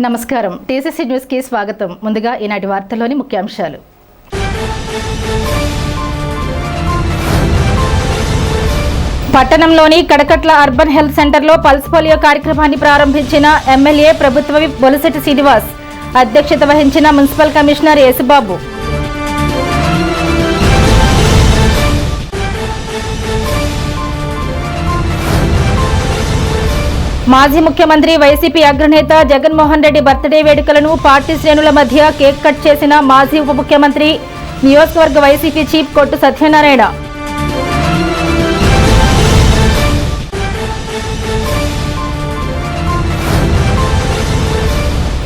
నమస్కారం TCC news కి స్వాగతం. ముందుగా ఈనాటి వార్తల్లోని ముఖ్యాంశాలు. పట్టణంలోని కడకట్ల అర్బన్ హెల్త్ సెంటర్లో పల్స్ పోలియో కార్యక్రమాన్ని ప్రారంభించిన ఎమ్మెల్యే ప్రభుత్వ విప్ బొలిశెట్టి శ్రీనివాస్, అధ్యక్షత వహించిన మున్సిపల్ కమిషనర్ యేసుబాబు. మాజీ ముఖ్యమంత్రి వైసీపీ అగ్రనేత జగన్మోహన్ రెడ్డి బర్త్డే వేడుకలను పార్టీ శ్రేణుల మధ్య కేక్ కట్ చేసిన మాజీ ఉప ముఖ్యమంత్రి, నియోజకవర్గ వైసీపీ చీఫ్ కొట్టు సత్యనారాయణ.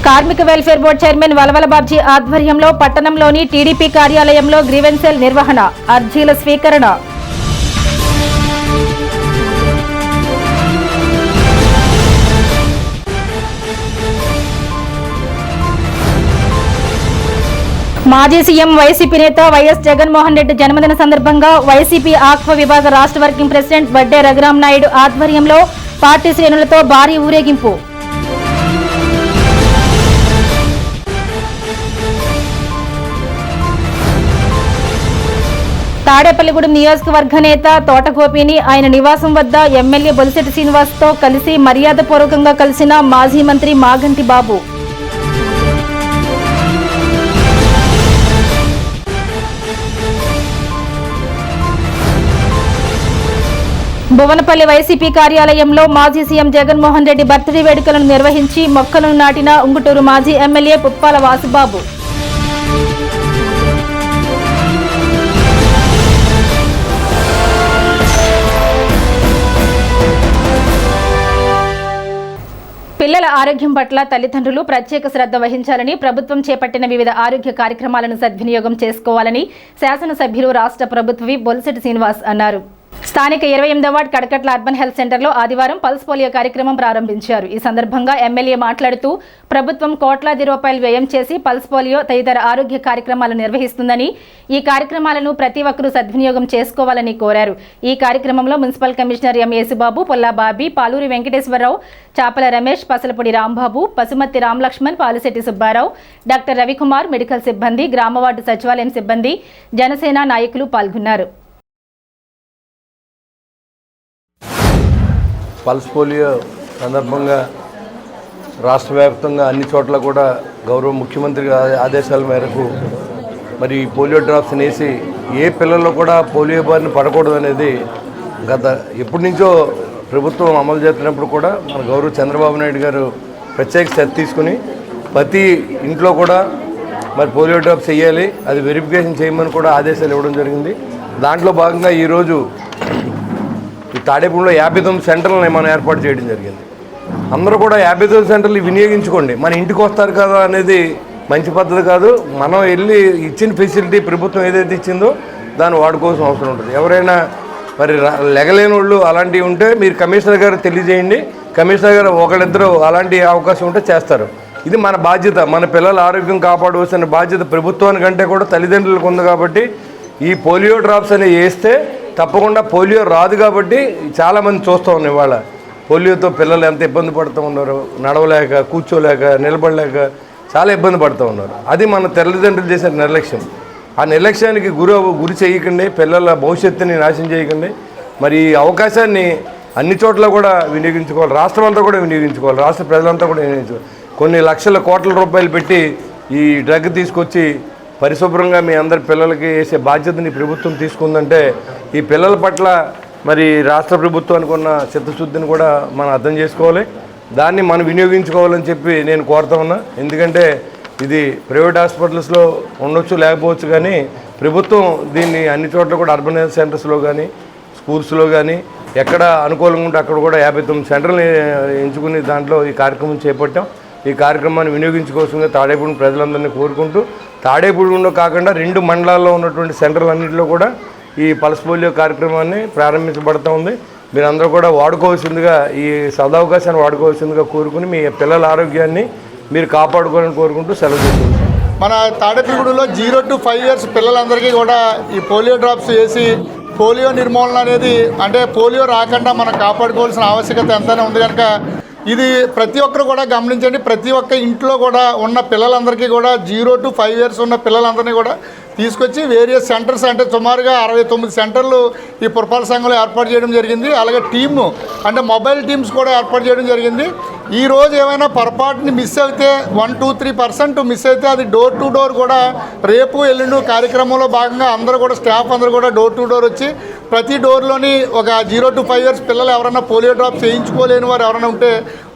కార్మిక welfare board chairman Valavala Babji ఆధ్వర్యంలో పట్టణంలోని టీడీపీ కార్యాలయంలో గ్రీవెన్స్ సెల్ నిర్వహణ, అర్జీల స్వీకరణ. మాజీ సీఎం వైసీపీ నేత వైఎస్ జగన్మోహన్ రెడ్డి జన్మదిన సందర్భంగా వైసీపీ ఆక్వా విభాగ రాష్ట్ర వర్కింగ్ ప్రెసిడెంట్ వడ్డే రఘురాం నాయుడు ఆధ్వర్యంలో పార్టీ శ్రేణులతో భారీ ఊరేగింపు. తాడేపల్లిగూడెం నియోజకవర్గ నేత తోట గోపిని ఆయన నివాసం వద్ద ఎమ్మెల్యే బొలిశెట్టి శ్రీనివాస్తో కలిసి మర్యాదపూర్వకంగా కలిసిన మాజీ మంత్రి మాగంటి బాబు. భువనపల్లి వైసీపీ కార్యాలయంలో మాజీ సీఎం జగన్మోహన్ రెడ్డి బర్త్డే వేడుకలను నిర్వహించి మొక్కలను నాటిన ఉంగుటూరు మాజీ ఎమ్మెల్యే పుప్పాల వాసుబాబు. పిల్లల ఆరోగ్యం పట్ల తల్లిదండ్రులు ప్రత్యేక శ్రద్ధ వహించాలని, ప్రభుత్వం చేపట్టిన వివిధ ఆరోగ్య కార్యక్రమాలను సద్వినియోగం చేసుకోవాలని శాసనసభ్యులు రాష్ట్ర ప్రభుత్వ విప్ బొలిశెట్టి శ్రీనివాస్ అన్నారు. స్థానిక 28వ వార్డు కడకట్ల అర్బన్ హెల్త్ సెంటర్లో ఆదివారం పల్స్ పోలియో కార్యక్రమం ప్రారంభించారు. ఈ సందర్భంగా ఎమ్మెల్యే మాట్లాడుతూ ప్రభుత్వం కోట్లాది రూపాయలు వ్యయం చేసి పల్స్ పోలియో తదితర ఆరోగ్య కార్యక్రమాలు నిర్వహిస్తుందని, ఈ కార్యక్రమాలను ప్రతి ఒక్కరూ సద్వినియోగం చేసుకోవాలని కోరారు. ఈ కార్యక్రమంలో municipal commissioner M Yesubabu, Polla Bobby, Paluri Venkateswararao, Chapala Ramesh, Pasalapudi Rambabu, Pasumatthi Ramalakshman, Palusetti Subbarao, doctor Ravikumar, medical సిబ్బంది, గ్రామ వార్డు సచివాలయం సిబ్బంది, జనసేన నాయకులు పాల్గొన్నారు. పల్స్ పోలియో సందర్భంగా రాష్ట్ర వ్యాప్తంగా అన్ని చోట్ల కూడా గౌరవ ముఖ్యమంత్రి ఆదేశాల మేరకు మరి పోలియో డ్రాప్స్ వేసి ఏ పిల్లల్లో కూడా పోలియో బారిన పడకూడదు అనేది గత ఎప్పటి నుంచో ప్రభుత్వం అమలు చేస్తున్నప్పుడు కూడా మన గౌరవ చంద్రబాబు నాయుడు గారు ప్రత్యేక శ్రద్ధ తీసుకుని ప్రతి ఇంట్లో కూడా మరి పోలియో డ్రాప్స్ వేయాలి, అది వెరిఫికేషన్ చేయమని కూడా ఆదేశాలు ఇవ్వడం జరిగింది. దాంట్లో భాగంగా ఈరోజు ఈ తాడేపూడిలో 59 సెంటర్లను మనం ఏర్పాటు చేయడం జరిగింది. అందరూ కూడా 59 సెంటర్లు వినియోగించుకోండి. మన ఇంటికి వస్తారు కదా అనేది మంచి పద్ధతి కాదు. మనం వెళ్ళి ఇచ్చిన ఫెసిలిటీ ప్రభుత్వం ఏదైతే ఇచ్చిందో దాన్ని వాడుకోవాల్సిన అవసరం ఉంటుంది. ఎవరైనా మరి లెగలేని వాళ్ళు అలాంటివి ఉంటే మీరు కమిషనర్ గారు తెలియజేయండి. కమిషనర్ గారు ఒకళ్ళిద్దరు అలాంటి అవకాశం ఉంటే చేస్తారు. ఇది మన బాధ్యత. మన పిల్లల ఆరోగ్యం కాపాడవలసిన బాధ్యత ప్రభుత్వానికంటే కూడా తల్లిదండ్రులకు ఉంది. కాబట్టి ఈ పోలియో డ్రాప్స్ అనేవి వేస్తే తప్పకుండా పోలియో రాదు. కాబట్టి చాలామంది చూస్తూ ఉన్నాం ఇవాళ పోలియోతో పిల్లలు ఎంత ఇబ్బంది పడుతూ ఉన్నారు, నడవలేక, కూర్చోలేక, నిలబడలేక చాలా ఇబ్బంది పడుతూ ఉన్నారు. అది మన తల్లిదండ్రులు చేసే నిర్లక్ష్యం. ఆ నిర్లక్ష్యానికి గురి చేయకండి, పిల్లల భవిష్యత్తుని నాశనం చేయకండి. మరి ఈ అవకాశాన్ని అన్ని చోట్ల కూడా వినియోగించుకోవాలి, రాష్ట్రం అంతా కూడా వినియోగించుకోవాలి, రాష్ట్ర ప్రజలంతా కూడా వినియోగించుకోవాలి. కొన్ని లక్షల కోట్ల రూపాయలు పెట్టి ఈ డ్రగ్ తీసుకొచ్చి పరిశుభ్రంగా మీ అందరి పిల్లలకి వేసే బాధ్యతని ప్రభుత్వం తీసుకుందంటే ఈ పిల్లల పట్ల మరి రాష్ట్ర ప్రభుత్వానికి ఉన్న చిత్తశుద్ధిని కూడా మనం అర్థం చేసుకోవాలి. దాన్ని మనం వినియోగించుకోవాలని చెప్పి నేను కోరుతా ఉన్నా. ఎందుకంటే ఇది ప్రైవేట్ హాస్పిటల్స్లో ఉండొచ్చు, లేకపోవచ్చు, కానీ ప్రభుత్వం దీన్ని అన్ని చోట్ల కూడా అర్బన్ హెల్త్ సెంటర్స్లో కానీ స్కూల్స్లో కానీ ఎక్కడ అనుకూలంగా ఉంటే అక్కడ కూడా 59 సెంటర్లు ఎంచుకుని దాంట్లో ఈ కార్యక్రమం చేపట్టాం. ఈ కార్యక్రమాన్ని వినియోగించుకోవాల్సిందిగా తాడేపూడి ప్రజలందరినీ కోరుకుంటూ, తాడేపూడిలో కాకుండా 2 మండలాల్లో ఉన్నటువంటి సెంటర్లన్నింటిలో కూడా ఈ పల్స్ పోలియో కార్యక్రమాన్ని ప్రారంభించబడుతూ ఉంది. మీరందరూ కూడా వాడుకోవాల్సిందిగా, ఈ సదవకాశాన్ని వాడుకోవాల్సిందిగా కోరుకుని మీ పిల్లల ఆరోగ్యాన్ని మీరు కాపాడుకోవాలని కోరుకుంటూ సెలవు తీసుకుంటాం. మన తాడేపల్లిగూడెంలో 0 to 5 years పిల్లలందరికీ కూడా ఈ పోలియో డ్రాప్స్ వేసి పోలియో నిర్మూలన అనేది, అంటే పోలియో రాకుండా మనం కాపాడుకోవాల్సిన ఆవశ్యకత ఎంతైనా ఉంది కనుక ఇది ప్రతి ఒక్కరు కూడా గమనించండి. ప్రతి ఒక్క ఇంట్లో కూడా ఉన్న పిల్లలందరికీ కూడా 0 to 5 years ఉన్న పిల్లలందరినీ కూడా తీసుకొచ్చి వేరియస్ సెంటర్స్, అంటే సుమారుగా 69 సెంటర్లు ఈ పురపాలక సంఘంలో ఏర్పాటు చేయడం జరిగింది. అలాగే టీము అంటే మొబైల్ టీమ్స్ కూడా ఏర్పాటు చేయడం జరిగింది. ఈరోజు ఏమైనా పొరపాటుని మిస్ అయితే 1-2-3% మిస్ అయితే అది డోర్ టు డోర్ కూడా రేపు ఎల్లుండి కార్యక్రమంలో భాగంగా అందరూ కూడా స్టాఫ్ అందరూ కూడా డోర్ టు డోర్ వచ్చి ప్రతి డోర్లోని ఒక 0 to 5 years పిల్లలు ఎవరైనా పోలియో డ్రాప్స్ వేయించుకోలేని వారు ఎవరైనా ఉంటే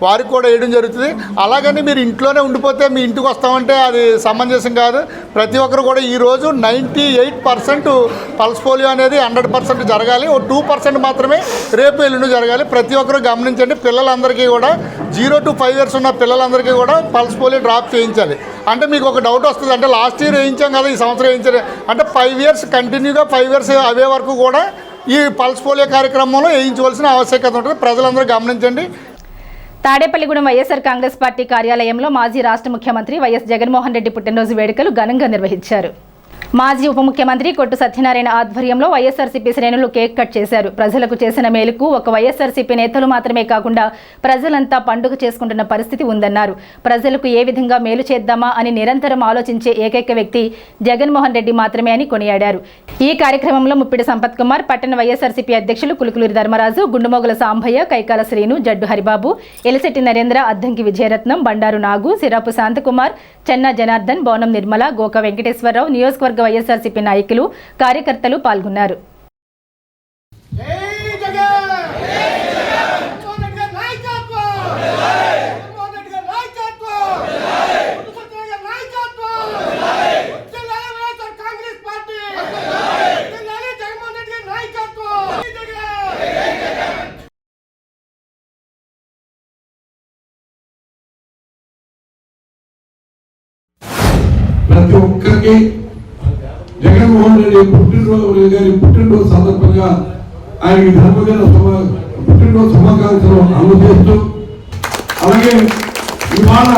వారికి కూడా వేయడం జరుగుతుంది. అలాగని మీరు ఇంట్లోనే ఉండిపోతే మీ ఇంటికి వస్తామంటే అది సమంజసం కాదు. ప్రతి ఒక్కరు కూడా ఈరోజు 98% పల్స్ పోలియో అనేది 100% జరగాలి. ఓ 2% మాత్రమే రేపు ఎల్లుండి జరగాలి. ప్రతి ఒక్కరు గమనించండి. పిల్లలందరికీ కూడా 0 to 5 years ఉన్న పిల్లలందరికీ కూడా పల్స్ పోలియో డ్రాప్ చేయించాలి. అంటే మీకు ఒక డౌట్ వస్తుంది, అంటే లాస్ట్ ఇయర్ వేయించాం కదా, ఈ సంవత్సరం వేయించాలి అంటే 5 years కంటిన్యూగా 5 years అవే వరకు కూడా ఈ పల్స్ పోలియో కార్యక్రమంలో వేయించవలసిన ఆవశ్యకత ఉంటుంది. ప్రజలందరూ గమనించండి. తాడేపల్లిగూడెం వైఎస్ఆర్ కాంగ్రెస్ పార్టీ కార్యాలయంలో మాజీ రాష్ట్ర ముఖ్యమంత్రి వైఎస్ జగన్మోహన్ రెడ్డి పుట్టినరోజు వేడుకలు ఘనంగా నిర్వహించారు. మాజీ ఉప ముఖ్యమంత్రి కొట్టు సత్యనారాయణ ఆధ్వర్యంలో వైఎస్ఆర్సీపీ శ్రేణులు కేక్ కట్ చేశారు. ప్రజలకు చేసిన మేలుకు ఒక వైఎస్ఆర్సీపీ నేతలు మాత్రమే కాకుండా ప్రజలంతా పండుగ చేసుకుంటున్న పరిస్థితి ఉందన్నారు. ప్రజలకు ఏ విధంగా మేలు చేద్దామా అని నిరంతరం ఆలోచించే ఏకైక వ్యక్తి జగన్మోహన్ రెడ్డి మాత్రమే అని కొనియాడారు. ఈ కార్యక్రమంలో ముప్పిడి సంపత్ కుమార్, పట్టణ వైఎస్ఆర్సీపీ అధ్యక్షులు కులుకులూరి ధర్మరాజు, గుండుమోగుల సాంభయ్య, కైకాల శ్రీను, జడ్డు హరిబాబు, ఎలిశెట్టి నరేంద్ర, అద్దంకి విజయరత్నం, బండారు నాగు, సిరాపు శాంతకుమార్, చెన్నా జనార్దన్, బోనం నిర్మల, గోక వెంకటేశ్వరరావు, నియోజకవర్గ వైఎస్ఆర్సీపీ నాయకులు, కార్యకర్తలు పాల్గొన్నారు. ప్రతి ఒక్కరికి జగన్మోహన్ రెడ్డి పుట్టినరోజు సందర్భంగా ఆయనకి ధర్మజన పుట్టినరోజు శుభాకాంక్షలు అందజేస్తూ, అలాగే ఇవాళ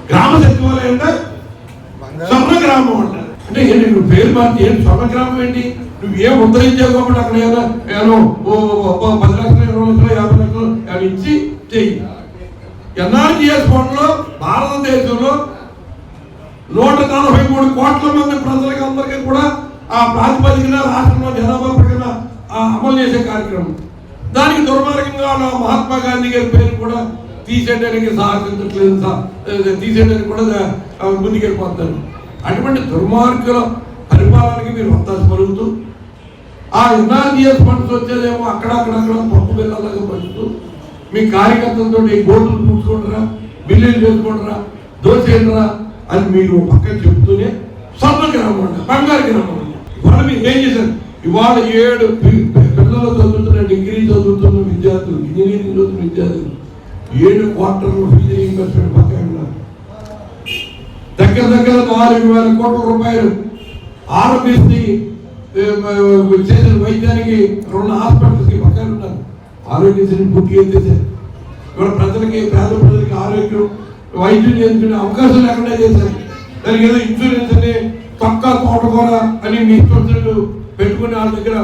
గ్రామ సచివాలయంగా స్వర్ణ గ్రామం అంటారు. అంటే ఏంటి నువ్వు పేరు మార్చి ఏంటి స్వర్ణ గ్రామం ఏంటి? నువ్వు ఏం ఉద్ధరించావు కాబట్టి అక్కడ ఏదో 10 లక్షలు 20 లక్షలు 50 లక్షలు అవి ఇచ్చి చెయ్యి. ఎన్ఆర్జీఎస్ ఫండ్లో భారతదేశంలో 143 కోట్ల మంది ప్రజలకు అందరికీ కూడా ఆ ప్రాతిపదికన రాష్ట్రంలో జనాభా ప్రకటన అమలు చేసే కార్యక్రమం. దానికి దుర్మార్గంగా మహాత్మా గాంధీ గారి పేరు కూడా తీసేయడానికి సాహసించట్లేదు, తీసేయడానికి కూడా ముందుకెళ్ళిపోతున్నారు. అటువంటి దుర్మార్గుల పరిపాలనకి మీరు వత్తాసు పలుకుతూ ఆ ఎన్ఆర్జీఎస్ ఫండ్స్ వచ్చేదేమో అక్కడక్కడ పప్పు బిల్లలాగా పంచుతూ మీ కార్యకర్తలతో గోతులు పూడ్చుకుంటారా, బిల్లులు చేసుకుంటారా, దోచేయరా అని మీరు పక్కన చెప్తూనే స్వర్ణ గ్రామం అంట, బంగారు గ్రామం అంట. ఇవాళ మీరు ఏం చేశారు? ఇవాళ 7 పిల్లలు చదువుతున్న, డిగ్రీ చదువుతున్న విద్యార్థులు, ఇంజనీరింగ్ చదువుతున్న విద్యార్థులు 7 క్వార్టర్లు ఫీజు రీయింబర్స్మెంట్ పక్కన ఉన్నారు. దగ్గర 4,000 కోట్ల రూపాయలు ఆరోగ్యశ్రీ చేసిన వైద్యానికి 2 హాస్పిటల్స్కి పక్కన ఉన్నారు. ఆరోగ్యశ్రీని పూర్తిగా ఎత్తేసారు. ఇవాళ ప్రజలకి, పేద ప్రజలకి ఆరోగ్యం వైద్యం చేసుకునే అవకాశం లేకుండా చేశారు. దానికి ఏదో ఇన్సూరెన్స్ అని పక్కా తోటకూర అని మీ ఇష్టం పెట్టుకునే వాళ్ళ దగ్గర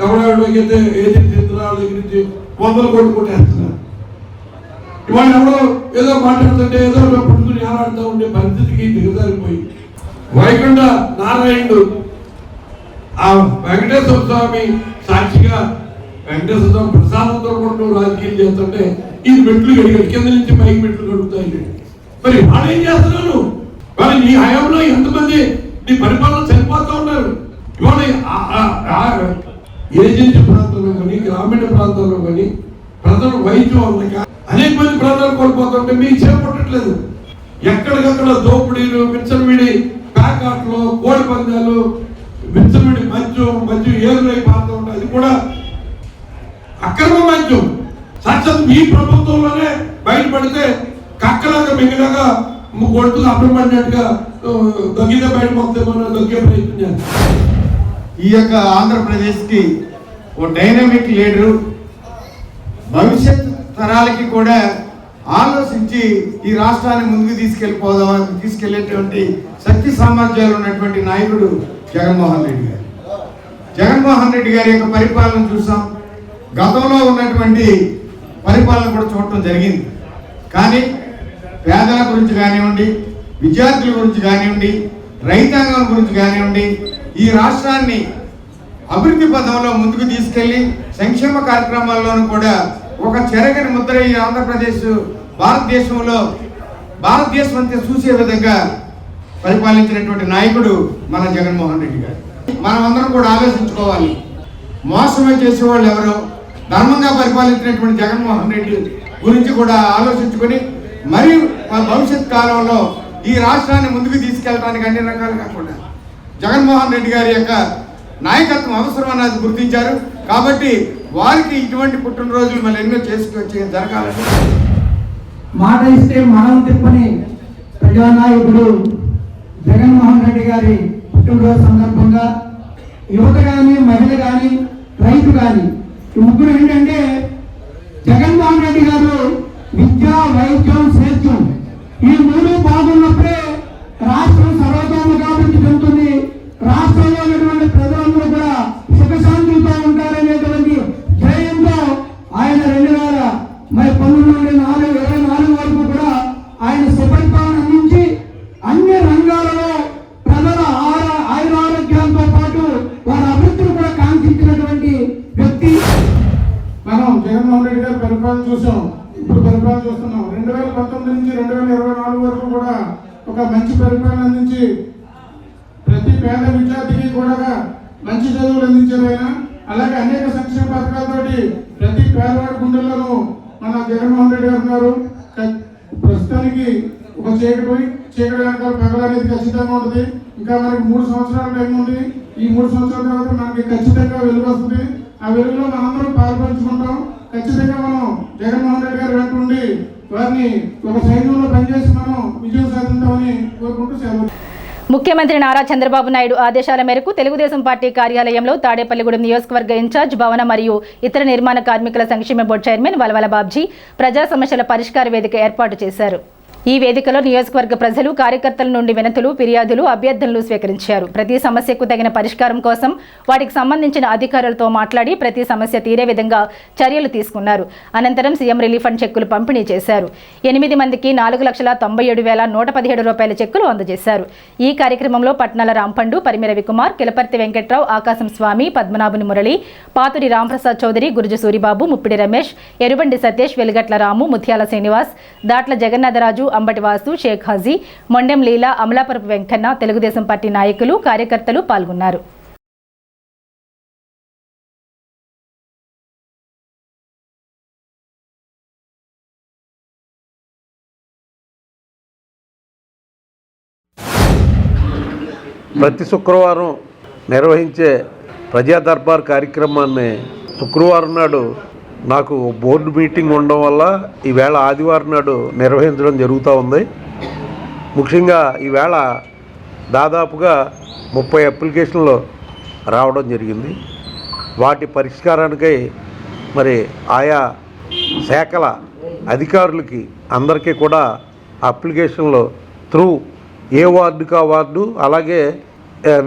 ఎవడెవడైతే ఏజెన్సీ ఇస్తున్నా వాళ్ళ దగ్గర నుంచి 100 కోట్లు కొట్టేస్తున్నారు. ఇవాళ ఎవడో ఏదో మాట్లాడుతుంటే ఏదో పుట్టుకుని ఆడాడుతూ ఉండే పరిస్థితికి దిగజారిపోయి వైకుంఠ నారాయణుడు ఆ వెంకటేశ్వర స్వామి సాక్షిగా వెంకటేశ్వర స్వామి ప్రసాదంతో కూడా రాజకీయం చేస్తుంటే ఇది మెట్లు కడిగాడు, కింద నుంచి పైకి మెట్లు కడుగుతాయి. మరి వాళ్ళు ఏం చేస్తున్నారు? వాళ్ళు నీ హయాంలో ఎంతమంది నీ పరిపాలన చనిపోతూ ఉన్నారు. ఇవాళ ఏజెన్సీ ప్రాంతంలో కానీ గ్రామీణ ప్రాంతాల్లో కానీ ప్రజలు వైద్యం అందక అనేక మంది ప్రాంతాలు కోల్పోతుంటే మీకు చేపట్టట్లేదు. ఎక్కడికక్కడ దోపిడీలు, విచ్చలవిడి ప్యాకాట్లు, కోడి పందాలు, విచ్చలవిడి మద్యం ఏరులై పారుతూ ఉంటాయి. అది కూడా అక్రమ మద్యం. సాక్షాత్ మీ ప్రభుత్వంలోనే బయటపడితే కక్కలాగా మిగిలాగా కొడుతులు అడ్డుపడినట్టుగా దొంగితే బయట మొత్తం దొంగే ప్రయత్నం చేస్తారు. ఈ యొక్క ఆంధ్రప్రదేశ్కి ఓ డైనమిక్ లీడరు, భవిష్యత్ తరాలకి కూడా ఆలోచించి ఈ రాష్ట్రాన్ని ముందుకు తీసుకెళ్లేటువంటి శక్తి సామర్థ్యాలు ఉన్నటువంటి నాయకుడు జగన్మోహన్ రెడ్డి గారు. జగన్మోహన్ రెడ్డి గారి యొక్క పరిపాలన చూసాం. గతంలో ఉన్నటువంటి పరిపాలన కూడా చూడటం జరిగింది. కానీ పేదల గురించి కానివ్వండి, విద్యార్థుల గురించి కానివ్వండి, రైతాంగం గురించి కానివ్వండి, ఈ రాష్ట్రాన్ని అభివృద్ధి పథంలో ముందుకు తీసుకెళ్లి సంక్షేమ కార్యక్రమాల్లోనూ కూడా ఒక చెరగని ముద్ర ఈ ఆంధ్రప్రదేశ్ భారతదేశం అంతా చూసే విధంగా పరిపాలించినటువంటి నాయకుడు మన జగన్మోహన్ రెడ్డి గారు. మనమందరం కూడా ఆలోచించుకోవాలి, మోసమే చేసేవాళ్ళు ఎవరో, ధర్మంగా పరిపాలించినటువంటి జగన్మోహన్ రెడ్డి గురించి కూడా ఆలోచించుకొని మరియు భవిష్యత్ కాలంలో ఈ రాష్ట్రాన్ని ముందుకు తీసుకెళ్ళడానికి అన్ని రకాలుగా కూడా జగన్మోహన్ రెడ్డి గారి యొక్క నాయకత్వం అవసరం అన్నది గుర్తించారు. కాబట్టి వారికి ఇటువంటి పుట్టినరోజులు మళ్ళీ ఎన్నో చేసుకొచ్చి జరగాలని మాట ఇస్తే మనం తిప్పని ప్రజానాయకుడు జగన్మోహన్ రెడ్డి గారి పుట్టినరోజు సందర్భంగా యువత కానీ, మహిళ కానీ, రైతు కానీ ఈ ముగ్గురు ఏంటంటే జగన్మోహన్ రెడ్డి గారు విద్య, వైద్యం, స్వేచ్ఛం ఈ మూడు బాగున్నప్పుడే రాష్ట్రం సర్వతోముఖాభివృద్ధి చెందుతుంది. రాష్ట్రంలో ఉన్నటువంటి ప్రజలందరూ కూడా సుఖశాంతులతో ఉంటారనేటువంటి ధ్యేయంతో ఆయన 2012 నుండి 2024 వరకు కూడా ఆయన సుపరిపాలన అందించి అన్ని రంగాలలో ప్రజల ఆయురారోగ్యాలతో పాటు వారి అభివృద్ధిని కూడా కాంక్షించినటువంటి వ్యక్తి. మనం జగన్మోహన్ రెడ్డి గారి పరిపాలన చూసాం, ఇప్పుడు పరిపాలన చూస్తున్నాం. 2019 నుంచి 2024 వరకు కూడా ఒక మంచి పరిపాలన అందించి ప్రతి పేద విద్యార్థికి కూడా మంచి చదువులు అందించారు ఆయన. అలాగే అనేక సంక్షేమ పథకాలతోటి ప్రతి పేదవాడి గుండెల్లోనూ మన జగన్మోహన్ రెడ్డి గారు ఉన్నారు. ప్రస్తుతానికి ఒక చీకటి వెనకాల పగలనేది ఖచ్చితంగా ఉంటుంది. ఇంకా మనకి 3 సంవత్సరాల టైం ఉంది. ఈ 3 సంవత్సరాల తర్వాత మనకి ఖచ్చితంగా వెలుగు వస్తుంది. ఆ వెలుగులో మనందరం పాల్పంచుకుంటాం. ఖచ్చితంగా మనం జగన్మోహన్ రెడ్డి గారు వెంట ఉండి వారిని ఒక సైన్యంలో పనిచేసి మనం విజయం సాధించామని కోరుకుంటూ సెలవు. ముఖ్యమంత్రి నారా చంద్రబాబు నాయుడు ఆదేశాల మేరకు తెలుగుదేశం పార్టీ కార్యాలయంలో తాడేపల్లిగూడెం నియోజకవర్గ ఇన్ఛార్జ్ భవన మరియు ఇతర నిర్మాణ కార్మికుల సంక్షేమ బోర్డు చైర్మన్ వలవల బాబ్జీ ప్రజా సమస్యల పరిష్కార వేదిక ఏర్పాటు చేశారు. ఈ వేదికలో నియోజకవర్గ ప్రజలు, కార్యకర్తల నుండి వినతులు, ఫిర్యాదులు, అభ్యర్థనలు స్వీకరించారు. ప్రతి సమస్యకు తగిన పరిష్కారం కోసం వాటికి సంబంధించిన అధికారులతో మాట్లాడి ప్రతి సమస్య తీరే విధంగా చర్యలు తీసుకున్నారు. అనంతరం సీఎం రిలీఫ్ ఫండ్ చెక్కులు పంపిణీ చేశారు. 8 మందికి 4,97,117 రూపాయల చెక్కులు అందజేశారు. ఈ కార్యక్రమంలో పట్నాల రాంపండు, పరిమి రవికుమార్, కిలపర్తి వెంకట్రావు, ఆకాశం స్వామి, పద్మనాభుని మురళి, పాతురి రాంప్రసాద్ చౌదరి, గురుజు సూరిబాబు, ముప్పిడి రమేష్, ఎరుబండి సతీష్, వెలుగట్ల రాము, ముత్యాల శ్రీనివాస్, దాట్ల జగన్నాథరాజు, అంబటి వాసు, షేక్ హాజీ, మొండెం లీలా, అమలాపురపు వెంకన్న, తెలుగుదేశం పార్టీ నాయకులు, కార్యకర్తలు పాల్గొన్నారు. ప్రతి శుక్రవారం నిర్వహించే ప్రజా దర్బార్ కార్యక్రమాన్ని శుక్రవారం నాడు నాకు బోర్డు మీటింగ్ ఉండడం వల్ల ఈవేళ ఆదివారం నాడు నిర్వహించడం జరుగుతూ ఉంది. ముఖ్యంగా ఈవేళ దాదాపుగా 30 అప్లికేషన్లు రావడం జరిగింది. వాటి పరిష్కారానికై మరి ఆయా శాఖల అధికారులకి అందరికీ కూడా అప్లికేషన్లు త్రూ ఏ వార్డుకా వార్డు, అలాగే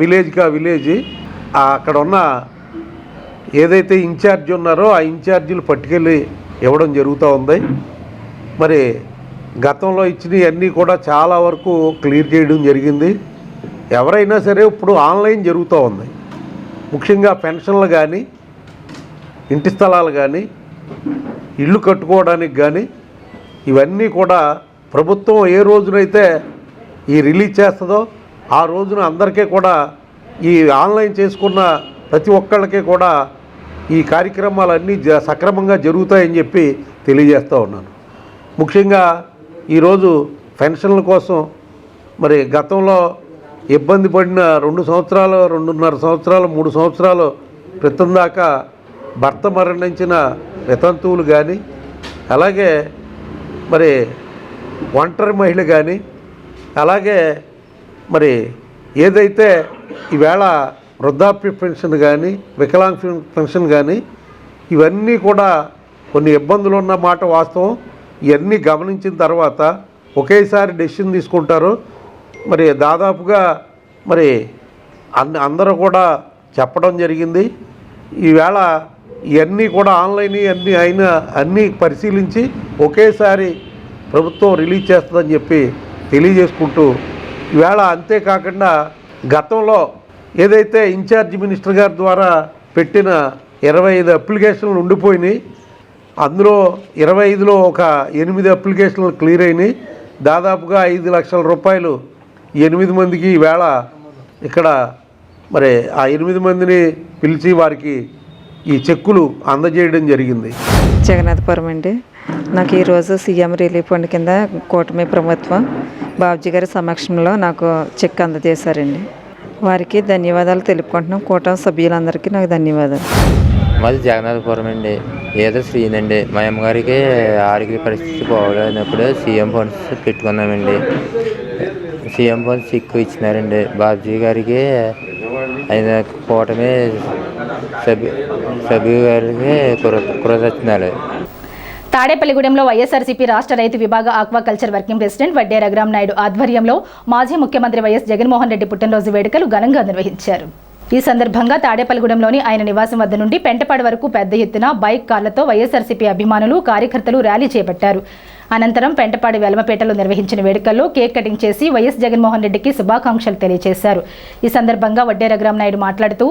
విలేజ్కా విలేజ్ అక్కడ ఉన్న ఏదైతే ఇన్ఛార్జ్ ఉన్నారో ఆ ఇన్ఛార్జీలు పట్టుకెళ్ళి ఇవ్వడం జరుగుతూ ఉంది. మరి గతంలో ఇచ్చినవన్నీ కూడా చాలా వరకు క్లియర్ చేయడం జరిగింది. ఎవరైనా సరే ఇప్పుడు ఆన్లైన్ జరుగుతూ ఉంది. ముఖ్యంగా పెన్షన్లు కానీ, ఇంటి స్థలాలు కానీ, ఇల్లు కట్టుకోవడానికి కానీ ఇవన్నీ కూడా ప్రభుత్వం ఏ రోజునైతే ఈ రిలీజ్ చేస్తుందో ఆ రోజున అందరికీ కూడా ఈ ఆన్లైన్ చేసుకున్న ప్రతి ఒక్కళ్ళకి కూడా ఈ కార్యక్రమాలన్నీ సక్రమంగా జరుగుతాయని చెప్పి తెలియజేస్తూ ఉన్నాను. ముఖ్యంగా ఈరోజు పెన్షన్ల కోసం మరి గతంలో ఇబ్బంది పడిన 2 సంవత్సరాలు, 2.5 సంవత్సరాలు, 3 సంవత్సరాలు క్రితం దాకా భర్త మరణించిన వితంతువులు కానీ, అలాగే మరి ఒంటరి మహిళ కానీ, అలాగే మరి ఏదైతే ఈవేళ వృద్ధాప్య పెన్షన్ కానీ, వికలాంగ పెన్షన్ కానీ ఇవన్నీ కూడా కొన్ని ఇబ్బందులు ఉన్న మాట వాస్తవం. ఇవన్నీ గమనించిన తర్వాత ఒకేసారి డెసిషన్ తీసుకుంటారు. మరి దాదాపుగా మరి అందరూ కూడా చెప్పడం జరిగింది. ఈవేళ ఇవన్నీ కూడా ఆన్లైన్ అన్నీ పరిశీలించి ఒకేసారి ప్రభుత్వం రిలీజ్ చేస్తుందని చెప్పి తెలియజేసుకుంటూ ఈవేళ అంతేకాకుండా గతంలో ఏదైతే ఇన్ఛార్జ్ మినిస్టర్ గారి ద్వారా పెట్టిన 25 అప్లికేషన్లు ఉండిపోయినాయి, అందులో 25లో ఒక 8 అప్లికేషన్లు క్లియర్ అయినాయి. దాదాపుగా 5 లక్షల రూపాయలు 8 మందికి ఈవేళ ఇక్కడ మరి ఆ 8 మందిని పిలిచి వారికి ఈ చెక్కులు అందజేయడం జరిగింది. జగన్నాథపురం అండి. నాకు ఈరోజు సీఎం రిలీఫ్ ఫండ్ కింద కూటమి ప్రభుత్వం బాబుజీ గారి సమక్షంలో నాకు చెక్ అందజేశారండి. వారికి ధన్యవాదాలు తెలుపుకుంటున్నాం. కూటమి సభ్యులందరికీ నాకు ధన్యవాదాలు. మాది జగన్నాథపురం అండి. ఏదో శ్రీనండి. మా అమ్మగారికి ఆరోగ్య పరిస్థితి బాగోలేనప్పుడు సీఎం ఫండ్స్ పెట్టుకున్నామండి. సీఎం ఫండ్స్ చెక్ ఇచ్చినారండి. బాబుజీ గారికి ఆయన కూటమి సభ్యు గారికి కృతజ్ఞతలు. తాడేపల్లిగూడెంలో వైఎస్ఆర్సీపీ రాష్ట్ర రైతు విభాగ aquaculture working president Vadde Raghuram Naidu ఆధ్వర్యంలో మాజీ ముఖ్యమంత్రి వైఎస్ జగన్మోహన్ రెడ్డి పుట్టినరోజు వేడుకలు ఘనంగా నిర్వహించారు. ఈ సందర్భంగా తాడేపల్లిగూడెంలోని ఆయన నివాసం వద్ద నుండి పెంటపాడు వరకు పెద్ద ఎత్తున బైక్ కార్లతో వైఎస్ఆర్సీపీ అభిమానులు కార్యకర్తలు ర్యాలీ చేపట్టారు. అనంతరం పెంటపాడి వెలమపేటలో నిర్వహించిన వేడుకల్లో కేక్ కటింగ్ చేసి వైఎస్ జగన్మోహన్ రెడ్డికి శుభాకాంక్షలు తెలియజేశారు. ఈ సందర్భంగా వడ్డే రఘురామ్ నాయుడు మాట్లాడుతూ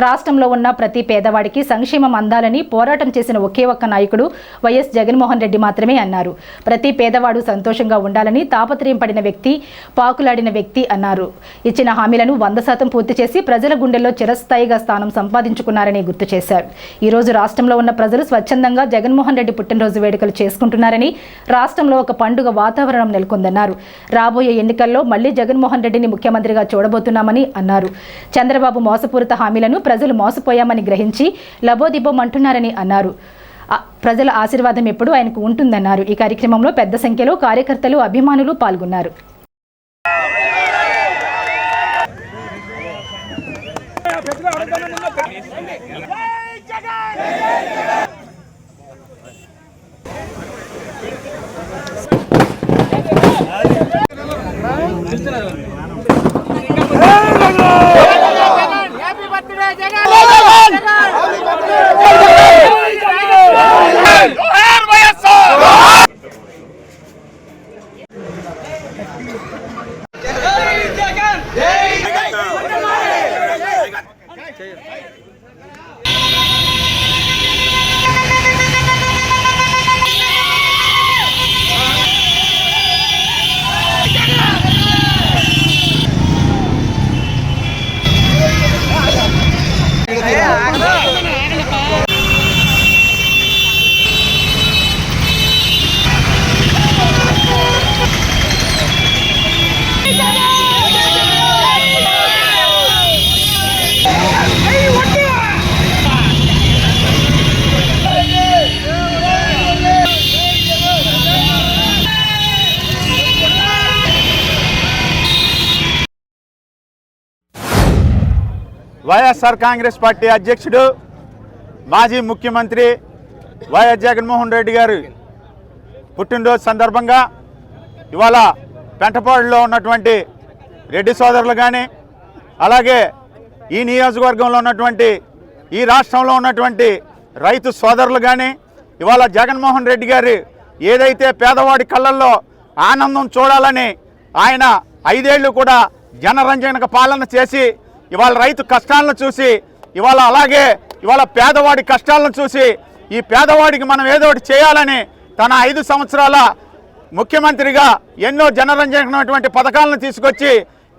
రాష్ట్రంలో ఉన్న ప్రతి పేదవాడికి సంక్షేమం అందాలని పోరాటం చేసిన ఒకే ఒక్క నాయకుడు వైఎస్ జగన్మోహన్ రెడ్డి మాత్రమే అన్నారు. ప్రతి పేదవాడు సంతోషంగా ఉండాలని తాపత్రయం పడిన వ్యక్తి, పాకులాడిన వ్యక్తి అన్నారు. ఇచ్చిన హామీలను 100% పూర్తి చేసి ప్రజల గుండెల్లో చిరస్థాయిగా స్థానం సంపాదించుకున్నారని గుర్తు చేశారు. ఈ రోజు రాష్ట్రంలో ఉన్న ప్రజలు స్వచ్ఛందంగా జగన్మోహన్ రెడ్డి పుట్టినరోజు వేడుకలు చేసుకుంటున్నారని, రాష్ట్రంలో ఒక పండుగ వాతావరణం నెలకొందన్నారు. రాబోయే ఎన్నికల్లో మళ్లీ జగన్మోహన్ రెడ్డిని ముఖ్యమంత్రిగా చూడబోతున్నామని అన్నారు. చంద్రబాబు మోసపూరిత హామీలను ప్రజలు మోసపోయామని గ్రహించి లబోదిబోమంటున్నారని అన్నారు. ప్రజల ఆశీర్వాదం ఎప్పుడూ ఆయనకు ఉంటుందన్నారు. ఈ కార్యక్రమంలో పెద్ద సంఖ్యలో కార్యకర్తలు, అభిమానులు పాల్గొన్నారు. వైఎస్ఆర్ కాంగ్రెస్ పార్టీ అధ్యక్షుడు మాజీ ముఖ్యమంత్రి వైఎస్ జగన్మోహన్ రెడ్డి గారు పుట్టినరోజు సందర్భంగా ఇవాళ పెంటపాడులో ఉన్నటువంటి రెడ్డి సోదరులు కానీ, అలాగే ఈ నియోజకవర్గంలో ఉన్నటువంటి, ఈ రాష్ట్రంలో ఉన్నటువంటి రైతు సోదరులు కానీ ఇవాళ జగన్మోహన్ రెడ్డి గారు ఏదైతే పేదవాడి కళ్ళల్లో ఆనందం చూడాలని ఆయన 5 ఏళ్ళు కూడా జనరంజక పాలన చేసి ఇవాళ రైతు కష్టాలను చూసి, ఇవాళ అలాగే ఇవాళ పేదవాడి కష్టాలను చూసి ఈ పేదవాడికి మనం ఏదో ఒకటి చేయాలని తన 5 సంవత్సరాల ముఖ్యమంత్రిగా ఎన్నో జనరంజకమైనటువంటి పథకాలను తీసుకొచ్చి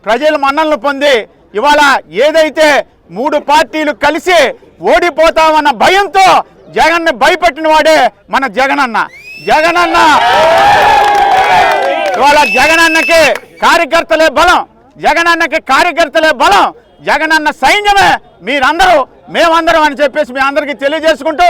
ప్రజల మన్ననలు పొంది ఇవాళ ఏదైతే 3 పార్టీలు కలిసి ఓడిపోతామన్న భయంతో జగన్ని భయపెట్టిన వాడే మన జగనన్న. ఇవాళ జగనన్నకి కార్యకర్తలే బలం, జగనన్నకి కార్యకర్తలే బలం, జగనన్న సైన్యమే మీరందరూ, మేమందరం అని చెప్పేసి మీ అందరికీ తెలియజేసుకుంటూ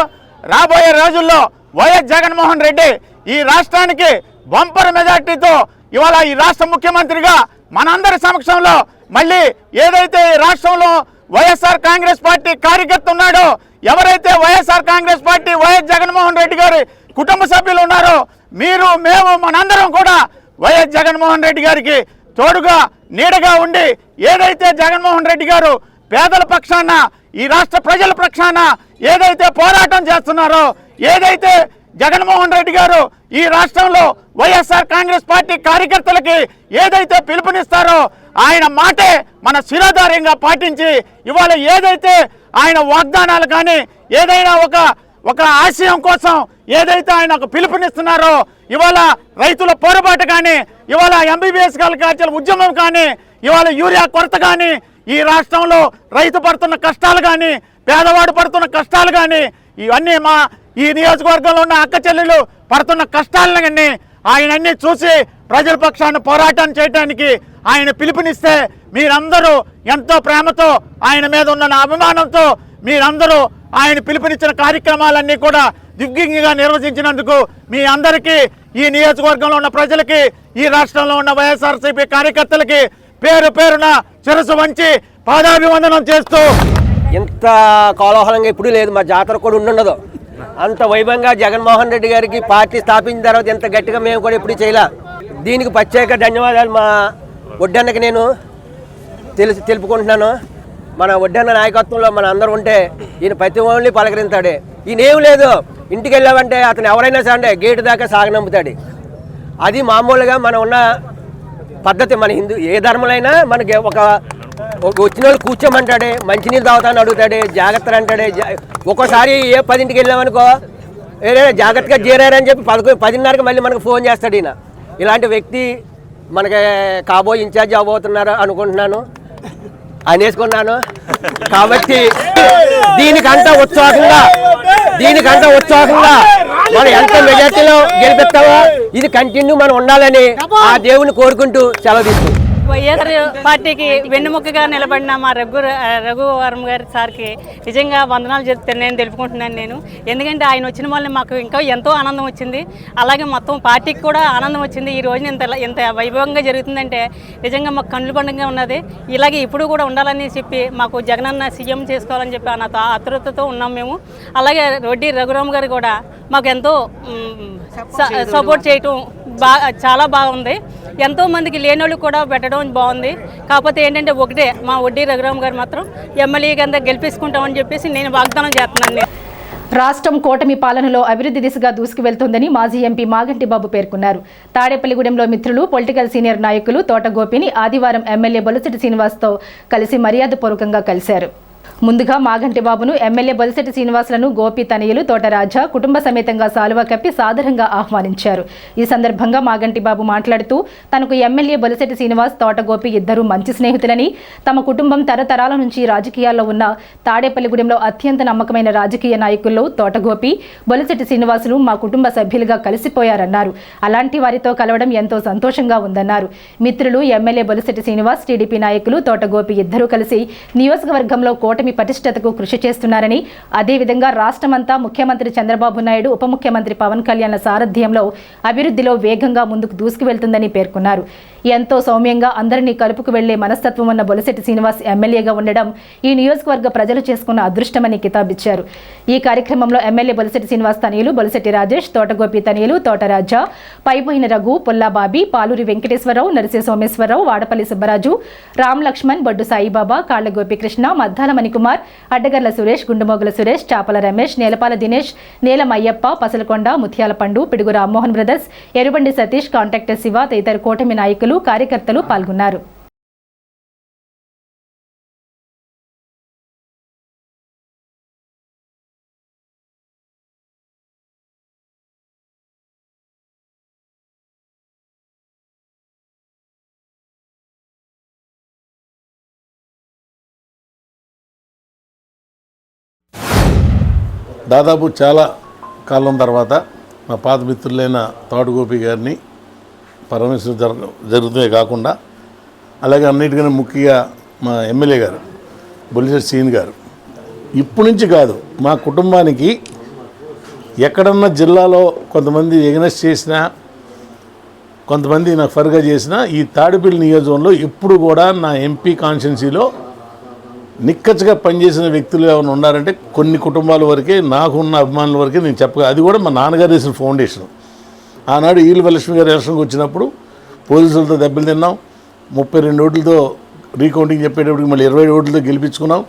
రాబోయే రోజుల్లో వైఎస్ జగన్మోహన్ రెడ్డి ఈ రాష్ట్రానికి బంపర్ మెజార్టీతో ఇవాళ ఈ రాష్ట్ర ముఖ్యమంత్రిగా మనందరి సమక్షంలో మళ్ళీ ఏదైతే ఈ రాష్ట్రంలో వైఎస్ఆర్ కాంగ్రెస్ పార్టీ కార్యకర్త ఉన్నాడో, ఎవరైతే వైఎస్ఆర్ కాంగ్రెస్ పార్టీ వైఎస్ జగన్మోహన్ రెడ్డి గారి కుటుంబ సభ్యులు ఉన్నారో, మీరు మేము మనందరం కూడా వైఎస్ జగన్మోహన్ రెడ్డి గారికి తోడుగా నీడగా ఉండి ఏదైతే జగన్మోహన్ రెడ్డి గారు పేదల పక్షాన, ఈ రాష్ట్ర ప్రజల పక్షాన ఏదైతే పోరాటం చేస్తున్నారో, ఏదైతే జగన్మోహన్ రెడ్డి గారు ఈ రాష్ట్రంలో వైఎస్ఆర్ కాంగ్రెస్ పార్టీ కార్యకర్తలకి ఏదైతే పిలుపునిస్తారో ఆయన మాటే మన శిరోధార్యంగా పాటించి ఇవాళ ఏదైతే ఆయన వాగ్దానాలు కానీ ఏదైనా ఒక ఆశయం కోసం ఏదైతే ఆయన ఒక పిలుపునిస్తున్నారో ఇవాళ రైతుల పోరాట కానీ ఇవాళ ఎంబీబీఎస్ కాలేజీల ఉద్యమం కానీ ఇవాళ యూరియా కొరత కానీ ఈ రాష్ట్రంలో రైతు పడుతున్న కష్టాలు కానీ పేదవాడు పడుతున్న కష్టాలు కానీ ఇవన్నీ ఈ నియోజకవర్గంలో ఉన్న అక్క చెల్లెలు పడుతున్న కష్టాలను కానీ ఆయన అన్ని చూసి ప్రజల పక్షాన్ని పోరాటం చేయడానికి ఆయన పిలుపునిస్తే మీరందరూ ఎంతో ప్రేమతో ఆయన మీద ఉన్న అభిమానంతో మీరందరూ ఆయన పిలుపునిచ్చిన కార్యక్రమాలన్నీ కూడా దిగ్విజయంగా నిర్వహించినందుకు మీ అందరికీ ఈ నియోజకవర్గంలో ఉన్న ప్రజలకి ఈ రాష్ట్రంలో ఉన్న వైఎస్ఆర్సీపీ కార్యకర్తలకి పేరు పేరున శిరస్సు వంచి పాదాభివందనం చేస్తూ ఇంత కోలాహలంగా ఎప్పుడూ లేదు, మా జాతర కూడా ఉండదు. అంత వైభవంగా జగన్మోహన్ రెడ్డి గారికి పార్టీ స్థాపించిన తర్వాత ఇంత గట్టిగా మేము కూడా ఎప్పుడు చేయలే. దీనికి ప్రత్యేక ధన్యవాదాలు మా ఒడ్డన్నకి నేను తెలుపుకుంటున్నాను. మన ఒడ్డన్న నాయకత్వంలో మన అందరూ ఉంటే ఈయన ప్రతి ఓన్లీ పలకరించాడు. ఈయన ఏం లేదు, ఇంటికి వెళ్ళామంటే అతను ఎవరైనా సరే గేటు దాకా సాగనంపుతాడు. అది మామూలుగా మనం ఉన్న పద్ధతి. మన హిందూ ఏ ధర్మలైనా మనకి ఒక వచ్చిన వాళ్ళు కూర్చోమంటాడే, మంచినీళ్ళు తాగుతాను అడుగుతాడే, జాగ్రత్తలు అంటాడే. ఒక్కోసారి 10ంటికి వెళ్ళామనుకో జాగ్రత్తగా చేరారని చెప్పి 10:30కి మళ్ళీ మనకు ఫోన్ చేస్తాడు ఈయన. ఇలాంటి వ్యక్తి మనకి కాబోయే ఇన్ఛార్జ్ అవ్వబోతున్నారు అనుకుంటున్నాను, అనేసుకున్నాను. కాబట్టి దీనికంతా ఉత్సాహంగా మనం ఎంత మెజార్టీలో గెలిపిస్తామో ఇది కంటిన్యూ మనం ఉండాలని ఆ దేవుని కోరుకుంటూ సెలవు తీసుకుంటాం. వైఎస్ఆర్ పార్టీకి వెన్నుముక్కగా నిలబడిన మా రఘువరం గారి సార్కి నిజంగా వందనాలు నేను తెలుపుకుంటున్నాను. ఎందుకంటే ఆయన వచ్చిన వల్ల మాకు ఇంకా ఎంతో ఆనందం వచ్చింది. అలాగే మొత్తం పార్టీకి కూడా ఆనందం వచ్చింది. ఈ రోజున ఎంత వైభవంగా జరుగుతుందంటే నిజంగా మాకు కళ్ళు పండుగగా ఉన్నది. ఇలాగే ఇప్పుడు కూడా ఉండాలని చెప్పి మాకు జగనన్న సీఎం చేసుకోవాలని చెప్పి అన్న ఆతృతతో ఉన్నాం మేము. అలాగే రెడ్డి రఘురామ్ గారు కూడా మాకు ఎంతో సపోర్ట్ చేయటం చాలా బాగుంది. ఎంతో మందికి లేని వాళ్ళు కూడా పెట్టడం బాగుంది. కాకపోతే ఏంటంటే ఒకటే, మా వడ్డీ రఘురామ్ గారు మాత్రం ఎమ్మెల్యే కింద గెలిపించుకుంటామని చెప్పేసి నేను వాగ్దానం చేస్తున్నాను. రాష్ట్రం కూటమి పాలనలో అభివృద్ధి దిశగా దూసుకువెళ్తోందని మాజీ ఎంపీ మాగంటి బాబు పేర్కొన్నారు. తాడేపల్లిగూడెంలో మిత్రులు, పొలిటికల్ సీనియర్ నాయకులు తోట గోపిని ఆదివారం ఎమ్మెల్యే బొలిశెట్టి శ్రీనివాస్తో కలిసి మర్యాదపూర్వకంగా కలిశారు. ముందుగా మాగంటి బాబును ఎమ్మెల్యే బొలిశెట్టి శ్రీనివాసులను గోపి తనయులు తోటరాజా కుటుంబ సమేతంగా సాలువా కప్పి సాదరంగా ఆహ్వానించారు. ఈ సందర్భంగా మాగంటి బాబు మాట్లాడుతూ తనకు ఎమ్మెల్యే బొలిశెట్టి శ్రీనివాస్, తోట గోపి ఇద్దరు మంచి స్నేహితులని, తమ కుటుంబం తరతరాల నుంచి రాజకీయాల్లో ఉన్న తాడేపల్లిగూడెంలో అత్యంత నమ్మకమైన రాజకీయ నాయకుల్లో తోట గోపి, బొలిశెట్టి శ్రీనివాసులు మా కుటుంబ సభ్యులుగా కలిసిపోయారన్నారు. అలాంటి వారితో కలవడం ఎంతో సంతోషంగా ఉందన్నారు. మిత్రులు ఎమ్మెల్యే బొలిశెట్టి శ్రీనివాస్, టీడీపీ నాయకులు తోట గోపి ఇద్దరూ కలిసి నియోజకవర్గంలో కూటమి పటిష్టతకు కృషి చేస్తున్నారని, అదేవిధంగా రాష్ట్రమంతా ముఖ్యమంత్రి చంద్రబాబు నాయుడు, ఉప ముఖ్యమంత్రి పవన్ కళ్యాణ్ సారథ్యంలో అభివృద్ధిలో వేగంగా ముందుకు దూసుకువెళ్తుందని పేర్కొన్నారు. ఎంతో సౌమ్యంగా అందరినీ కలుపుకు వెళ్లే మనస్తత్వం ఉన్న బొలిశెట్టి శ్రీనివాస్ ఎమ్మెల్యేగా ఉండడం ఈ నియోజకవర్గ ప్రజలు చేసుకున్న అదృష్టమని కితాబిచ్చారు. ఈ కార్యక్రమంలో ఎమ్మెల్యే బొలిశెట్టి శ్రీనివాస్ తనయులు బొలిశెట్టి రాజేష్, తోటగోపి తనయులు తోటరాజా, పైపోయిన రఘు, పుల్లాబాబి, పాలూరి వెంకటేశ్వరరావు, నరసే సోమేశ్వరరావు, వాడపల్లి సుబ్బరాజు, రామ్ లక్ష్మణ్, బొడ్డు సాయిబాబా, కాళ్ల గోపికృష్ణ, మద్దాల మణికుమార్, అడ్డగర్ల సురేష్, గుండుమోగుల సురేష్, చాపల రమేష్, నేలపాల దినేష్, నేలం అయ్యప్ప, పసలకొండ, ముత్యాల పండు, పిడుగు రామ్మోహన్ బ్రదర్స్, ఎరుబండి సతీష్, కాంట్రాక్టర్ శివ తదితర కూటమి నాయకులు, కార్యకర్తలు పాల్గొన్నారు. దాదాపు చాలా కాలం తర్వాత మా పాత మిత్రులైన తోటగోపి గారిని పరమేశ్వరం జరుగుతాయి కాకుండా, అలాగే అన్నిటికన్నా ముఖ్యంగా మా ఎమ్మెల్యే గారు బొలిశెట్టి శ్రీని గారు ఇప్పటి నుంచి కాదు, మా కుటుంబానికి ఎక్కడన్నా జిల్లాలో కొంతమంది ఎగనెస్ట్ చేసినా, కొంతమంది నాకు ఫర్గా చేసినా, ఈ తాడేపల్లి నియోజకవర్గంలో ఎప్పుడు కూడా నా ఎంపీ కాన్స్టిట్యున్సీలో నిక్కచ్చిగా పనిచేసిన వ్యక్తులు ఏమైనా ఉన్నారంటే కొన్ని కుటుంబాల వరకే, నాకున్న అభిమానుల వరకే నేను చెప్పగా. అది కూడా మా నాన్నగారు వేసిన ఫౌండేషన్. ఆనాడు ఈలవలక్ష్మి గారు ఎలక్షన్కి వచ్చినప్పుడు పోలీసులతో దెబ్బలు తిన్నాం, 32 ఓట్లతో రీకౌంటింగ్ చెప్పేటప్పటికి మళ్ళీ 20 ఓట్లతో గెలిపించుకున్నాం.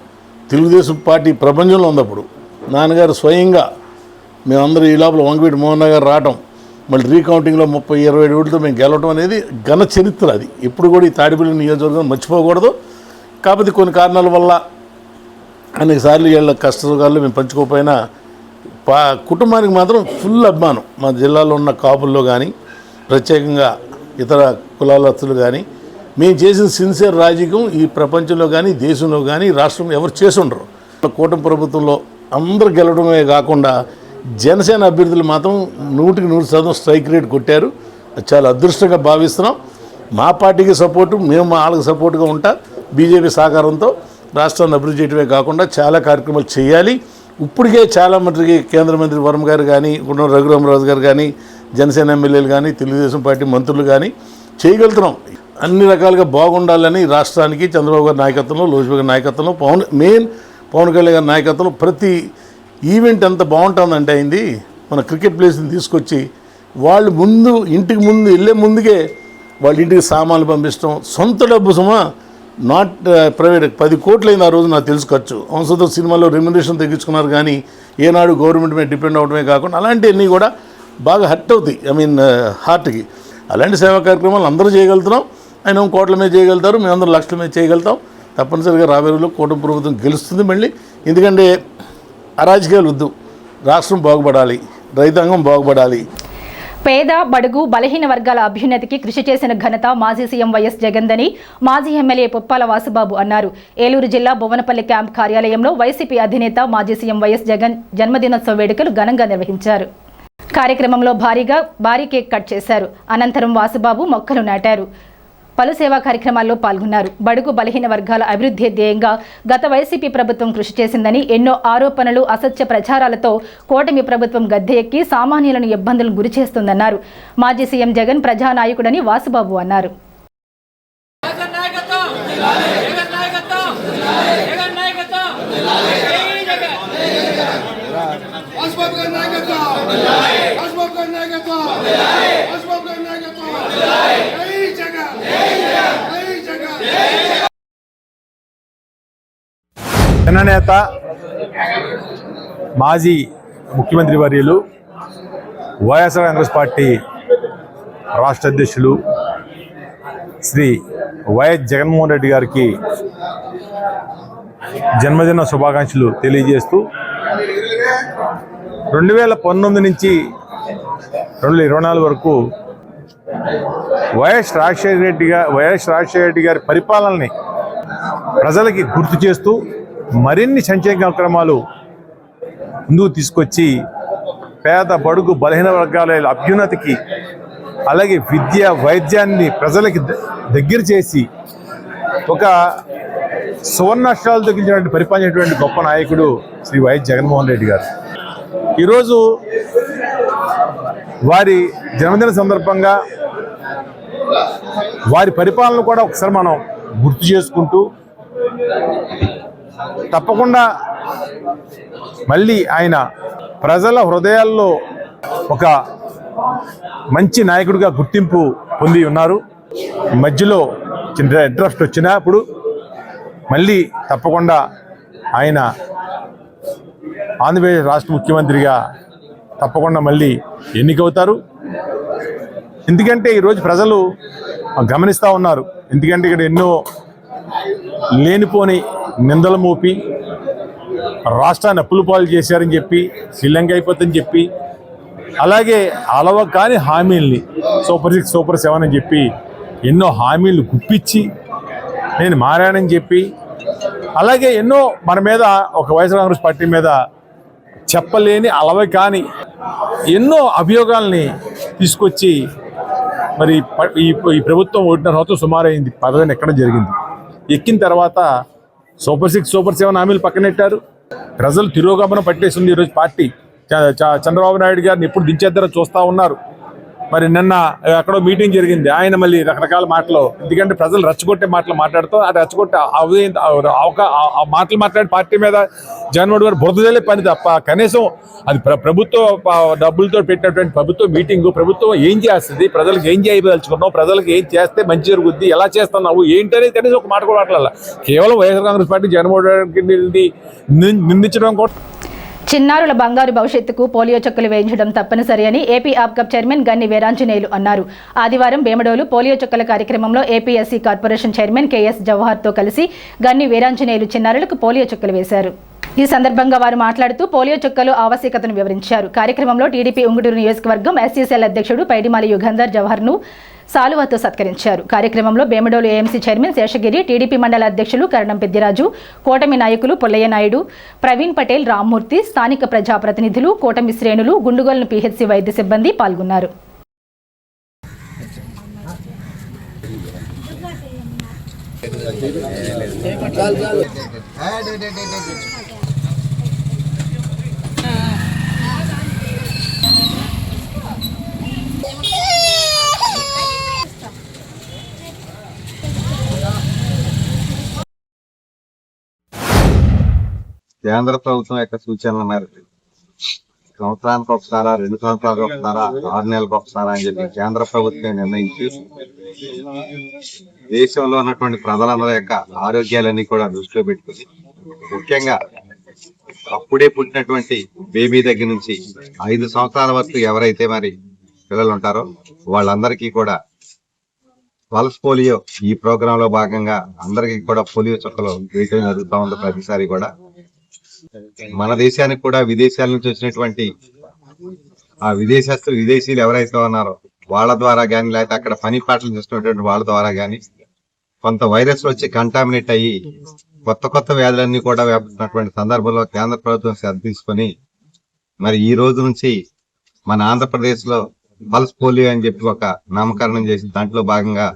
తెలుగుదేశం పార్టీ ప్రపంచంలో ఉన్నప్పుడు నాన్నగారు స్వయంగా మేమందరూ ఈ లోపల వంగవీటి మోహన్ గారు రావటం, మళ్ళీ రీకౌంటింగ్లో 30-27 ఓట్లతో మేము గెలవటం అనేది ఘన చరిత్ర. అది ఎప్పుడు కూడా ఈ తాడిపల్లి నియోజకవర్గం మర్చిపోకూడదు. కాకపోతే కొన్ని కారణాల వల్ల అనేక సార్లు వీళ్ళ కష్టసుఖాలు మేము పంచుకోకపోయినా కుటుంబానికి మాత్రం ఫుల్ అభిమానం. మా జిల్లాలో ఉన్న కాపుల్లో కానీ ప్రత్యేకంగా ఇతర కులాలస్తులు కానీ మేము చేసిన సిన్సియర్ రాజకీయం ఈ ప్రపంచంలో కానీ దేశంలో కానీ రాష్ట్రంలో ఎవరు చేసి ఉండరు. కూటమి ప్రభుత్వంలో అందరూ గెలవడమే కాకుండా జనసేన అభ్యర్థులు మాత్రం 100% స్ట్రైక్ రేట్ కొట్టారు. చాలా అదృష్టంగా భావిస్తున్నాం. మా పార్టీకి సపోర్టు, మేము వాళ్ళకి సపోర్టుగా ఉంటా. బీజేపీ సహకారంతో రాష్ట్రాన్ని అభివృద్ధి చేయడమే కాకుండా చాలా కార్యక్రమాలు చేయాలి. ఇప్పటికే చాలా మందికి కేంద్ర మంత్రి వర్మ గారు కానీ, రఘురామరాజు గారు కానీ, జనసేన ఎమ్మెల్యేలు కానీ, తెలుగుదేశం పార్టీ మంత్రులు కానీ చేయగలుగుతున్నాం. అన్ని రకాలుగా బాగుండాలని రాష్ట్రానికి చంద్రబాబు గారి నాయకత్వంలో, లోకేష్ గారి నాయకత్వంలో, పవన్ కళ్యాణ్ గారి నాయకత్వంలో ప్రతి ఈవెంట్ ఎంత బాగుంటుందంటే అయింది. మన క్రికెట్ ప్లేస్ని తీసుకొచ్చి వాళ్ళు ఇంటికి ముందు వెళ్ళే ముందుకే వాళ్ళ ఇంటికి సామాన్లు పంపించడం, సొంత డబ్బు సుమా, నాట్ ప్రైవేట్. 10 కోట్లయింది ఆ రోజు నాకు తెలుసు ఖర్చు. వంశధర సినిమాలో రెమ్యునరేషన్ తగ్గించుకున్నారు కానీ ఏనాడు గవర్నమెంట్ మీద డిపెండ్ అవడమే కాకుండా అలాంటివన్నీ కూడా బాగా హర్ట్ అవుతాయి, హార్ట్కి. అలాంటి సేవా కార్యక్రమాలు అందరూ చేయగలుగుతున్నాం. ఆయన కోట్ల మీద చేయగలుగుతారు, మేమందరం లక్షల మీద చేయగలుగుతాం. తప్పనిసరిగా రాబోయే రోజుల్లో కూటమి ప్రభుత్వం గెలుస్తుంది మళ్ళీ. ఎందుకంటే అరాజకీయాలు వద్దు, రాష్ట్రం బాగుపడాలి, రైతాంగం బాగుపడాలి. పేద, బడుగు, బలహీన వర్గాల అభ్యున్నతికి కృషి చేసిన ఘనత మాజీ సీఎం వైఎస్ జగన్దని మాజీ ఎమ్మెల్యే పుప్పాల వాసుబాబు అన్నారు. ఏలూరు జిల్లా బొవనపల్లి క్యాంప్ కార్యాలయంలో వైసీపీ అధినేత మాజీ సీఎం వైఎస్ జగన్ జన్మదినోత్సవ వేడుకలు ఘనంగా నిర్వహించారు. కార్యక్రమంలో భారీ కేక్ కట్ చేశారు. అనంతరం వాసుబాబు మొక్కలు నాటారు. పలు సేవా కార్యక్రమాల్లో పాల్గొన్నారు. బడుగు బలహీన వర్గాల అభివృద్ధి ధ్యేయంగా గత వైసీపీ ప్రభుత్వం కృషి చేసిందని, ఎన్నో ఆరోపణలు, అసత్య ప్రచారాలతో కూటమి ప్రభుత్వం గద్దె ఎక్కి సామాన్యులను ఇబ్బందులకు గురి చేస్తుందన్నారు. మాజీ సీఎం జగన్ ప్రజానాయకుడని వాసుబాబు అన్నారు. జననేత మాజీ ముఖ్యమంత్రి వర్యులు వైఎస్ఆర్ కాంగ్రెస్ పార్టీ రాష్ట్ర అధ్యక్షులు శ్రీ వైఎస్ జగన్మోహన్ రెడ్డి గారికి జన్మదిన శుభాకాంక్షలు తెలియజేస్తూ 2019 నుంచి 2024 వరకు వైఎస్ రాజశేఖర రెడ్డి గారి పరిపాలనని ప్రజలకి గుర్తు చేస్తూ మరిన్ని సంక్షేమ కార్యక్రమాలు ముందుకు తీసుకొచ్చి పేద, బడుగు, బలహీన వర్గాల అభ్యున్నతికి, అలాగే విద్య, వైద్యాన్ని ప్రజలకి దగ్గర చేసి ఒక సువర్ణాక్షరాలు తగ్గించినటువంటి పరిపాలించినటువంటి గొప్ప నాయకుడు శ్రీ వైఎస్ జగన్మోహన్ రెడ్డి గారు. ఈరోజు వారి జన్మదిన సందర్భంగా వారి పరిపాలన కూడా ఒకసారి మనం గుర్తు చేసుకుంటూ తప్పకుండా మళ్ళీ ఆయన ప్రజల హృదయాల్లో ఒక మంచి నాయకుడిగా గుర్తింపు పొంది ఉన్నారు. మధ్యలో చిన్న ఇంట్రెస్ట్ వచ్చినప్పుడు మళ్ళీ తప్పకుండా ఆయన ఆంధ్రప్రదేశ్ రాష్ట్ర ముఖ్యమంత్రిగా తప్పకుండా మళ్ళీ ఎన్నికవుతారు. ఎందుకంటే ఈరోజు ప్రజలు గమనిస్తూ ఉన్నారు. ఎందుకంటే ఇక్కడ ఎన్నో లేనిపోని నిందలు మోపి రాష్ట్రాన్ని అప్పుల పాలు చేశారని చెప్పి, శ్రీలంక అయిపోతుందని చెప్పి, అలాగే అలవ కాని హామీల్ని సూపర్ 6, సూపర్ 7 అని చెప్పి ఎన్నో హామీలు గుప్పించి నేను మారానని చెప్పి, అలాగే ఎన్నో మన మీద ఒక వైఎస్ఆర్ కాంగ్రెస్ పార్టీ మీద చెప్పలేని అలవ కాని ఎన్నో అభియోగాల్ని తీసుకొచ్చి మరి ఈ ప్రభుత్వం 1.5 సంవత్సరం సుమారైంది పదవిని ఎక్కడం జరిగింది. ఎక్కిన తర్వాత సూపర్ 6, సూపర్ 7 హామీలు పక్కనెట్టారు. ప్రజలు తిరోగమనం పట్టేసింది. ఈరోజు పార్టీ చంద్రబాబు నాయుడు గారిని ఎప్పుడు దించేద్దారో చూస్తూ ఉన్నారు. మరి నిన్న ఎక్కడో మీటింగ్ జరిగింది, ఆయన మళ్ళీ రకరకాల మాటలు, ఎందుకంటే ప్రజలు రెచ్చగొట్టే మాటలు మాట్లాడుతూ అది రెచ్చగొట్టే ఆ మాటలు మాట్లాడి పార్టీ మీద జగన్మోహన్ గారు బురదలే పని తప్ప కనీసం అది ప్రభుత్వ డబ్బులతో పెట్టినటువంటి ప్రభుత్వ మీటింగు, ప్రభుత్వం ఏం చేస్తుంది, ప్రజలకు ఏం చేయదలుచుకున్నావు, ప్రజలకు ఏం చేస్తే మంచి జరుగుద్ది, ఎలా చేస్తున్నావు ఏంటనేది కనీసం ఒక మాట కూడా మాట్లాడాలి. కేవలం వైఎస్ఆర్ కాంగ్రెస్ పార్టీ జగన్మోహన్ రెడ్డి నిందించడం కూడా. చిన్నారుల బంగారు భవిష్యత్తుకు పోలియో చుక్కలు వేయించడం తప్పనిసరి అని ఏపీ ఆప్కప్ చైర్మన్ గన్ని వీరాంజనేయులు అన్నారు. ఆదివారం బేమడోలు పోలియో చుక్కల కార్యక్రమంలో ఏపీఎస్సీ కార్పొరేషన్ చైర్మన్ కేఎస్ జవహర్తో కలిసి గన్ని వీరాంజనేయులు చిన్నారులకు పోలియో చుక్కలు వేశారు. ఈ సందర్భంగా వారు మాట్లాడుతూ పోలియో చుక్కలు ఆవశ్యకతను వివరించారు. కార్యక్రమంలో టీడీపీ ఉంగుటూరు నియోజకవర్గం ఎస్సీసీఎల్ అధ్యక్షుడు పైడిమాలి యుగంధర్ జవహర్ను సాలువాతో సత్కరించారు. కార్యక్రమంలో బేమడోలు ఏఎంసీ చైర్మన్ శేషగిరి, టీడీపీ మండల అధ్యక్షులు కరణం పెద్దిరాజు, కూటమి నాయకులు పుల్లయ్య నాయుడు, ప్రవీణ్ పటేల్, రామ్మూర్తి, స్థానిక ప్రజాప్రతినిధులు, కూటమి శ్రేణులు, గుండుగోలను పీహెచ్సీ వైద్య సిబ్బంది పాల్గొన్నారు. కేంద్ర ప్రభుత్వం యొక్క సూచనల మేరకు సంవత్సరానికి ఒకసారా, 2 సంవత్సరాలకు ఒకసారా, 6 నెలలకు ఒకసారా అని చెప్పి కేంద్ర ప్రభుత్వం నిర్ణయించి దేశంలో ఉన్నటువంటి ప్రజలందరి యొక్క ఆరోగ్యాలన్నీ కూడా దృష్టిలో పెట్టుకుని ముఖ్యంగా అప్పుడే పుట్టినటువంటి బేబీ దగ్గర నుంచి 5 సంవత్సరాల వరకు ఎవరైతే మరి పిల్లలు ఉంటారో వాళ్ళందరికీ కూడా పల్స్ పోలియో ఈ ప్రోగ్రామ్ లో భాగంగా అందరికీ కూడా పోలియో చుక్కలు వేయడం జరుగుతూ ఉంది. ప్రతిసారి కూడా మన దేశానికి కూడా విదేశాల నుంచి వచ్చినటువంటి ఆ విదేశీయులు ఎవరైతే ఉన్నారో వాళ్ళ ద్వారా కానీ, లేకపోతే అక్కడ పని పాటలు చేస్తున్నటువంటి వాళ్ళ ద్వారా కానీ కొంత వైరస్ వచ్చి కంటామినేట్ అయ్యి కొత్త వ్యాధులన్నీ కూడా వ్యాపిస్తున్నటువంటి సందర్భంలో కేంద్ర ప్రభుత్వం శ్రద్ధ తీసుకొని మరి ఈ రోజు నుంచి మన ఆంధ్రప్రదేశ్ లో పల్స్ పోలియో అని చెప్పి ఒక నామకరణం చేసి దాంట్లో భాగంగా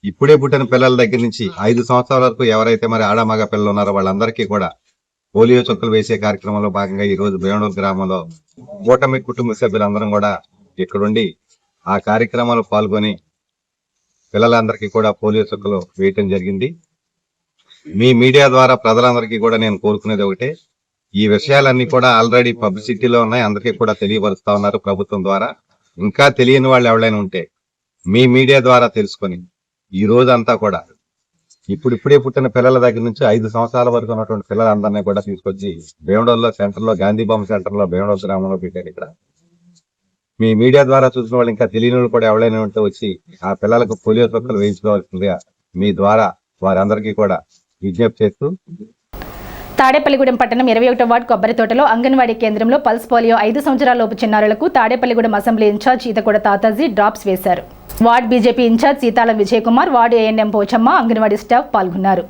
ఇప్పుడే పుట్టిన పిల్లల దగ్గర నుంచి 5 సంవత్సరాల వరకు ఎవరైతే మరి ఆడమగ పిల్లలు ఉన్నారో వాళ్ళందరికీ కూడా పోలియో చుక్కలు వేసే కార్యక్రమంలో భాగంగా ఈ రోజు బేమడోలు గ్రామంలో కూటమి కుటుంబ సభ్యులందరం కూడా ఇక్కడుండి ఆ కార్యక్రమంలో పాల్గొని పిల్లలందరికీ కూడా పోలియో చుక్కలు వేయటం జరిగింది. మీ మీడియా ద్వారా ప్రజలందరికీ కూడా నేను కోరుకునేది ఒకటే, ఈ విషయాలన్నీ కూడా ఆల్రెడీ పబ్లిసిటీలో ఉన్నాయి, అందరికీ కూడా తెలియపరుస్తా ఉన్నారు ప్రభుత్వం ద్వారా. ఇంకా తెలియని వాళ్ళు ఎవరైనా ఉంటే మీ మీడియా ద్వారా తెలుసుకొని ఈ రోజంతా కూడా ఇప్పుడే పుట్టిన పిల్లల దగ్గర నుంచి 5 సంవత్సరాల వరకు ఉన్నటువంటి పిల్లలందరినీ కూడా తీసుకొచ్చి బేమడోల్లో సెంటర్లో, గాంధీ బొమ్మ సెంటర్లో బేమడోల్ గ్రామంలో పెట్టారు. ఇక్కడ మీ మీడియా ద్వారా చూసిన వాళ్ళు ఇంకా తెలియని వాళ్ళు కూడా ఎవరైనా ఉంటే వచ్చి ఆ పిల్లలకు పోలియో చుక్కలు వేయించుకోవాల్సిందిగా మీ ద్వారా వారందరికీ కూడా విజ్ఞప్తి చేస్తూ, తాడేపల్లిగూడెం పట్టణం 21వ వార్డు కొబ్బరితోటలో అంగన్వాడీ కేంద్రంలో పల్స్ పోలియో 5 సంవత్సరాల లోపు చిన్నారులకు Tadepalligudem assembly incharge Eethaguda Tataji drops వేశారు. Ward BJP incharge Seethala Vijay Kumar, ward ANM Pochamma, anganwadi staff పాల్గొన్నారు.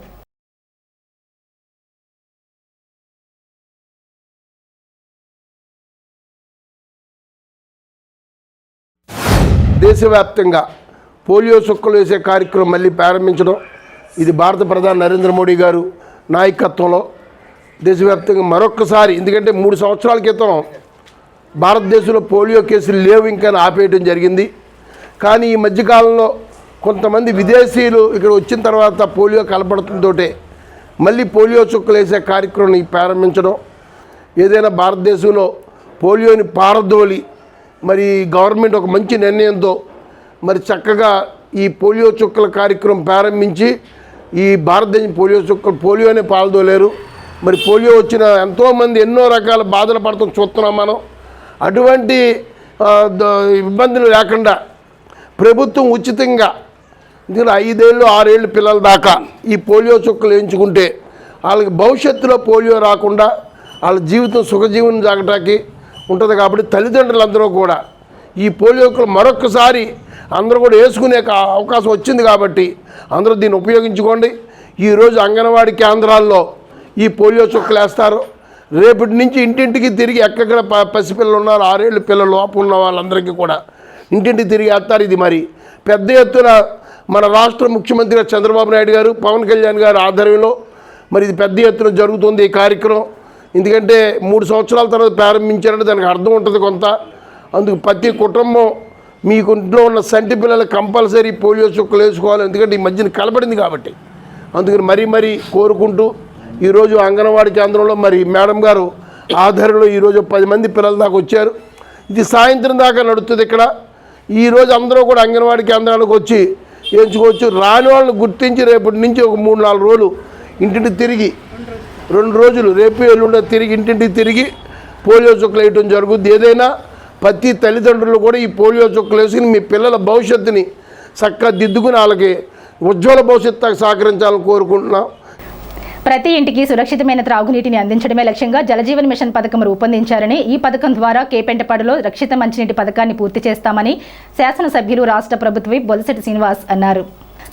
దేశవ్యాప్తంగా పోలియో చుక్కలు వేసే కార్యక్రమం మళ్ళీ ప్రారంభించడం, ఇది భారత ప్రధాని నరేంద్ర మోడీ గారు నాయకత్వంలో దేశవ్యాప్తంగా మరొక్కసారి, ఎందుకంటే 3 సంవత్సరాల క్రితం భారతదేశంలో పోలియో కేసులు లేవు ఇంకా ఆపేయడం జరిగింది. కానీ ఈ మధ్యకాలంలో కొంతమంది విదేశీయులు ఇక్కడ వచ్చిన తర్వాత పోలియో కలపడంతో మళ్ళీ పోలియో చుక్కలు వేసే కార్యక్రమం ప్రారంభించడం, ఏదైనా భారతదేశంలో పోలియోని పారదోలి మరి గవర్నమెంట్ ఒక మంచి నిర్ణయంతో మరి చక్కగా ఈ పోలియో చుక్కల కార్యక్రమం ప్రారంభించి ఈ భారతదేశం పోలియోనే పారదోలేరు. మరి పోలియో వచ్చిన ఎంతోమంది ఎన్నో రకాల బాధలు పడతాం చూస్తున్నాం మనం. అటువంటి ఇబ్బందులు లేకుండా ప్రభుత్వం ఉచితంగా 5 ఏళ్ళు 6 ఏళ్ళు పిల్లల దాకా ఈ పోలియో చుక్కలు వేయించుకుంటే వాళ్ళకి భవిష్యత్తులో పోలియో రాకుండా వాళ్ళ జీవితం సుఖజీవనం సాగటానికి ఉంటుంది. కాబట్టి తల్లిదండ్రులందరూ కూడా ఈ పోలియో చుక్కలు మరొకసారి అందరూ కూడా వేసుకునే అవకాశం వచ్చింది కాబట్టి అందరూ దీన్ని ఉపయోగించుకోండి. ఈరోజు అంగన్వాడీ కేంద్రాల్లో ఈ పోలియో చుక్కలు వేస్తారు. రేపటి నుంచి ఇంటింటికి తిరిగి ఎక్కడ పసిపిల్లలు ఉన్నారు, 6 ఏళ్ళు పిల్లలు లోపు ఉన్న వాళ్ళందరికీ కూడా ఇంటింటికి తిరిగి వేస్తారు. ఇది మరి పెద్ద ఎత్తున మన రాష్ట్ర ముఖ్యమంత్రి చంద్రబాబు నాయుడు గారు, పవన్ కళ్యాణ్ గారు ఆధ్వర్యంలో మరి ఇది పెద్ద ఎత్తున జరుగుతుంది ఈ కార్యక్రమం. ఎందుకంటే 3 సంవత్సరాల తర్వాత ప్రారంభించారంటే దానికి అర్థం ఉంటుంది కొంత. అందుకు ప్రతి కుటుంబం మీకు ఇంట్లో ఉన్న సంటి పిల్లలు కంపల్సరీ పోలియో చుక్కలు వేసుకోవాలి, ఎందుకంటే ఈ మధ్యన కలపడింది కాబట్టి. అందుకని మరీ కోరుకుంటూ ఈరోజు అంగన్వాడీ కేంద్రంలో మరి మేడం గారు ఆధ్వర్యంలో ఈరోజు 10 మంది పిల్లల దాకా వచ్చారు. ఇది సాయంత్రం దాకా నడుస్తుంది ఇక్కడ. ఈరోజు అందరూ కూడా అంగన్వాడీ కేంద్రానికి వచ్చి వేయించుకోవచ్చు. రాని వాళ్ళని గుర్తించి రేపటి నుంచి ఒక 3-4 రోజులు ఇంటింటి తిరిగి 2 రోజులు రేపు ఎల్లుండి తిరిగి ఇంటింటికి తిరిగి పోలియో చుక్కలు వేయటం జరుగుద్ది. ఏదైనా ప్రతి తల్లిదండ్రులు కూడా ఈ పోలియో చుక్కలు వేసుకుని మీ పిల్లల భవిష్యత్తుని చక్కగా దిద్దుకుని వాళ్ళకి ఉజ్వల భవిష్యత్తుకు సహకరించాలని కోరుకుంటున్నాం. ప్రతి ఇంటికి సురక్షితమైన త్రాగునీటిని అందించడమే లక్ష్యంగా జలజీవన్ మిషన్ పథకం రూపొందించారని, ఈ పథకం ద్వారా కేపెంటపాడులో రక్షిత మంచినీటి పథకాన్ని పూర్తి చేస్తామని శాసనసభ్యులు రాష్ట్ర ప్రభుత్వ విప్ బొలిశెట్టి శ్రీనివాస్ అన్నారు.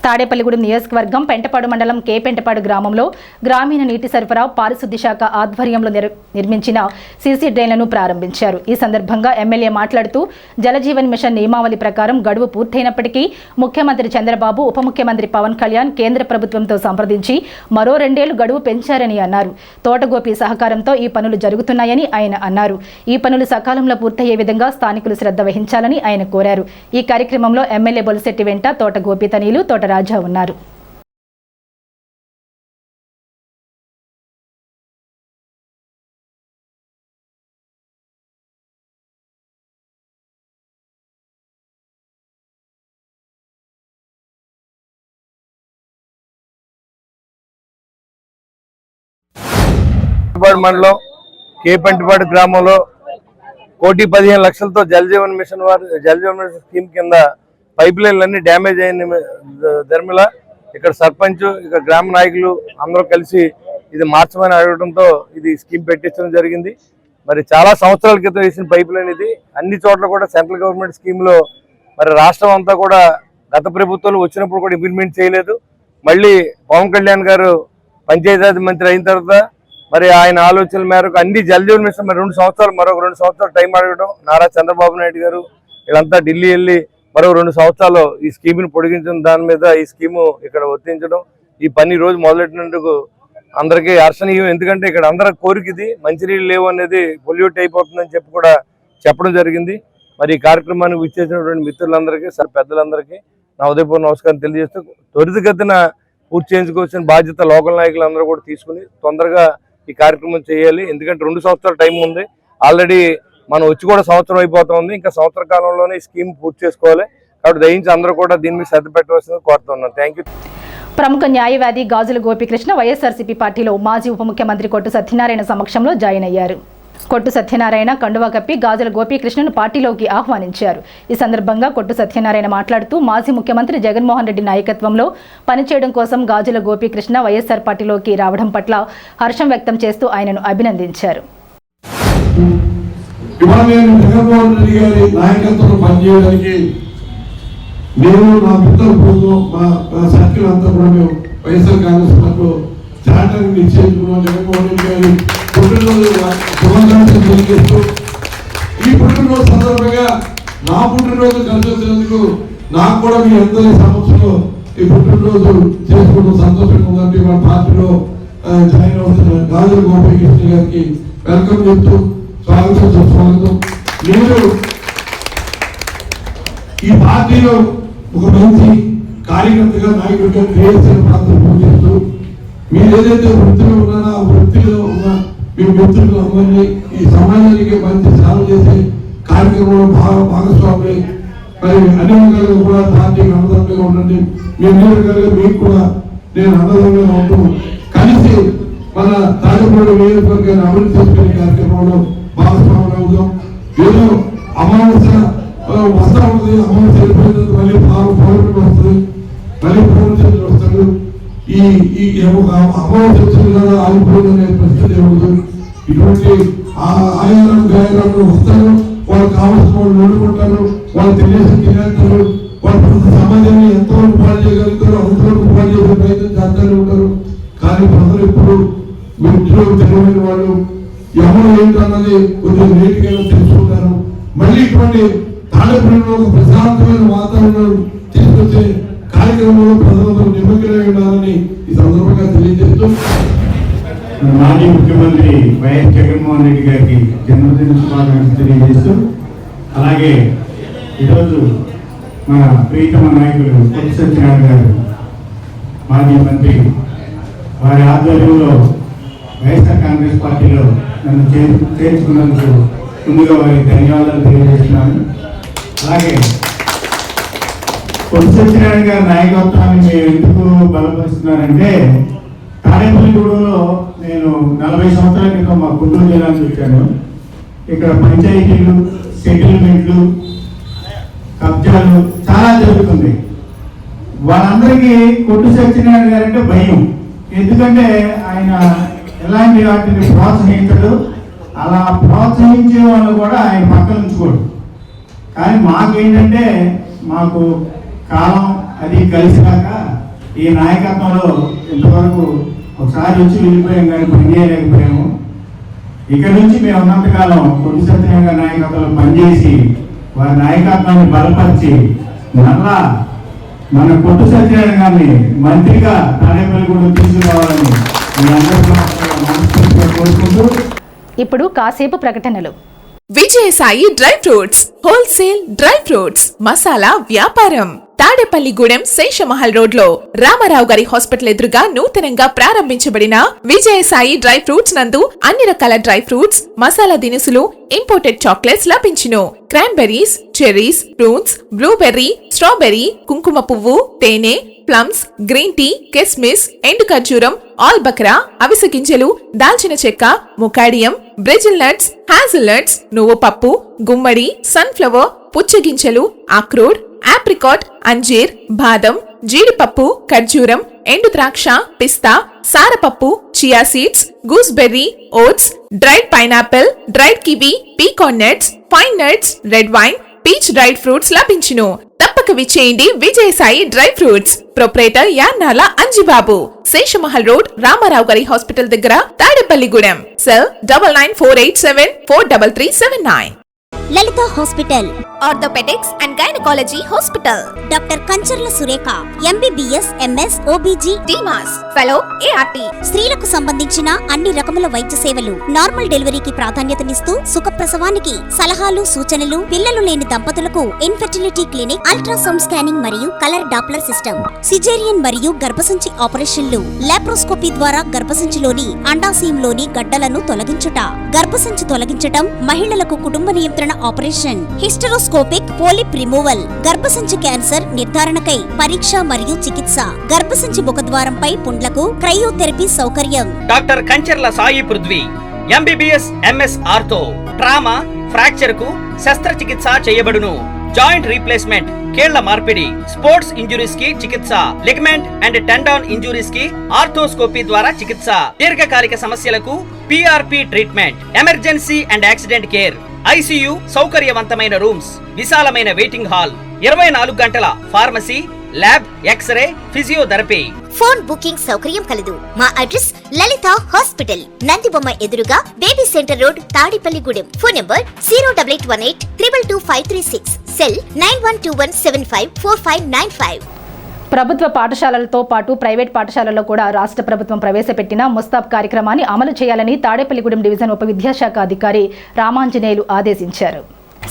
తాడేపల్లిగూడెం నియోజకవర్గం పెంటపాడు మండలం కేపెంటపాడు గ్రామంలో గ్రామీణ నీటి సరఫరా పారిశుద్ధ్య శాఖ ఆధ్వర్యంలో నిర్మించిన సీసీ డ్రైన్లను ప్రారంభించారు. ఈ సందర్భంగా ఎమ్మెల్యే మాట్లాడుతూ జలజీవన్ మిషన్ నియమావళి ప్రకారం గడువు పూర్తయినప్పటికీ ముఖ్యమంత్రి చంద్రబాబు, ఉప ముఖ్యమంత్రి పవన్ కళ్యాణ్ కేంద్ర ప్రభుత్వంతో సంప్రదించి మరో 2 ఏళ్లు గడువు పెంచారని అన్నారు. తోటగోపి సహకారంతో ఈ పనులు జరుగుతున్నాయని ఆయన అన్నారు. ఈ పనులు సకాలంలో పూర్తయ్యే విధంగా స్థానికులు శ్రద్ధ వహించాలని ఆయన కోరారు. ఈ కార్యక్రమంలో ఎమ్మెల్యే బొలిశెట్టి వెంట తోటగోపి తనీలు, తోట రాజా ఉన్నారు. మండలం కేపెంటపాడు గ్రామంలో 1,15,00,000తో జలజీవన్ మిషన్ స్కీమ్ కింద పైప్ లైన్లన్నీ డ్యామేజ్ అయిన ధర్మిల ఇక్కడ సర్పంచ్, ఇక్కడ గ్రామ నాయకులు అందరూ కలిసి ఇది మార్చమని అడగడంతో ఇది స్కీమ్ పెట్టించడం జరిగింది. మరి చాలా సంవత్సరాల క్రితం వేసిన పైప్ లైన్ ఇది. అన్ని చోట్ల కూడా సెంట్రల్ గవర్నమెంట్ స్కీమ్లో మరి రాష్ట్రం అంతా కూడా గత ప్రభుత్వాలు వచ్చినప్పుడు కూడా ఇంప్లిమెంట్ చేయలేదు. మళ్ళీ పవన్ కళ్యాణ్ గారు పంచాయతీరాజ్ మంత్రి అయిన తర్వాత మరి ఆయన ఆలోచనల మేరకు అన్ని జలజీవన్ మిషన్ మరి 2 సంవత్సరాలు మరొక 2 సంవత్సరాలు టైం అడగడం, నారా చంద్రబాబు నాయుడు గారు వీళ్ళంతా ఢిల్లీ వెళ్ళి మరో 2 సంవత్సరాలు ఈ స్కీమ్ని పొడిగించడం, దాని మీద ఈ స్కీము ఇక్కడ వర్తించడం, ఈ పని రోజు మొదలెట్టినందుకు అందరికీ హర్షణీయం. ఎందుకంటే ఇక్కడ అందరి కోరిక ఇది, మంచినీళ్ళు లేవు అనేది పొల్యూట్ అయిపోతుందని చెప్పి కూడా చెప్పడం జరిగింది. మరి ఈ కార్యక్రమానికి విచ్చేసినటువంటి మిత్రులందరికీ, పెద్దలందరికీ నా ఉదయపూర్వ నమస్కారం తెలియజేస్తూ త్వరితగతిన పూర్తి చేయించుకోవాల్సిన బాధ్యత లోకల్ నాయకులందరూ కూడా తీసుకుని తొందరగా ఈ కార్యక్రమం చేయాలి. ఎందుకంటే 2 సంవత్సరాల టైం ఉంది. ఆల్రెడీ మనం వచ్చి కూడా సంవత్సరం అయిపోతుంది. ఇంకా సంవత్సర కాలంలోనే ఈ స్కీమ్ పూర్తి చేసుకోవాలి. కాబట్టి దయించి అందరూ కూడా దీని మీద శ్రద్ధ పెట్టవలసింది కోరుతున్నాను. Thank you. ప్రముఖ న్యాయవాది గాజుల గోపీకృష్ణ వైఎస్ఆర్సీపీ పార్టీలో మాజీ ఉప ముఖ్యమంత్రి కొట్టు సత్యనారాయణ సమక్షంలో జాయిన్ అయ్యారు. కొట్టు సత్యనారాయణ కండువా కప్పి గాజుల గోపీకృష్ణను పార్టీలోకి ఆహ్వానించారు. ఈ సందర్భంగా కొట్టు సత్యనారాయణ మాట్లాడుతూ మాజీ ముఖ్యమంత్రి జగన్మోహన్ రెడ్డి నాయకత్వంలో పనిచేయడం కోసం గాజుల గోపీకృష్ణ వైఎస్ఆర్ పార్టీలోకి రావడం పట్ల హర్షం వ్యక్తం చేస్తూ ఆయనను అభినందించారు. ఇవాళ నేను జగన్మోహన్ రెడ్డి గారి నాయకత్వంలో పనిచేయడానికి నేను నా మిత్రులు మా సర్కిల్ అంతా కూడా మేము వైఎస్ఆర్ కాంగ్రెస్ పార్టీలో చార్టర్ నిశ్చయించుకున్నాం. జగన్మోహన్ రెడ్డి గారి పుట్టినరోజు శుభాకాంక్షలు తెలియజేస్తూ ఈ పుట్టినరోజు సందర్భంగా నా పుట్టినరోజు కలిసి వచ్చినందుకు నాకు కూడా మీ అందరి సమక్షంలో ఈ పుట్టినరోజు చేసుకోవడం సంతోషంగా ఉందంటే మా పార్టీలో జాయిన్ అవుతున్న గాజుల గోపీకృష్ణ గారికి వెల్కమ్ చెప్తూ స్వాగతం. మీరు ఈ పార్టీలో ఒక మంచి కార్యకర్తగా, నాయకుడిగా క్రియాశీల పాత్ర పోషిస్తూ మీరు ఏదైతే వృత్తిలో ఉన్నారో ఆ వృత్తిలో ఉన్న మీ మిత్రులు అందరినీ ఈ సమాజానికి మంచి సేవ చేసే కార్యక్రమంలో భాగస్వామి మరి అన్ని వర్గాలుగా కూడా పార్టీకి అన్నదండగా ఉండండి. మీ అన్ని వర్గాలుగా మీకు కూడా నేను అన్నదండగా ఉంటూ కలిసి మన తాజాపూడి నియోజకవర్గాన్ని అభివృద్ధి చేసుకునే కార్యక్రమంలో భాగస్వాములు అవుతాం. ఏదో అమావాస్య వస్తా ఉంటుంది, అమావాస్య వెళ్ళిపోయినందుకు మళ్ళీ పౌర్ణమి వస్తుంది, మళ్ళీ పౌర్ణమి వస్తాడు. ఈ అమావాస్య వచ్చింది కదా ఆగిపోయిందనే పరిస్థితి ఉండదు. ఇటువంటి ఆయారం గాయాలను వస్తారు, వాళ్ళు కావాల్సిన వాళ్ళు నోడుకుంటారు, వాళ్ళు తెలియసి తినేస్తారు, వాళ్ళు సమాజాన్ని ఎంతవరకు పాలు చేయగలుగుతారో అంతవరకు పాలు చేసే ప్రయత్నం చేస్తూనే ఉంటారు. కానీ ప్రజలు ఎప్పుడు వీటిలో తెలియని వాళ్ళు ఎవరు ఏంటన్నది కొంచెం నీటిగా తెలుసుకుంటారు. మళ్ళీ ఇటువంటి తాడేపల్లిలో ఒక ప్రశాంతమైన వాతావరణం తీసుకొచ్చే కార్యక్రమంలో ప్రజలందరూ నిమగ్నమై ఉండాలని ఈ సందర్భంగా తెలియజేస్తూ మాజీ ముఖ్యమంత్రి వైఎస్ జగన్మోహన్ రెడ్డి గారికి జన్మదిన శుభాకాంక్షలు తెలియజేస్తూ, అలాగే ఈరోజు మన ప్రీతమ నాయకులు కొట్టు సత్యనారాయణ గారు మాజీ మంత్రి వారి ఆధ్వర్యంలో వైఎస్ఆర్ కాంగ్రెస్ పార్టీలో నన్ను చేర్చుకున్నందుకు ముందుగా వారికి ధన్యవాదాలు తెలియజేస్తున్నాను. అలాగే కొట్టు సత్యనారాయణ గారి నాయకత్వాన్ని మేము ఎందుకు బలపరుస్తున్నారంటే తాడేపల్లిగూడెంలో నేను 40 సంవత్సరాల క్రితం మా గుంటూరు జిల్లాకు వచ్చాను. ఇక్కడ పంచాయతీలు, సెటిల్మెంట్లు, కబ్జాలు చాలా జరుగుతుంది. వాళ్ళందరికీ కొట్టు సత్యనారాయణ గారు అంటే భయం. ఎందుకంటే ఆయన ఎలాంటి వాటిని ప్రోత్సహించడు, అలా ప్రోత్సహించే వాళ్ళు కూడా ఆయన పక్కన ఉంచుకోడు. కానీ మాకేంటంటే మాకు కాలం అది కలిసినాక ఈ నాయకత్వంలో ఇంతవరకు ఒకసారి వచ్చి వెళ్ళిపోయాం కానీ పనిచేయలేకపోయాము. ఇక్కడ నుంచి మేము ఉన్నంతకాలం కొద్ది సత్యనారాయణ నాయకత్వంలో పనిచేసి వారి నాయకత్వాన్ని బలపరిచి మరలా మన కొట్టు సత్యనారాయణ గారిని మంత్రిగా తాడేపల్లి కూడా తీసుకురావాలని మీ అందరికీ మనస్ఫూర్తిగా కోరుకుంటూ ఇప్పుడు కాసేపు ప్రకటనలు. Vijayasai dry fruits wholesale dry fruits masala వ్యాపారం తాడేపల్లిగూడెం శేషమహల్ రోడ్ లో రామారావు గారి హాస్పిటల్ ఎదురుగా నూతనంగా ప్రారంభించబడిన విజయసాయి డ్రై ఫ్రూట్స్ నందు అన్ని రకాల డ్రై ఫ్రూట్స్, మసాలా దినుసులు, ఇంపోర్టెడ్ చాక్లెట్స్ లభించును. Cranberries, cherries, fruits, blueberry, strawberry, కుంకుమ పువ్వు, తేనె, ప్లమ్స్, గ్రీన్ టీ, కిస్మిస్, ఎండు ఖర్జూరం, ఆల్ బక్రా, అవిసె గింజలు, దాల్చిన చెక్క, ముకాడియం, బ్రెజిల్ నట్స్, హ్యాజిల్ నట్స్, నువ్వు పప్పు, గుమ్మడి, సన్ఫ్లవర్, పుచ్చగింజలు, అక్రోడ్, ఆప్రికాట్, అంజీర్, బాదం, జీడిపప్పు, ఖర్జూరం, ఎండు ద్రాక్ష, పిస్తా, సారపప్పు, chia seeds, gooseberry, oats, dried pineapple, dried kiwi, pecan nuts, pine nuts, red wine, peach dried fruits లభించును. తప్పక విచ్చేయండి Vijayasai dry fruits. Proprietor Yannala Anjibabu, Seshamahal road, Ramarao గారి హాస్పిటల్ దగ్గర, Tadepalligudem. Cell 9948743379. Lalitha hospital, orthopaedics and gynaecology hospital. Doctor Kancharla Surekha, MBBS, MS, OBG, డిమాస్ fellow, ART. స్త్రీలకు సంబంధించిన అన్ని రకముల వైద్య సేవలు, నార్మల్ డెలివరీకి ప్రాధాన్యతనిస్తూ సుఖప్రసవానికి సలహాలు, సూచనలు, పిల్లలు లేని దంపతులకు ఇన్ఫెర్టిలిటీ క్లినిక్, అల్ట్రాసౌండ్ స్కానింగ్ మరియు కలర్ డాప్లర్ సిస్టమ్, సిజేరియన్ మరియు గర్భసంచి ఆపరేషన్లు, లాప్రోస్కోపీ ద్వారా గర్భసంచిలోని అండాశయంలోని గడ్డలను తొలగించుట, గర్భసంచి తొలగించటం, మహిళలకు కుటుంబ నియంత్రణ ఆపరేషన్, హిస్టరోస్కోపిక్ పోలిప్ రిమూవల్, గర్భసంచి క్యాన్సర్ నిర్ధారణకై పరీక్ష మరియు చికిత్స, గర్భసంచి ముఖద్వారంపై పుండ్లకు క్రయోథెరపీ సౌకర్యం. Doctor Kancharla Sai Prithvi, MBBS, MS ortho, trauma, fracture కు శస్త్రచికిత్స చేయబడును. జాయింట్ రీప్లేస్మెంట్, కేళ్ల మార్పిడి, స్పోర్ట్స్ ఇంజురీస్ కి చికిత్స, లిగమెంట్ అండ్ టెండాన్ ఇంజురీస్ కి ఆర్థోస్కోపీ ద్వారా చికిత్స, దీర్ఘకాలిక సమస్యలకు PRP treatment, emergency and accident care, ICU సౌకర్యవంతమైన రూమ్స్, విశాలమైన వెయిటింగ్ హాల్, 24 గంటల pharmacy, lab, x-ray, physiotherapy. Phone booking సౌకర్యం కలదు. మా అడ్రస్ లలిత హాస్పిటల్, నందిబొమ్మ ఎదురుగా, baby centre road, Tadepalligudem. Phone number 08818222536. Cell 9121754595. ప్రభుత్వ పాఠశాలలతో పాటు ప్రైవేట్ పాఠశాలల్లో కూడా రాష్ట్ర ప్రభుత్వం ప్రవేశపెట్టిన ముస్తాబ్ కార్యక్రమాన్ని అమలు చేయాలని తాడేపల్లిగూడెం డివిజన్ ఉప విద్యాశాఖ అధికారి రామాంజనేయులు ఆదేశించారు.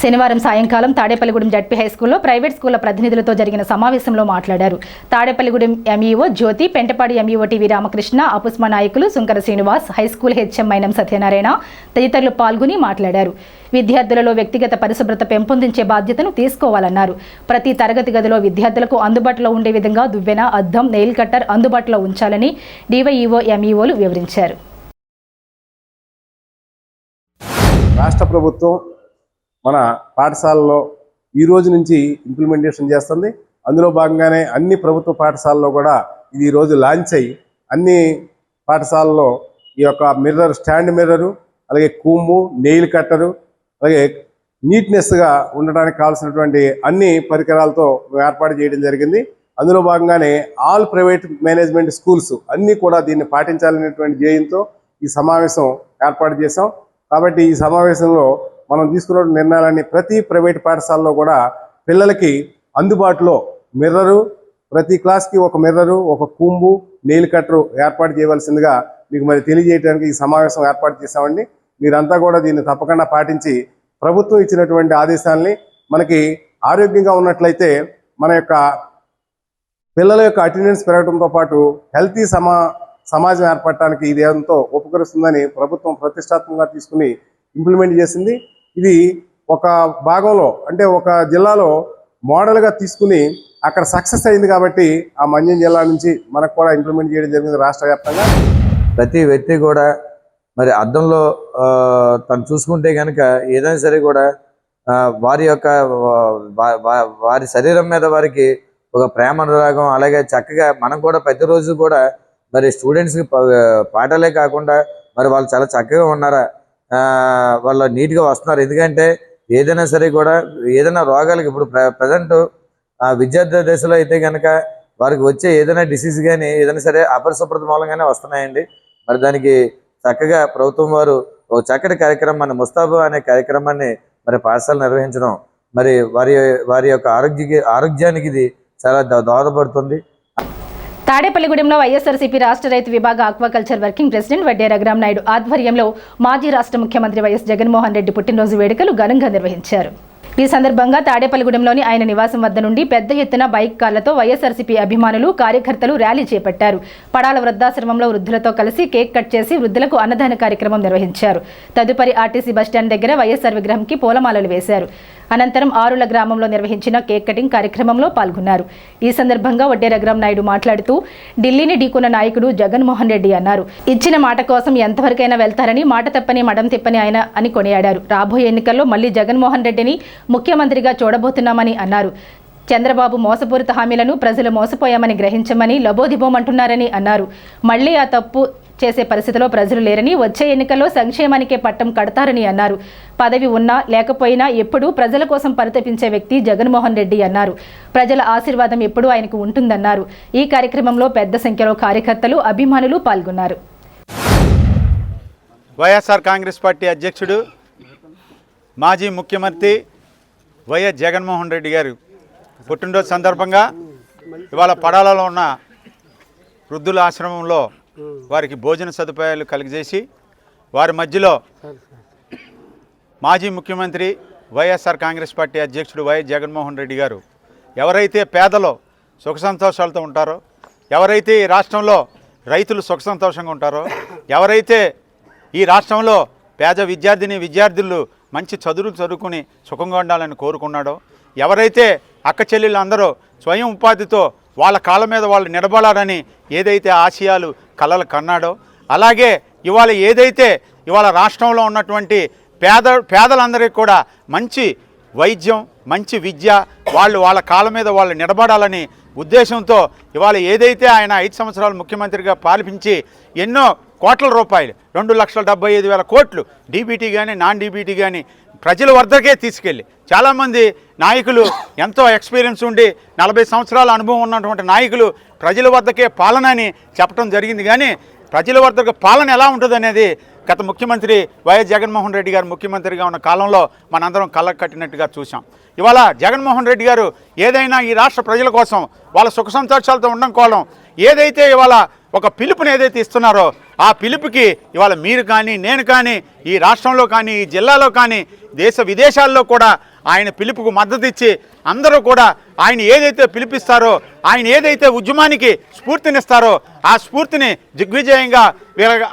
శనివారం సాయంకాలం తాడేపల్లిగూడెం జడ్పీ హైస్కూల్లో ప్రైవేట్ స్కూళ్ల ప్రతినిధులతో జరిగిన సమావేశంలో మాట్లాడారు. తాడేపల్లిగూడెం ఎంఈఓ జ్యోతి, పెంటపాడి ఎంఈఓ టీవీ రామకృష్ణ, అపుస్మా నాయకులు సుంకర శ్రీనివాస్, హైస్కూల్ హెచ్ఎం మైనం సత్యనారాయణ తదితరులు పాల్గొని మాట్లాడారు. విద్యార్థులలో వ్యక్తిగత పరిశుభ్రత పెంపొందించే బాధ్యతను తీసుకోవాలన్నారు. ప్రతి తరగతి గదిలో విద్యార్థులకు అందుబాటులో ఉండే విధంగా దువ్వెన, అద్దం, నెయిల్ కట్టర్ అందుబాటులో ఉంచాలని డివైఈఓ, ఎంఈఓలు వివరించారు. రాష్ట్ర ప్రభుత్వం మన పాఠశాలలో ఈ రోజు నుంచి ఇంప్లిమెంటేషన్ చేస్తుంది. అందులో భాగంగానే అన్ని ప్రభుత్వ పాఠశాలలో కూడా ఇది ఈరోజు లాంచ్ అయ్యి అన్ని పాఠశాలలో ఈ యొక్క మిర్రర్, స్టాండ్ మిర్రరు, అలాగే కూము, నెయిల్ కట్టరు, అలాగే నీట్నెస్గా ఉండడానికి కావాల్సినటువంటి అన్ని పరికరాలతో ఏర్పాటు చేయడం జరిగింది. అందులో భాగంగానే ఆల్ ప్రైవేట్ మేనేజ్మెంట్ స్కూల్స్ అన్నీ కూడా దీన్ని పాటించాలనేటువంటి ధ్యేయంతో ఈ సమావేశం ఏర్పాటు చేశాం. కాబట్టి ఈ సమావేశంలో మనం తీసుకున్న నిర్ణయాలన్నీ ప్రతి ప్రైవేట్ పాఠశాలలో కూడా పిల్లలకి అందుబాటులో మిర్రరు, ప్రతి క్లాస్కి ఒక మిర్రరు, ఒక కూంబు, నెయిల్ కట్టరు ఏర్పాటు చేయవలసిందిగా మీకు మరి తెలియజేయడానికి ఈ సమావేశం ఏర్పాటు చేశామండి. మీరంతా కూడా దీన్ని తప్పకుండా పాటించి ప్రభుత్వం ఇచ్చినటువంటి ఆదేశాలని మనకి ఆరోగ్యంగా ఉన్నట్లయితే మన యొక్క పిల్లల యొక్క అటెండెన్స్ పెరగడంతో పాటు హెల్తీ సమాజం ఏర్పడటానికి ఇది ఎంతో ఉపకరిస్తుందని ప్రభుత్వం ప్రతిష్టాత్మకంగా తీసుకుని ఇంప్లిమెంట్ చేసింది. ఇది ఒక భాగంలో అంటే ఒక జిల్లాలో మోడల్గా తీసుకుని అక్కడ సక్సెస్ అయింది కాబట్టి ఆ మన్యం జిల్లా నుంచి మనకు కూడా ఇంప్లిమెంట్ చేయడం జరిగింది రాష్ట్ర వ్యాప్తంగా. ప్రతి వ్యక్తి కూడా మరి అద్దంలో తను చూసుకుంటే కనుక ఏదైనా సరే కూడా వారి యొక్క వారి శరీరం మీద వారికి ఒక ప్రేమ అనురాగం, అలాగే చక్కగా మనం కూడా ప్రతిరోజు కూడా మరి స్టూడెంట్స్కి పాఠాలే కాకుండా మరి వాళ్ళు చాలా చక్కగా ఉన్నారా, వాళ్ళు నీట్గా వస్తున్నారు. ఎందుకంటే ఏదైనా సరే కూడా ఏదైనా రోగాలకి ఇప్పుడు ప్రజెంట్ విద్యార్థి దశలో అయితే కనుక వారికి వచ్చే ఏదైనా డిసీజ్ కానీ ఏదైనా సరే అపరిశుభ్రత మూలంగానే వస్తున్నాయండి. మరి దానికి చక్కగా ప్రభుత్వం వారు ఒక చక్కటి కార్యక్రమాన్ని ముస్తాబు అనే కార్యక్రమాన్ని మరి పాఠశాల నిర్వహించడం మరి వారి యొక్క ఆరోగ్యానికి ఇది చాలా దోహదపడుతుంది. తాడేపల్లిగూడెంలో వైఎస్ఆర్సీపీ రాష్ట్ర రైతు విభాగ aquaculture working president Vadde Raghuram Naidu ఆధ్వర్యంలో మాజీ రాష్ట్ర ముఖ్యమంత్రి వైఎస్ జగన్మోహన్ రెడ్డి పుట్టినరోజు వేడుకలు ఘనంగా నిర్వహించారు. ఈ సందర్భంగా తాడేపల్లిగూడెంలోని ఆయన నివాసం వద్ద నుండి పెద్ద ఎత్తున బైక్ కార్లతో వైఎస్ఆర్సీపీ అభిమానులు కార్యకర్తలు ర్యాలీ చేపట్టారు. పడాల వృద్ధాశ్రమంలో వృద్ధులతో కలిసి కేక్ కట్ చేసి వృద్ధులకు అన్నదాన కార్యక్రమం నిర్వహించారు. తదుపరి ఆర్టీసీ బస్టాండ్ దగ్గర వైఎస్ఆర్ విగ్రహంకి పూలమాలలు వేశారు. అనంతరం ఆరుల గ్రామంలో నిర్వహించిన కేక్ కటింగ్ కార్యక్రమంలో పాల్గొన్నారు. ఈ సందర్భంగా వడ్డే రఘురామ్ నాయుడు మాట్లాడుతూ ఢిల్లీని ఢీకొన్న నాయకుడు జగన్మోహన్ రెడ్డి అన్నారు. ఇచ్చిన మాట కోసం ఎంతవరకైనా వెళ్తారని, మాట తప్పని మడం తిప్పని ఆయన అని కొనియాడారు. రాబోయే ఎన్నికల్లో మళ్లీ జగన్మోహన్ రెడ్డిని ముఖ్యమంత్రిగా చూడబోతున్నామని అన్నారు. చంద్రబాబు మోసపూరిత హామీలను ప్రజలు మోసపోయామని గ్రహించమని లబోదిబోమంటున్నారని అన్నారు. మళ్లీ ఆ తప్పు చేసే పరిస్థితిలో ప్రజలు లేరని, వచ్చే ఎన్నికల్లో సంక్షేమానికే పట్టం కడతారని అన్నారు. పదవి ఉన్నా లేకపోయినా ఎప్పుడూ ప్రజల కోసం పరితపించే వ్యక్తి జగన్మోహన్ రెడ్డి అన్నారు. ప్రజల ఆశీర్వాదం ఎప్పుడూ ఆయనకు ఉంటుందన్నారు. ఈ కార్యక్రమంలో పెద్ద సంఖ్యలో కార్యకర్తలు, అభిమానులు పాల్గొన్నారు. వైఎస్ఆర్ కాంగ్రెస్ పార్టీ అధ్యక్షుడు మాజీ ముఖ్యమంత్రి వైఎస్ జగన్మోహన్ రెడ్డి గారు పుట్టినరోజు సందర్భంగా ఇవాళ పడాలలో ఉన్న వృద్ధుల ఆశ్రమంలో వారికి భోజన సదుపాయాలు కలిగజేసి వారి మధ్యలో మాజీ ముఖ్యమంత్రి వైఎస్ఆర్ కాంగ్రెస్ పార్టీ అధ్యక్షుడు వైఎస్ జగన్మోహన్ రెడ్డి గారు ఎవరైతే పేదలో సుఖ సంతోషాలతో ఉంటారో, ఎవరైతే ఈ రాష్ట్రంలో రైతులు సుఖ సంతోషంగా ఉంటారో, ఎవరైతే ఈ రాష్ట్రంలో పేద విద్యార్థులు మంచి చదువులు చదువుకుని సుఖంగా ఉండాలని కోరుకున్నాడో, ఎవరైతే అక్క చెల్లెళ్ళు అందరూ స్వయం ఉపాధితో వాళ్ళ కాళ్ళ మీద వాళ్ళు నిలబడాలని ఏదైతే ఆశయాలు కలలు కన్నాడో, అలాగే ఇవాళ రాష్ట్రంలో ఉన్నటువంటి పేదలందరికీ కూడా మంచి వైద్యం, మంచి విద్య, వాళ్ళ కాళ్ళ మీద వాళ్ళు నిలబడాలని ఉద్దేశంతో ఇవాళ ఏదైతే ఆయన 5 సంవత్సరాలు ముఖ్యమంత్రిగా పాలించి ఎన్నో కోట్ల రూపాయలు 2,75,000 కోట్లు డీబీటీ కానీ నాన్ డీబీటీ కానీ ప్రజల వద్దకే తీసుకెళ్ళి చాలామంది నాయకులు ఎంతో ఎక్స్పీరియన్స్ ఉండి 40 సంవత్సరాల అనుభవం ఉన్నటువంటి నాయకులు ప్రజల వద్దకే పాలన అని చెప్పడం జరిగింది. కానీ ప్రజల వద్దకు పాలన ఎలా ఉంటుంది అనేది గత ముఖ్యమంత్రి వైఎస్ జగన్మోహన్ రెడ్డి గారు ముఖ్యమంత్రిగా ఉన్న కాలంలో మనందరం కళ్ళకు కట్టినట్టుగా చూసాం. ఇవాళ జగన్మోహన్ రెడ్డి గారు ఏదైనా ఈ రాష్ట్ర ప్రజల కోసం వాళ్ళ సుఖ సంతోషాలతో ఉండడం కోసం ఏదైతే ఇవాళ ఒక పిలుపుని ఏదైతే ఇస్తున్నారో ఆ పిలుపుకి ఇవాళ మీరు కానీ నేను కానీ ఈ రాష్ట్రంలో కానీ ఈ జిల్లాలో కానీ దేశ విదేశాల్లో కూడా ఆయన పిలుపుకు మద్దతు ఇచ్చి అందరూ కూడా ఆయన ఏదైతే పిలిపిస్తారో, ఆయన ఏదైతే ఉద్యమానికి స్ఫూర్తినిస్తారో ఆ స్ఫూర్తిని దిగ్విజయంగా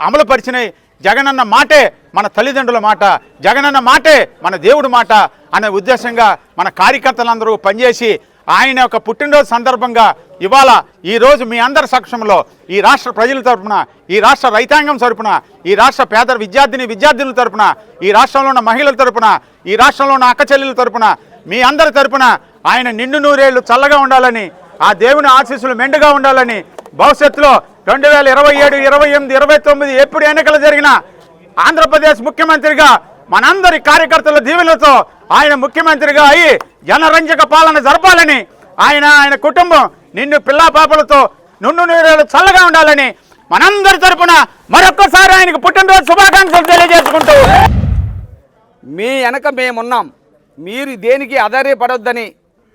అమలుపరిచిన జగనన్న మాటే మన తల్లిదండ్రుల మాట, జగనన్న మాటే మన దేవుడి మాట అనే ఉద్దేశంగా మన కార్యకర్తలందరూ పనిచేసి ఆయన యొక్క పుట్టినరోజు సందర్భంగా ఇవాళ ఈరోజు మీ అందరి సమక్షంలో ఈ రాష్ట్ర ప్రజల తరపున, ఈ రాష్ట్ర రైతాంగం తరపున, ఈ రాష్ట్ర పేద విద్యార్థుల తరపున, ఈ రాష్ట్రంలో ఉన్న మహిళల తరపున, ఈ రాష్ట్రంలో ఉన్న అక్క చెల్లెల తరపున, మీ అందరి తరపున ఆయన నిండు నూరేళ్లు చల్లగా ఉండాలని, ఆ దేవుని ఆశీస్సులు మెండుగా ఉండాలని, భవిష్యత్తులో 2027, 28, 29 ఎప్పుడు ఎన్నికలు జరిగినా ఆంధ్రప్రదేశ్ ముఖ్యమంత్రిగా మనందరి కార్యకర్తల దీవెనలతో ఆయన ముఖ్యమంత్రిగా అయ్యి జనరంజక పాలన జరపాలని, ఆయన కుటుంబం నిన్ను పిల్లా పాపలతో నిండు నూరేళ్లు చల్లగా ఉండాలని మనందరి తరపున మరొక్కసారి ఆయనకు పుట్టినరోజు శుభాకాంక్షలు తెలియజేసుకుంటూ మీ వెనక మేమున్నాం, మీరు దేనికి ఆధారపడొద్దని,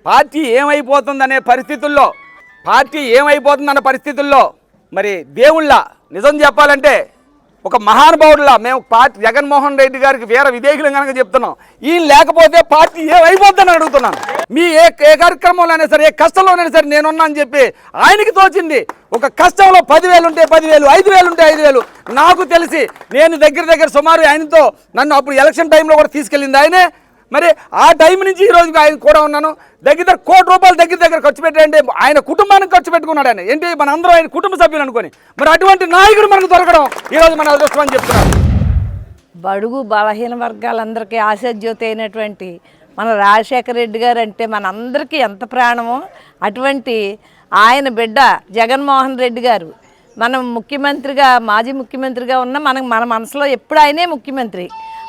పార్టీ ఏమైపోతుందనే పరిస్థితుల్లో మరి దేవుళ్ళ నిజం చెప్పాలంటే ఒక మహానుభావుడులా మేము పార్టీ జగన్మోహన్ రెడ్డి గారికి వేరే విధేయులు కనుక చెప్తున్నాం. ఈయన లేకపోతే పార్టీ ఏమైపోద్దని అడుగుతున్నాను. మీ ఏ కార్యక్రమంలోనే సరే, ఏ కష్టంలోనైనా సరే నేనున్నా అని చెప్పి ఆయనకి తోచింది. ఒక కష్టంలో 10,000 ఉంటే 10,000, 5,000 ఉంటే 5,000. నాకు తెలిసి నేను దగ్గర సుమారు ఆయనతో నన్ను అప్పుడు ఎలక్షన్ టైంలో కూడా తీసుకెళ్ళింది ఆయనే. మరి ఆ టైం నుంచి ఈ రోజుకి ఆయన కూడా ఉన్నాను. దగ్గర ₹1 కోటి దగ్గర ఖర్చు పెట్టాడంటే ఆయన కుటుంబానికి ఖర్చు పెట్టుకున్నాడు. ఆయన ఏంటి మన అందరూ ఆయన కుటుంబ సభ్యులు అనుకొని, మరి అటువంటి నాయకుడు మనకు దొరకడం ఈరోజు మన అదృష్టం అని చెప్తున్నారు. బడుగు బలహీన వర్గాలందరికీ ఆశాజ్యోతి అయినటువంటి మన రాజశేఖర రెడ్డి గారు అంటే మనందరికీ ఎంత ప్రాణమో, అటువంటి ఆయన బిడ్డ జగన్మోహన్ రెడ్డి గారు మనం ముఖ్యమంత్రిగా, మాజీ ముఖ్యమంత్రిగా ఉన్న మన మనసులో ఎప్పుడు ఆయనే ముఖ్యమంత్రి.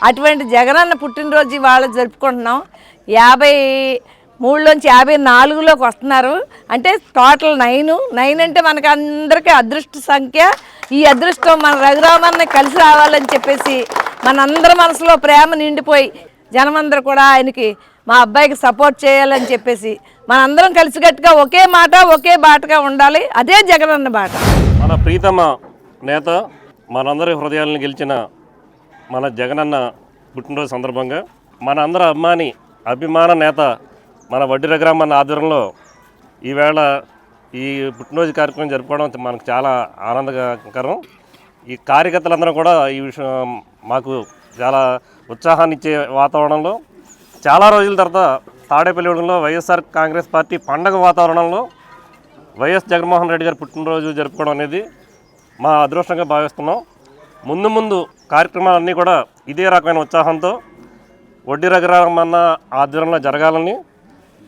అటువంటి జగనన్న పుట్టినరోజు ఇవాళ జరుపుకుంటున్నాం. 53లోంచి 54లోకి వస్తున్నారు. అంటే టోటల్ 9 అంటే మనకు అందరికీ అదృష్ట సంఖ్య. ఈ అదృష్టం మన రఘురామన్న కలిసి రావాలని చెప్పేసి మనందరి మనసులో ప్రేమ నిండిపోయి జనమందరూ కూడా ఆయనకి, మా అబ్బాయికి సపోర్ట్ చేయాలని చెప్పేసి మనందరం కలిసికట్టుగా ఒకే మాట ఒకే బాటగా ఉండాలి. అదే జగనన్న బాట. మన ప్రీతమ నేత, మనందరి హృదయాలను గెలిచిన మన జగనన్న పుట్టినరోజు సందర్భంగా మన అందరి అభిమాన నేత మన వడ్డీ రఘురామన్న ఆధ్వర్యంలో ఈవేళ ఈ పుట్టినరోజు కార్యక్రమం జరుపుకోవడం మనకు చాలా ఆనందకరం. ఈ కార్యకర్తలందరూ కూడా ఈ విషయం మాకు చాలా ఉత్సాహాన్ని ఇచ్చే వాతావరణంలో చాలా రోజుల తర్వాత తాడేపల్లిగూడెంలో వైఎస్ఆర్ కాంగ్రెస్ పార్టీ పండగ వాతావరణంలో వైఎస్ జగన్మోహన్ రెడ్డి గారి పుట్టినరోజు జరుపుకోవడం అనేది మా అదృష్టంగా భావిస్తున్నాం. ముందు కార్యక్రమాలన్నీ కూడా ఇదే రకమైన ఉత్సాహంతో వడ్డీ రఘురామన్న ఆధ్వర్యంలో జరగాలని,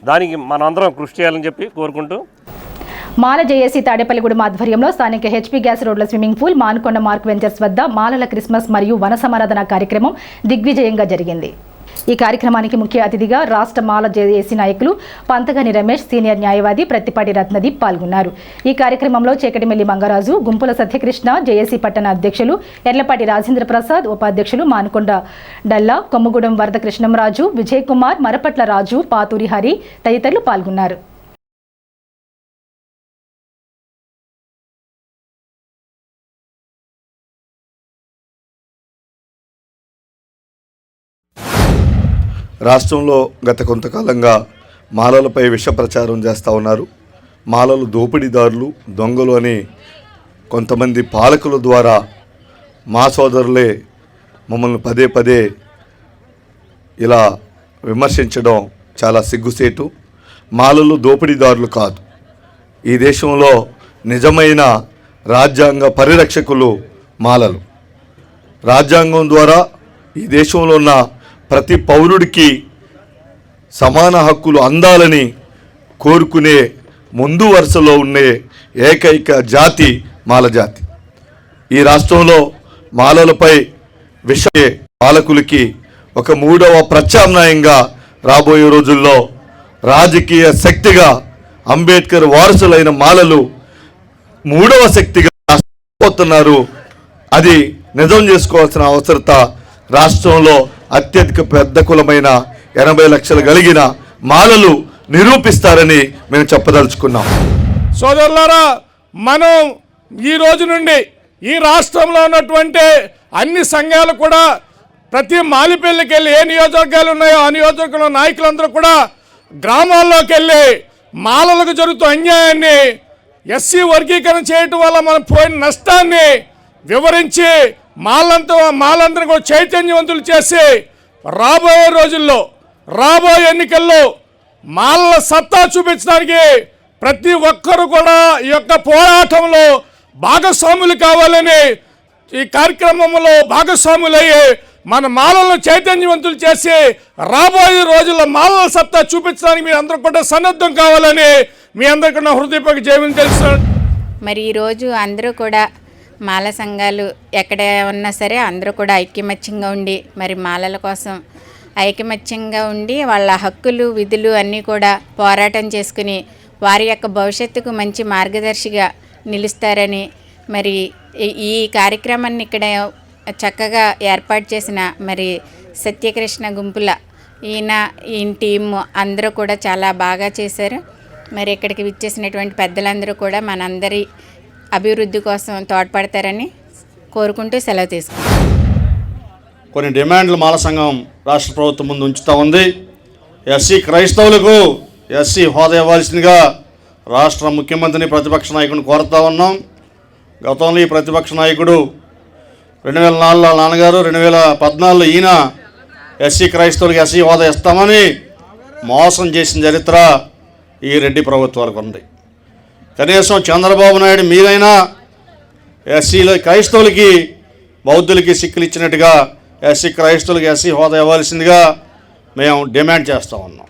దానికి మనందరం కృషి చేయాలని చెప్పి కోరుకుంటూ, మాల జేఏసీ తాడేపల్లిగూడెం ఆధ్వర్యంలో స్థానిక హెచ్పీ గ్యాస్ రోడ్ల swimming pool, Manukonda mark ventures వద్ద మాలల క్రిస్మస్ మరియు వన సమారాధన కార్యక్రమం దిగ్విజయంగా జరిగింది. ఈ కార్యక్రమానికి ముఖ్య అతిథిగా రాష్ట్ర మాల జేఏసీ నాయకులు పంతగని రమేష్, సీనియర్ న్యాయవాది ప్రత్తిపాటి రత్నదీప్ పాల్గొన్నారు. ఈ కార్యక్రమంలో చేకటిమెల్లి మంగరాజు, గుంపుల సత్యకృష్ణ, జేఏసీ పట్టణ అధ్యక్షులు ఎర్లపాటి రాజేంద్ర ప్రసాద్, ఉపాధ్యక్షులు మానుకొండ డల్లా, కొమ్మగూడెం వరద కృష్ణంరాజు, విజయ్ కుమార్, మరపట్ల రాజు, పాతూరి హరి తదితరులు పాల్గొన్నారు. రాష్ట్రంలో గత కొంతకాలంగా మాలలపై విష ప్రచారం చేస్తూ ఉన్నారు. మాలలు దోపిడీదారులు, దొంగలు అని కొంతమంది పాలకుల ద్వారా మా సోదరులే మమ్మల్ని పదే ఇలా విమర్శించడం చాలా సిగ్గుసేటు. మాలలు దోపిడీదారులు కాదు. ఈ దేశంలో నిజమైన రాజ్యాంగ పరిరక్షకులు మాలలు. రాజ్యాంగం ద్వారా ఈ దేశంలో ఉన్న ప్రతి పౌరుడికి సమాన హక్కులు అందాలని కోరుకునే ముందు వరుసలో ఉండే ఏకైక జాతి మాల జాతి. ఈ రాష్ట్రంలో మాలలపై విషయ పాలకులకి ఒక మూడవ ప్రత్యామ్నాయంగా రాబోయే రోజుల్లో రాజకీయ శక్తిగా అంబేద్కర్ వారసులైన మాలలు మూడవ శక్తిగా పోతున్నారు. అది నిజం చేసుకోవాల్సిన అవసరత రాష్ట్రంలో అత్యధిక పెద్ద కులమైన 80 లక్షలు కలిగిన మాలలు నిరూపిస్తారని మేము చెప్పదలుచుకున్నాం. సోదరులారా, మనం ఈ రోజు నుండి ఈ రాష్ట్రంలో ఉన్నటువంటి అన్ని సంఘాలు కూడా ప్రతి మాలిపల్లికి వెళ్ళి ఏ నియోజకవర్గాలు ఉన్నాయో ఆ నియోజకవర్గంలో నాయకులందరూ కూడా గ్రామాల్లోకి వెళ్ళి మాలలకు జరుగుతున్న అన్యాయాన్ని, ఎస్సీ వర్గీకరణ చేయటం వల్ల మనం పోయిన నష్టాన్ని వివరించి మాలందరినీ కూడా చైతన్యవంతులు చేసి రాబోయే రోజుల్లో, రాబోయే ఎన్నికల్లో మాలల సత్తా చూపించడానికి ప్రతి ఒక్కరూ కూడా ఈ యొక్క పోరాటంలో భాగస్వాములు కావాలని, ఈ కార్యక్రమంలో భాగస్వాములయ్యి మన మాలలను చైతన్యవంతులు చేసి రాబోయే రోజుల్లో మాలల సత్తా చూపించడానికి మీరు అందరూ కూడా సన్నద్ధం కావాలని మీ అందరికీ నా హృదయపూర్వక జయమని తెలుస్తున్నాను. మరి ఈరోజు అందరూ కూడా మాల సంఘాలు ఎక్కడ ఉన్నా సరే అందరూ కూడా ఐక్యమత్యంగా ఉండి, మరి మాలల కోసం ఐకమత్యంగా ఉండి వాళ్ళ హక్కులు విధులు అన్నీ కూడా పోరాటం చేసుకుని వారి యొక్క భవిష్యత్తుకు మంచి మార్గదర్శిగా నిలుస్తారని, మరి ఈ కార్యక్రమాన్ని ఇక్కడ చక్కగా ఏర్పాటు చేసిన మరి సత్యకృష్ణ గుంపుల ఈయన టీము అందరూ కూడా చాలా బాగా చేశారు. మరి ఇక్కడికి విచ్చేసినటువంటి పెద్దలందరూ కూడా మనందరి అభివృద్ధి కోసం తోడ్పడతారని కోరుకుంటూ సెలవు తీసుకుంటాం. కొన్ని డిమాండ్లు మాల సంఘం రాష్ట్ర ప్రభుత్వం ముందు ఉంచుతూ ఉంది. ఎస్సీ క్రైస్తవులకు ఎస్సీ హోదా ఇవ్వాల్సిందిగా రాష్ట్ర ముఖ్యమంత్రిని ప్రతిపక్ష నాయకుడిని కోరుతూ ఉన్నాం. గతంలో ఈ ప్రతిపక్ష నాయకుడు 2004లో నాన్నగారు, 2014లో ఈయన ఎస్సీ క్రైస్తవులకు ఎస్సీ హోదా ఇస్తామని మోసం చేసిన చరిత్ర ఈ రెడ్డి ప్రభుత్వాలకు ఉంది. కనీసం చంద్రబాబు నాయుడు మీరైనా ఎస్సీలో క్రైస్తవులకి బౌద్ధులకి సిక్కులు ఇచ్చినట్టుగా ఎస్సీ క్రైస్తవులకు ఎస్సీ హోదా ఇవ్వాల్సిందిగా మేము డిమాండ్ చేస్తూ ఉన్నాం.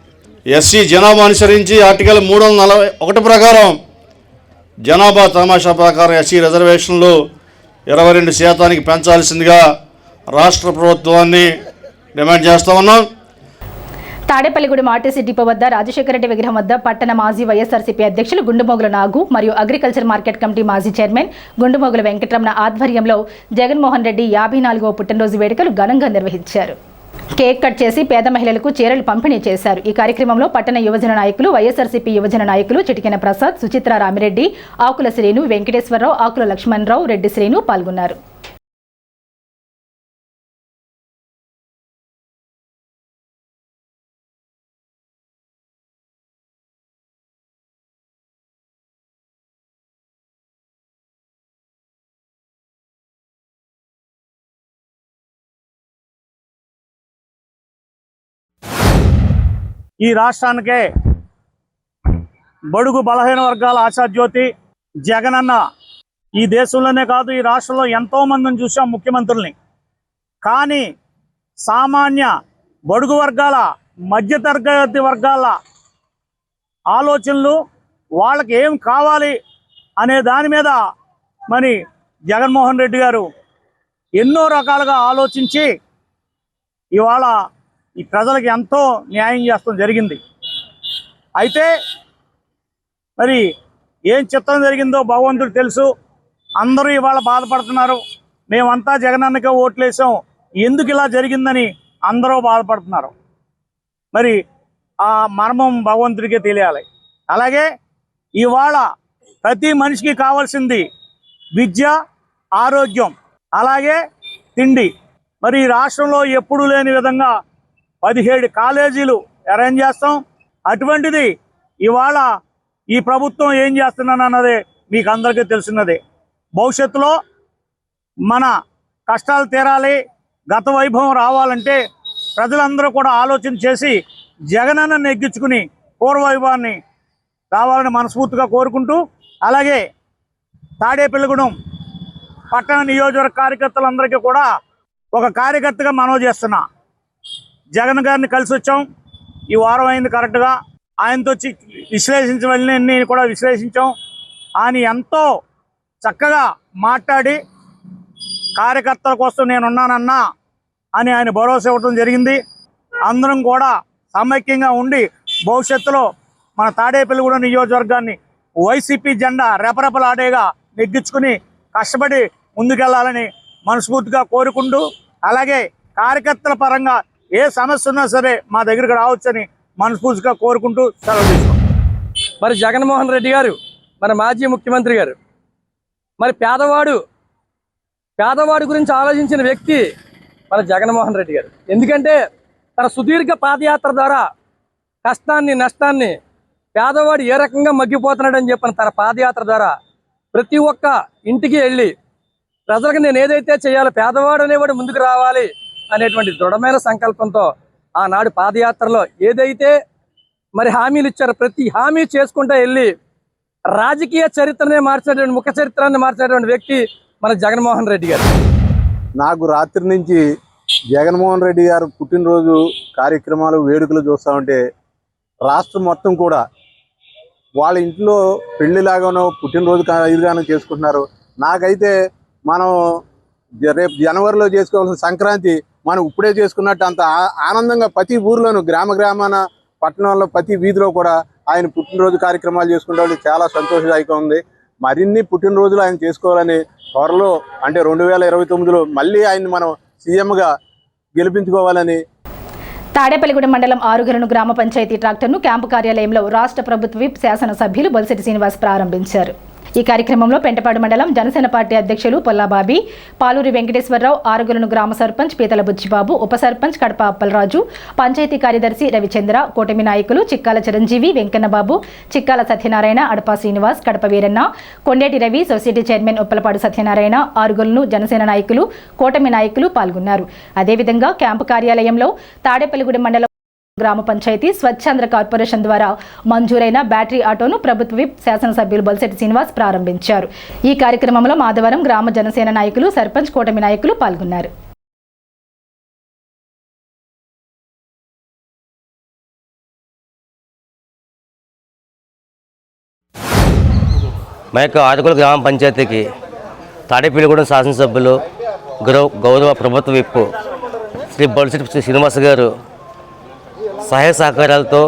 ఎస్సీ జనాభా అనుసరించి ఆర్టికల్ 341 ప్రకారం జనాభా తమాషా ప్రకారం ఎస్సీ రిజర్వేషన్లు 22% పెంచాల్సిందిగా రాష్ట్ర ప్రభుత్వాన్ని డిమాండ్ చేస్తూ ఉన్నాం. తాడేపల్లిగూడెం ఆర్టీసీ డిపో వద్ద రాజశేఖర రెడ్డి విగ్రహం వద్ద పట్టణ మాజీ వైఎస్ఆర్సీపీ అధ్యక్షులు గుండుమోగుల నాగు మరియు అగ్రికల్చర్ మార్కెట్ కమిటీ మాజీ చైర్మన్ గుండుమోగుల వెంకటరమణ ఆధ్వర్యంలో జగన్మోహన్ రెడ్డి 54వ పుట్టినరోజు వేడుకలు ఘనంగా నిర్వహించారు. కేక్ కట్ చేసి పేద మహిళలకు చీరలు పంపిణీ చేశారు. ఈ కార్యక్రమంలో పట్టణ యువజన నాయకులు, వైఎస్ఆర్సీపీ యువజన నాయకులు చిటికెన ప్రసాద్, సుచిత్ర రామిరెడ్డి, ఆకుల శ్రీను, వెంకటేశ్వరరావు, ఆకుల లక్ష్మణరావు, రెడ్డి శ్రీను పాల్గొన్నారు. ఈ రాష్ట్రానికే బడుగు బలహీన వర్గాల ఆశాజ్యోతి జగనన్న. ఈ దేశంలోనే కాదు, ఈ రాష్ట్రంలో ఎంతోమందిని చూసాం ముఖ్యమంత్రుల్ని. కానీ సామాన్య బడుగు వర్గాల, మధ్యతరగతి వర్గాల ఆలోచనలు, వాళ్ళకి ఏం కావాలి అనే దాని మీద మరి జగన్మోహన్ రెడ్డి గారు ఎన్నో రకాలుగా ఆలోచించి ఇవాళ ఈ ప్రజలకు ఎంతో న్యాయం చేస్తాం జరిగింది. అయితే మరి ఏం చిత్రం జరిగిందో భగవంతుడు తెలుసు. అందరూ ఇవాళ బాధపడుతున్నారు. మేమంతా జగనన్నకే ఓట్లేసాం, ఎందుకు ఇలా జరిగిందని అందరూ బాధపడుతున్నారు. మరి ఆ మర్మం భగవంతుడికే తెలియాలి. అలాగే ఇవాళ ప్రతి మనిషికి కావాల్సింది విద్య, ఆరోగ్యం, అలాగే తిండి. మరి ఈ రాష్ట్రంలో ఎప్పుడూ లేని విధంగా 17 కాలేజీలు అరేంజ్ చేస్తాం. అటువంటిది ఇవాళ ఈ ప్రభుత్వం ఏం చేస్తున్నానన్నదే మీకు అందరికీ తెలిసినదే. భవిష్యత్తులో మన కష్టాలు తీరాలి, గత వైభవం రావాలంటే ప్రజలందరూ కూడా ఆలోచన చేసి జగనన్న నెగ్గించుకుని పూర్వవైభవాన్ని రావాలని మనస్ఫూర్తిగా కోరుకుంటూ, అలాగే తాడేపల్లిగూడెం పట్టణ నియోజకవర్గ కార్యకర్తలందరికీ కూడా ఒక కార్యకర్తగా మనవి చేస్తున్నా. జగన్ గారిని కలిసి వచ్చాం, ఈ వారం అయింది కరెక్ట్గా. ఆయనతో వచ్చి విశ్లేషించవలన్నీ కూడా విశ్లేషించాం. ఆయన ఎంతో చక్కగా మాట్లాడి కార్యకర్తల కోసం నేనున్నానన్నా అని ఆయన భరోసా ఇవ్వడం జరిగింది. అందరం కూడా సమైక్యంగా ఉండి భవిష్యత్తులో మన తాడేపల్లిగూడెం నియోజకవర్గాన్ని వైసీపీ జెండా రెపరెపలాడేగా నెగ్గించుకుని కష్టపడి ముందుకెళ్లాలని మనస్ఫూర్తిగా కోరుకుంటూ, అలాగే కార్యకర్తల పరంగా ఏ సమస్య ఉన్నా సరే మా దగ్గరికి రావచ్చని మనస్ఫూర్తిగా కోరుకుంటూ సెలవు తీసుకుంటాం. మరి జగన్మోహన్ రెడ్డి గారు, మన మాజీ ముఖ్యమంత్రి గారు, మరి పేదవాడి గురించి ఆలోచించిన వ్యక్తి మన జగన్మోహన్ రెడ్డి గారు. ఎందుకంటే తన సుదీర్ఘ పాదయాత్ర ద్వారా కష్టాన్ని, నష్టాన్ని, పేదవాడు ఏ రకంగా మగ్గిపోతున్నాడని చెప్పిన తన పాదయాత్ర ద్వారా ప్రతి ఒక్క ఇంటికి వెళ్ళి ప్రజలకు నేను ఏదైతే చేయాలో, పేదవాడు అనేవాడు ముందుకు రావాలి అనేటువంటి దృఢమైన సంకల్పంతో ఆనాడు పాదయాత్రలో ఏదైతే మరి హామీలు ఇచ్చారో ప్రతి హామీ చేసుకుంటూ వెళ్ళి రాజకీయ చరిత్రనే మార్చినటువంటి, ముఖ చరిత్రాన్ని మార్చినటువంటి వ్యక్తి మన జగన్మోహన్ రెడ్డి గారు. నాకు రాత్రి నుంచి జగన్మోహన్ రెడ్డి గారు పుట్టినరోజు కార్యక్రమాలు, వేడుకలు చూస్తూ ఉంటే రాష్ట్రం మొత్తం కూడా వాళ్ళ ఇంట్లో పెళ్లిలాగానో పుట్టినరోజు ఇదిగానో చేసుకుంటున్నారు. నాకైతే మనం రేపు జనవరిలో చేసుకోవాల్సిన సంక్రాంతి మనం ఇప్పుడే చేసుకున్నట్టు అంత ఆనందంగా ప్రతి ఊర్లోనూ, గ్రామాన, పట్టణంలో ప్రతి వీధిలో కూడా ఆయన పుట్టినరోజు కార్యక్రమాలు చేసుకుంటే చాలా సంతోషదాయకంగా ఉంది. మరిన్ని పుట్టినరోజులు ఆయన చేసుకోవాలని త్వరలో, అంటే 2029లో మళ్ళీ ఆయన్ని మనం సీఎంగా గెలిపించుకోవాలని. తాడేపల్లిగూడెం మండలం ఆరుగలను గ్రామ పంచాయతీ ట్రాక్టర్ను క్యాంపు కార్యాలయంలో రాష్ట్ర ప్రభుత్వ విప్ శాసనసభ్యులు బొలిశెట్టి శ్రీనివాస్ ప్రారంభించారు. ఈ కార్యక్రమంలో పెంటపాడు మండలం జనసేన పార్టీ అధ్యక్షులు పొల్లాబాబి, పాలూరి వెంకటేశ్వరరావు, ఆరుగలను గ్రామ సర్పంచ్ పీతల బుచ్చిబాబు, ఉప సర్పంచ్ కడప అప్పలరాజు, పంచాయతీ కార్యదర్శి రవిచంద్ర, కూటమి నాయకులు చిక్కాల చిరంజీవి, వెంకన్నబాబు, చిక్కాల సత్యనారాయణ, అడపా శ్రీనివాస్, కడప వీరన్న, కొండేటి రవి, సొసైటీ చైర్మన్ ఉప్పలపాడు సత్యనారాయణ, ఆరుగలను జనసేన నాయకులు, కూటమి నాయకులు పాల్గొన్నారు. అదేవిధంగా క్యాంపు కార్యాలయంలో తాడేపల్లిగూడెం మండలం గ్రామ పంచాయతీ స్వచ్ఛాంధ్ర కార్పొరేషన్ ద్వారా మంజూరైన బ్యాటరీ ఆటోను ప్రభుత్వ విప్ శాసనసభ్యులు బొలిశెట్టి శ్రీనివాస్ ప్రారంభించారు. ఈ కార్యక్రమంలో మాధవరం గ్రామ జనసేన నాయకులు, సర్పంచ్, కూటమి నాయకులు పాల్గొన్నారు. మా యొక్క ఆరుకుల గ్రామ పంచాయతీకి తాడేపల్లిగూడెం శాసనసభ్యులు గౌరవ ప్రభుత్వ విప్పు శ్రీ బొలిశెట్టి శ్రీనివాస్ గారు సహాయ సహకారాలతో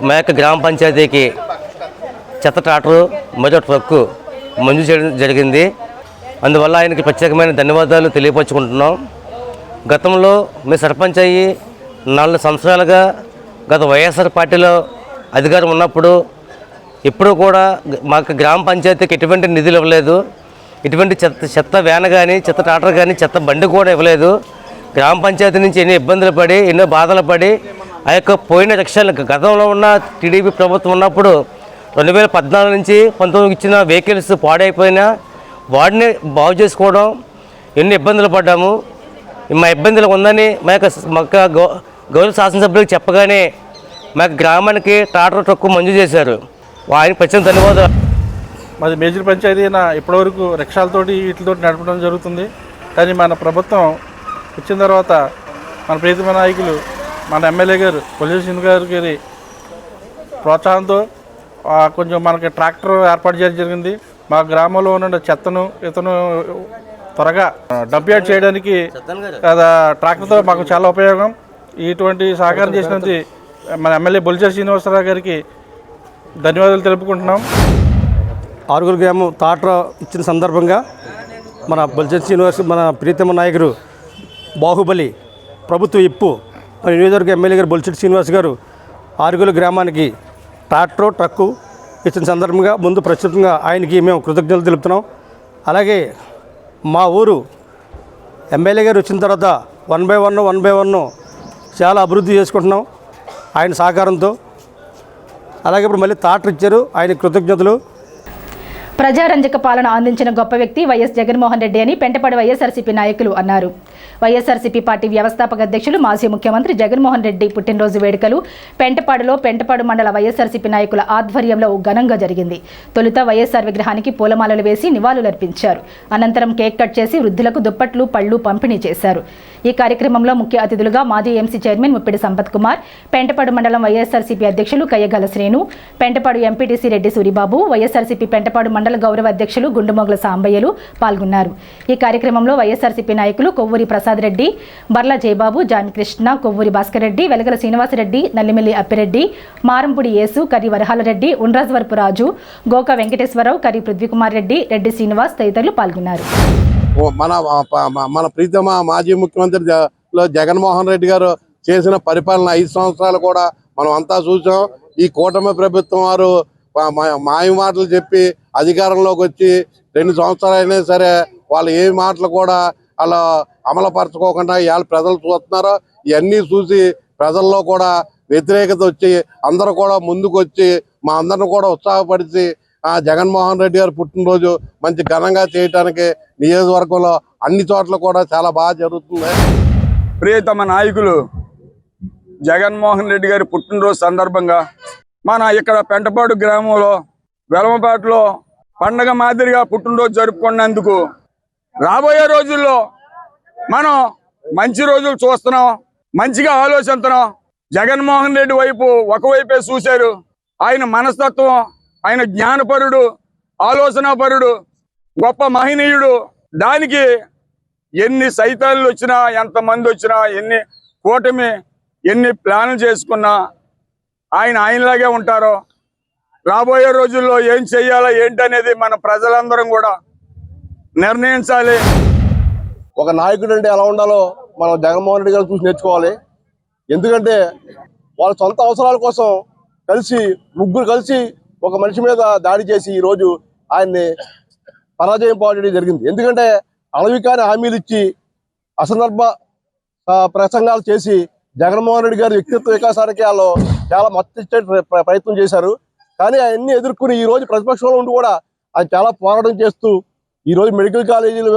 మా యొక్క గ్రామ పంచాయతీకి చెత్త ట్రాక్టరు మరియు ట్రక్కు మంజూరు చేయడం జరిగింది. అందువల్ల ఆయనకి ప్రత్యేకమైన ధన్యవాదాలు తెలియపరుచుకుంటున్నాం. గతంలో మేము సర్పంచ్ అయ్యి 4 సంవత్సరాలుగా గత వైఎస్ఆర్ పార్టీలో అధికారం ఉన్నప్పుడు ఎప్పుడూ కూడా మాకు గ్రామ పంచాయతీకి ఎటువంటి నిధులు ఇవ్వలేదు. ఇటువంటి చెత్త వ్యాన్ కానీ చెత్త ట్రాక్టర్ కానీ చెత్త బండి కూడా ఇవ్వలేదు. గ్రామ పంచాయతీ నుంచి ఎన్నో ఇబ్బందులు పడి ఎన్నో బాధలు పడి ఆ యొక్క పోయిన రక్షణ గతంలో ఉన్న టీడీపీ ప్రభుత్వం ఉన్నప్పుడు 2014 నుంచి 19 ఇచ్చిన వెహికల్స్ పాడైపోయినా వాటిని బాగు చేసుకోవడం ఎన్ని ఇబ్బందులు పడ్డాము. మా ఇబ్బందులు ఉందని మా యొక్క గౌరవ శాసనసభ్యులకు చెప్పగానే మా గ్రామానికి ట్రాక్టర్ ట్రక్కు మంజూరు చేశారు. ఆయన ప్రత్యేక ధన్యవాదాలు. మాది మేజర్ పంచాయతీ అయినా ఇప్పటివరకు రిక్షాలతోటి వీటితో నడపడం జరుగుతుంది. కానీ మన ప్రభుత్వం వచ్చిన తర్వాత మన ప్రీతమ నాయకులు మన ఎమ్మెల్యే గారు బొలిశెట్టి శ్రీనివాస్ గారి ప్రోత్సాహంతో కొంచెం మనకి ట్రాక్టర్ ఏర్పాటు చేయడం జరిగింది. మా గ్రామంలో ఉన్న చెత్తను ఇతను త్వరగా డంప్ యార్డ్ చేయడానికి ట్రాక్టర్తో మాకు చాలా ఉపయోగం. ఇటువంటి సహకారం చేసినందుకు మన ఎమ్మెల్యే బొలిశెట్టి శ్రీనివాసరావు గారికి ధన్యవాదాలు తెలుపుకుంటున్నాం. ఆరుగురు గ్రామం ట్రాక్టర్ ఇచ్చిన సందర్భంగా మన బొలిశెట్టి శ్రీనివాస్ మన ప్రీతమ నాయకుడు బాహుబలి ప్రభుత్వ ఇప్పు మన నియోజకవర్గ ఎమ్మెల్యే గారు బొలిశెట్టి శ్రీనివాస్ గారు ఆరుగురు గ్రామానికి ట్రాక్టర్ ట్రక్కు ఇచ్చిన సందర్భంగా ముందు ప్రస్తుతంగా ఆయనకి మేము కృతజ్ఞతలు తెలుపుతున్నాం. అలాగే మా ఊరు ఎమ్మెల్యే గారు వచ్చిన తర్వాత 1 by 1 చాలా అభివృద్ధి చేసుకుంటున్నాం ఆయన సహకారంతో. అలాగే ఇప్పుడు మళ్ళీ ట్రాక్టర్ ఇచ్చారు, ఆయన కృతజ్ఞతలు. ప్రజారంజక పాలన అందించిన గొప్ప వ్యక్తి వైఎస్ జగన్మోహన్ రెడ్డి అని పెంటపాడు వైఎస్ఆర్సీపీ నాయకులు అన్నారు. వైఎస్ఆర్సీపీ పార్టీ వ్యవస్థాపక అధ్యక్షులు మాజీ ముఖ్యమంత్రి జగన్మోహన్ రెడ్డి పుట్టినరోజు వేడుకలు పెంటపాడు మండల వైఎస్ఆర్సీపీ నాయకుల ఆధ్వర్యంలో ఘనంగా జరిగింది. తొలుత వైఎస్ఆర్ విగ్రహానికి పూలమాలలు వేసి నివాళులర్పించారు. అనంతరం కేక్ కట్ చేసి వృద్ధులకు దుప్పట్లు పళ్లు పంపిణీ చేశారు. ఈ కార్యక్రమంలో ముఖ్య అతిథులుగా మాజీ ఎంసీ చైర్మన్ ముప్పిడి సంపత్ కుమార్, పెంటపాడు మండలం వైఎస్ఆర్సీపీ అధ్యక్షులు కయ్యగల శ్రేణు, పెంటపాడు ఎంపీటీసీ రెడ్డి సూరిబాబు, వైఎస్ఆర్సీపీ పెంటపాడు మండల గౌరవ అధ్యక్షులు గుండుమొగల సాంబయ్యలు పాల్గొన్నారు. ఈ కార్యక్రమంలో వైఎస్ఆర్సీపీ నాయకులు కొవ్వూరి ప్రసాద్ రెడ్డి, బర్ల జయబాబు, జానకృష్ణ, కొవ్వూరి భాస్కర్ రెడ్డి, వెలగల శ్రీనివాసరెడ్డి, నల్లిమిల్లి అప్పిరెడ్డి, మారంపుడి యేసు, కర్రి వరహాలరెడ్డి, ఉండ్రాజవరపు రాజు, గోక వెంకటేశ్వరరావు, కర్రి పృథ్వీకుమార్ రెడ్డి, రెడ్డి శ్రీనివాస్ తదితరులు పాల్గొన్నారు. మన ప్రీతమ మాజీ ముఖ్యమంత్రి జగన్మోహన్ రెడ్డి గారు చేసిన పరిపాలన 5 సంవత్సరాలు కూడా మనం అంతా చూసాం. ఈ కూటమి ప్రభుత్వం వారు మాయ మాటలు చెప్పి అధికారంలోకి వచ్చి 2 సంవత్సరాలు అయినా సరే వాళ్ళు ఏ మాటలు కూడా అలా అమలుపరచుకోకుండా ఇవాళ ప్రజలు చూస్తున్నారు. ఇవన్నీ చూసి ప్రజల్లో కూడా వ్యతిరేకత వచ్చి అందరూ కూడా ముందుకు వచ్చి మా అందరిని కూడా ఉత్సాహపరిచి జగన్మోహన్ రెడ్డి గారు పుట్టినరోజు మంచి ఘనంగా చేయడానికి నియోజకవర్గంలో అన్ని చోట్ల కూడా చాలా బాగా జరుగుతుంది. ప్రియతమ నాయకులు జగన్మోహన్ రెడ్డి గారి పుట్టినరోజు సందర్భంగా మన ఇక్కడ పెంటపాడు గ్రామంలో వెలమపాటులో పండగ మాదిరిగా పుట్టినరోజు జరుపుకున్నందుకు రాబోయే రోజుల్లో మనం మంచి రోజులు చూస్తున్నాం, మంచిగా ఆలోచిస్తున్నాం. జగన్మోహన్ రెడ్డి వైపు ఒకవైపే చూశారు. ఆయన మనస్తత్వం, ఆయన జ్ఞానపరుడు, ఆలోచనాపరుడు, గొప్ప మహనీయుడు. దానికి ఎన్ని సైతాలు వచ్చినా, ఎంతమంది వచ్చినా, ఎన్ని కూటమి ఎన్ని ప్లాన్లు చేసుకున్నా ఆయనలాగే ఉంటారో. రాబోయే రోజుల్లో ఏం చెయ్యాలో ఏంటనేది మన ప్రజలందరం కూడా నిర్ణయించాలి. ఒక నాయకుడు అంటే ఎలా ఉండాలో మనం జగన్మోహన్ రెడ్డి గారు చూసి నేర్చుకోవాలి. ఎందుకంటే వాళ్ళ సొంత అవసరాల కోసం ముగ్గురు కలిసి ఒక మనిషి మీద దాడి చేసి ఈరోజు ఆయన్ని పరాజయం పాడడం జరిగింది. ఎందుకంటే అలవికాని హామీలు ఇచ్చి అసందర్భ ప్రసంగాలు చేసి జగన్మోహన్ రెడ్డి గారి వ్యక్తిత్వ వికాసానికి వాళ్ళు చాలా మద్దతిచ్చే ప్రయత్నం చేశారు. కానీ అవన్నీ ఎదుర్కొని ఈ రోజు ప్రతిపక్షంలో ఉండి కూడా ఆయన చాలా పోరాటం చేస్తూ ఈరోజు మెడికల్ కాలేజీలు